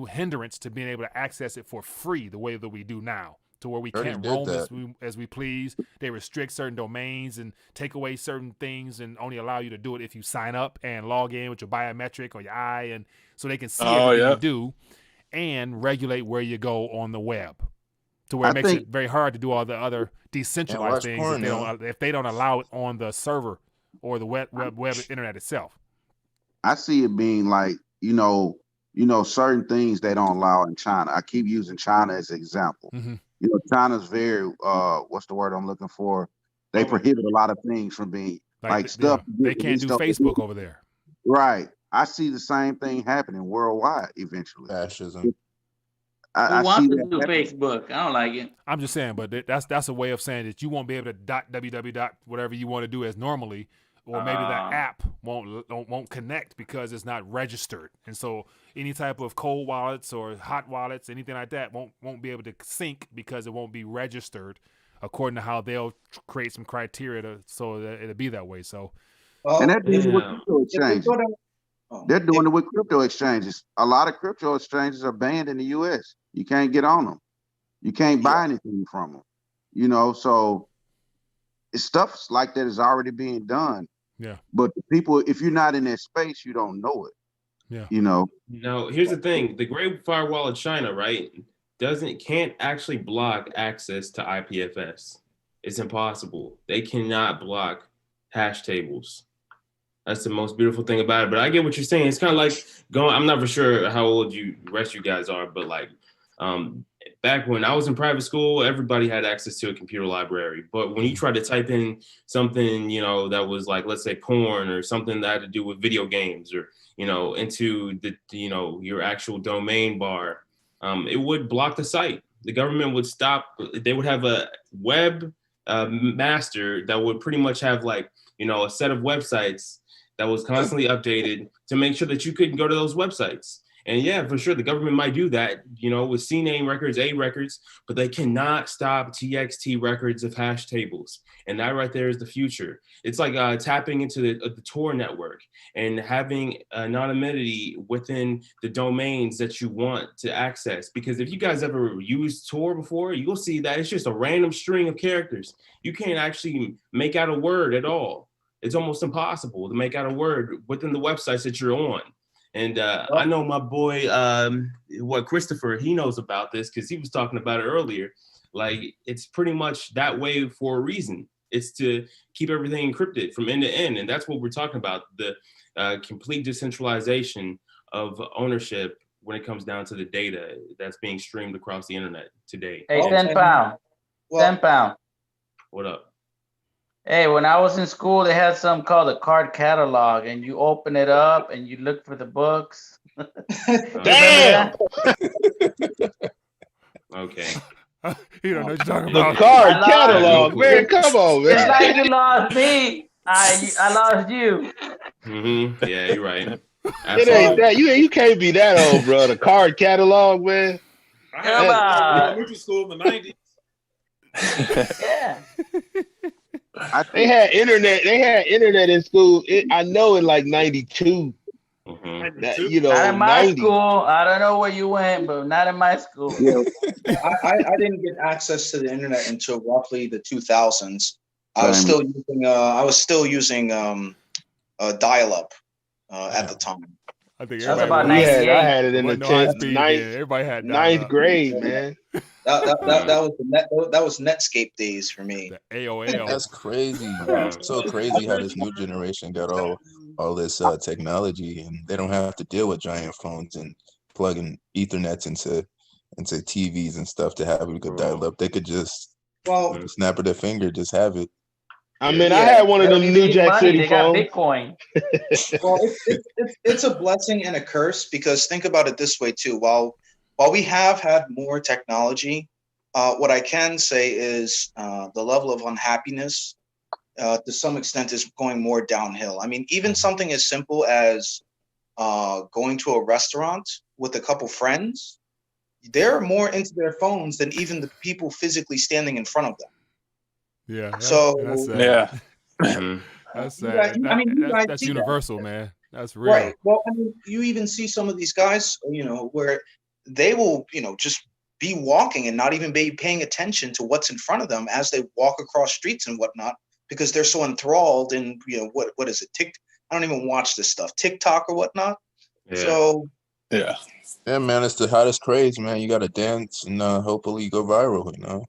hindrance to being able to access it for free the way that we do now, to where we can't roam as we please. They restrict certain domains and take away certain things and only allow you to do it if you sign up and log in with your biometric or your eye, and so they can see everything you do and regulate where you go on the web, to where it makes it very hard to do all the other decentralized things if they don't allow it on the server or the web internet itself. I see it being like, certain things they don't allow in China. I keep using China as an example. China's very what's the word I'm looking for? They prohibit a lot of things from being like stuff. They can't do Facebook over there. Right. I see the same thing happening worldwide eventually. Fascism. I want to do Facebook. I don't like it. I'm just saying, but that's a way of saying that you won't be able to .www whatever you want to do as normally, or maybe that app won't connect because it's not registered, and so any type of cold wallets or hot wallets, anything like that, won't be able to sync because it won't be registered according to how they'll create some criteria so that it'll be that way. So, and they're doing it with crypto exchanges. They're doing it with crypto exchanges. A lot of crypto exchanges are banned in the U.S. You can't get on them. You can't buy anything from them. So it's stuff like that is already being done. Yeah. But the people, if you're not in that space, you don't know it. Yeah. No, here's the thing: the Great Firewall of China, right, can't actually block access to IPFS. It's impossible. They cannot block hash tables. That's the most beautiful thing about it. But I get what you're saying. It's kind of like I'm not for sure how old you guys are, but like back when I was in private school, everybody had access to a computer library. But when you try to type in something, that was like, let's say porn or something that had to do with video games or, into the, your actual domain bar, it would block the site. The government would stop. They would have a web master that would pretty much have like, a set of websites that was constantly updated to make sure that you couldn't go to those websites. And yeah, for sure, the government might do that, with CNAME records, A records, but they cannot stop TXT records of hash tables. And that right there is the future. It's like tapping into the Tor network and having anonymity within the domains that you want to access. Because if you guys ever used Tor before, you'll see that it's just a random string of characters. You can't actually make out a word at all. It's almost impossible to make out a word within the websites that you're on. And I know my boy, Christopher, he knows about this because he was talking about it earlier. Like, it's pretty much that way for a reason. It's to keep everything encrypted from end to end. And that's what we're talking about, the complete decentralization of ownership when it comes down to the data that's being streamed across the internet today. Hey, 10 pound. 10 pound. What up? Hey, when I was in school, they had something called a card catalog, and you open it up and you look for the books. Damn. Okay. You don't know what you're talking The about. card catalog, man. Come on, man. It's like you lost me. I lost you. Mm-hmm. Yeah, you're right. It ain't that. You can't be that old, bro. The card catalog, man. Come on. Elementary school in the 90s. Yeah. They had internet. They had internet in school. I know in like 92. Mm-hmm. That, not in my 90. school. I don't know where you went, but not in my school. Yeah, I didn't get access to the internet until roughly the 2000s. I was still using dial-up at the time. I think That's about 98. I had it in the 10th, everybody had ninth grade, man. That was Netscape days for me. The AOL. That's crazy. So crazy how this new generation got all this technology, and they don't have to deal with giant phones and plugging Ethernets into TVs and stuff to have a good dial up. They could just snap of their finger, just have it. I mean, I had one of them New Jack City phones. They got Bitcoin. Well, it's a blessing and a curse, because think about it this way too. While we have had more technology, what I can say is the level of unhappiness to some extent is going more downhill. I mean, even something as simple as going to a restaurant with a couple friends, they're more into their phones than even the people physically standing in front of them. Yeah. So that's yeah. That's You guys, sad. I mean, you guys That's see that. universal, man. That's real. Right. Well, I mean, you even see some of these guys, where they will, just be walking and not even be paying attention to what's in front of them as they walk across streets and whatnot, because they're so enthralled in, what is it? I don't even watch this stuff, TikTok or whatnot. Yeah. So Yeah. Yeah, man, it's the hottest craze, man. You got to dance and hopefully you go viral, Bruh.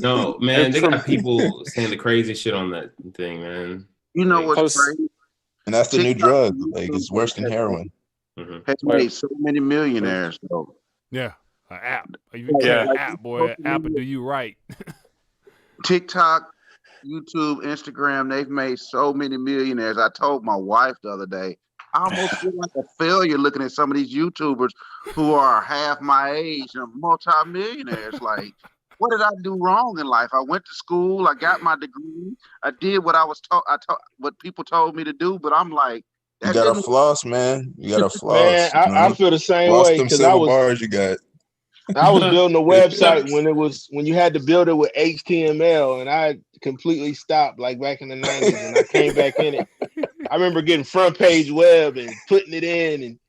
No, man, they got people saying the crazy shit on that thing, man. You know what's crazy? And that's the new TikTok, drug. Like, it's worse than heroin. Has made so many millionaires, though. Yeah, an app. You can an app, boy. An app will do you right. TikTok, YouTube, Instagram, they've made so many millionaires. I told my wife the other day, I almost feel like a failure looking at some of these YouTubers who are half my age and multi-millionaires. Like, what did I do wrong in life? I went to school, I got my degree, I did what I was told, what people told me to do, but I'm like, you gotta floss, man. You gotta floss. Man, I feel the same Floss way them because silver bars you got. I was building a website when you had to build it with HTML, and I completely stopped like back in the 90s, and I came back in it. I remember getting front page web and putting it in and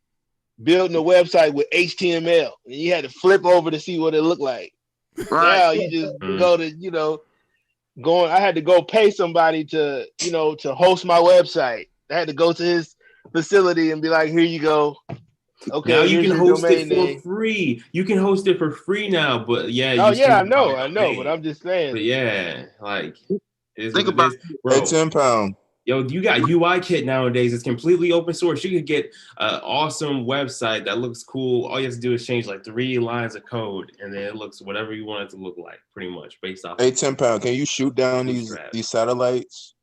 building a website with HTML, and you had to flip over to see what it looked like. Right. Now you just go to I had to go pay somebody to to host my website. I had to go to his facility and be like, here you go. Okay, now you here's can your host it domain for name. free. You can host it for free now, but yeah, Oh you yeah, I still know, but I'm just saying. But yeah, like think about bro. Hey, 10 pound. Yo, you got UI Kit nowadays. It's completely open source. You could get an awesome website that looks cool. All you have to do is change like 3 lines of code, and then it looks whatever you want it to look like, pretty much based off. Hey, 10 pound, can you shoot down these satellites?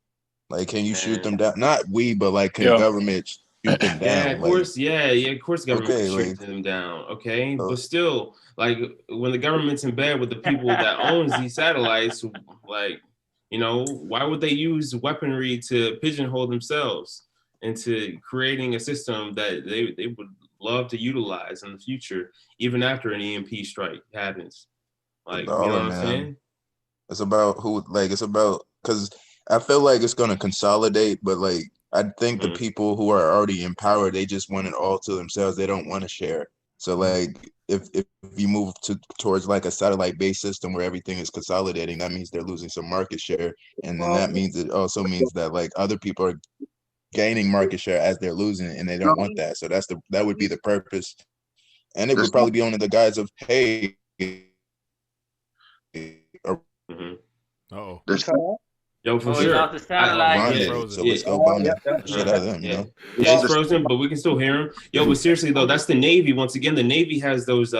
Like, can you shoot them down? Not we, but like, can government shoot them down? Yeah, of course. Yeah, of course, the government can shoot them down. Okay, but still, like when the government's in bed with the people that owns these satellites, like. Why would they use weaponry to pigeonhole themselves into creating a system that they would love to utilize in the future, even after an EMP strike happens? Like, you know what I'm saying? It's about because I feel like it's going to consolidate, but like, I think the people who are already in power, they just want it all to themselves. They don't want to share. So like, if you move towards like a satellite-based system where everything is consolidating, that means they're losing some market share, and then that means it also means that like other people are gaining market share as they're losing it, and they don't want that. So that would be the purpose, and it would probably be under the guise of hey. Yo, for sure. The satellite. So let's go bomb the shit out of them, Yeah, it's frozen, but we can still hear him. Yo, but seriously though, that's the Navy. Once again, the Navy has those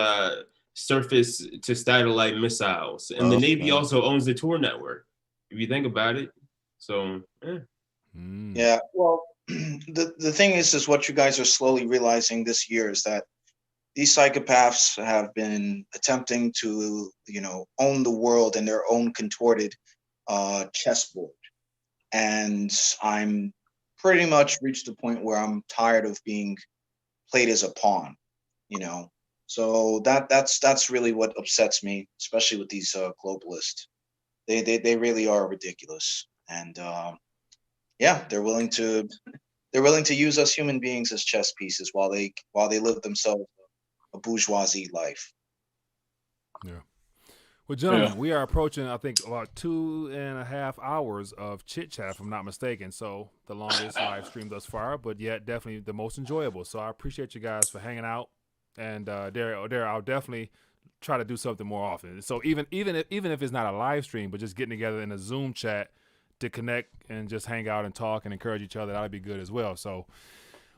surface to satellite missiles, and the Navy also owns the Tor network. If you think about it, so yeah. Well, the thing is what you guys are slowly realizing this year is that these psychopaths have been attempting to own the world in their own contorted chessboard, and I'm pretty much reached a point where I'm tired of being played as a pawn, so that's really what upsets me, especially with these globalists. They really are ridiculous, and they're willing to use us human beings as chess pieces while they live themselves a bourgeoisie life. Yeah. Well, gentlemen, we are approaching, I think, about 2.5 hours of chit chat, if I'm not mistaken. So the longest live stream thus far, but yet definitely the most enjoyable. So I appreciate you guys for hanging out. And Darryl, I'll definitely try to do something more often. So even if it's not a live stream, but just getting together in a Zoom chat to connect and just hang out and talk and encourage each other, that'd be good as well. So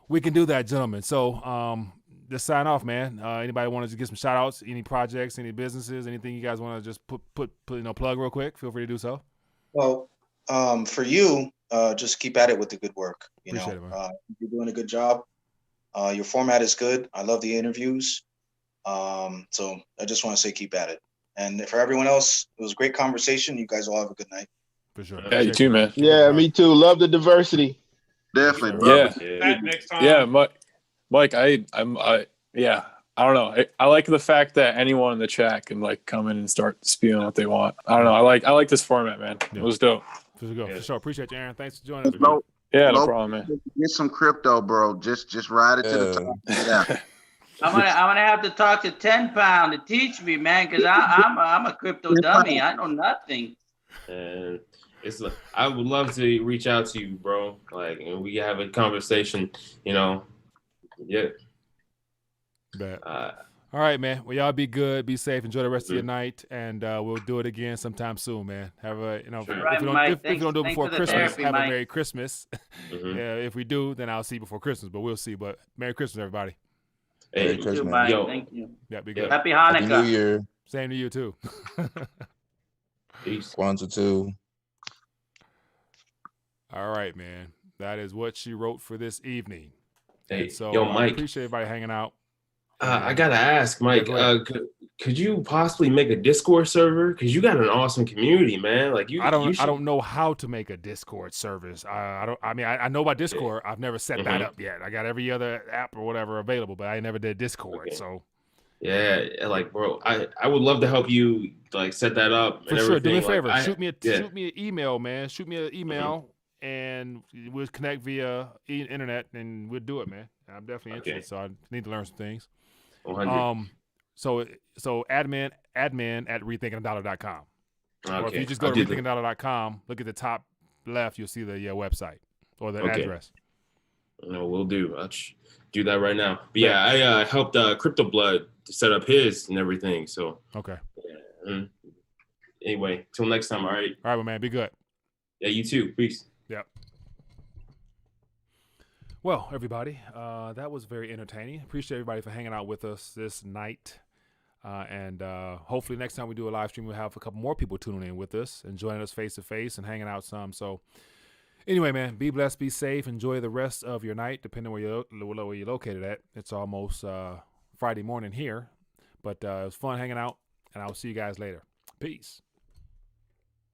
we can do that, gentlemen. So just sign off, man. Anybody want to get some shout outs, any projects, any businesses, anything you guys want to just put plug real quick, feel free to do so. Well, for you, just keep at it with the good work. Appreciate it, man. You're doing a good job. Your format is good. I love the interviews. So I just want to say keep at it. And for everyone else, it was a great conversation. You guys all have a good night. For sure. Yeah, you too, man. Yeah, me too. Love the diversity. Definitely. Yeah. Next time. Yeah, Mike, I don't know. I like the fact that anyone in the chat can like come in and start spewing what they want. I don't know. I like this format, man. It was dope. For sure. Appreciate you, Aaron. Thanks for joining us, man. Yeah, no problem, man. Get some crypto, bro. Just ride it to the top. Yeah. I'm gonna have to talk to 10 Pound to teach me, man, because I'm a crypto dummy. I know nothing. And I would love to reach out to you, bro. Like, and we have a conversation. Yeah. Bet. All right, man. Well, y'all be good, be safe, enjoy the rest of your night, and we'll do it again sometime soon, man. Have a Sure. if we don't do it before Christmas, have Mike. a Merry Christmas. If we do, then I'll see you before Christmas, but we'll see. But Merry Christmas, everybody. Hey, Merry Christmas, Mike. yo. Thank you. Yeah, be good. Happy Hanukkah. Happy New Year. Same to you too. Peace. Kwanzaa too. All right, man. That is what she wrote for this evening. Hey, and so yo, I Mike. appreciate everybody hanging out. I gotta ask, Mike. Could you possibly make a Discord server? Because you got an awesome community, man. Like I don't know how to make a Discord service. I know about Discord. I've never set that up yet. I got every other app or whatever available, but I never did Discord. Okay. So yeah, like, bro, I would love to help you like set that up. For sure. Do me a favor. Like, shoot me an email, man. Shoot me an email, and we'll connect via internet, and we'll do it, man. I'm definitely interested, so I need to learn some things. 100. So admin at rethinkingdollar.com. Okay. Or if you just go to rethinkingdollar.com, look at the top left, you'll see the website or the address. No, we'll do. I'll do that right now. But yeah, I helped Crypto Blood set up his and everything. So okay. Yeah. Anyway, till next time. All right. All right, my man. Be good. Yeah, you too. Peace. Yep. Well, everybody, that was very entertaining. Appreciate everybody for hanging out with us this night. And hopefully next time we do a live stream, we'll have a couple more people tuning in with us and joining us face to face and hanging out some. So anyway, man, be blessed, be safe. Enjoy the rest of your night, depending where you're located at. It's almost Friday morning here, but it was fun hanging out, and I'll see you guys later. Peace.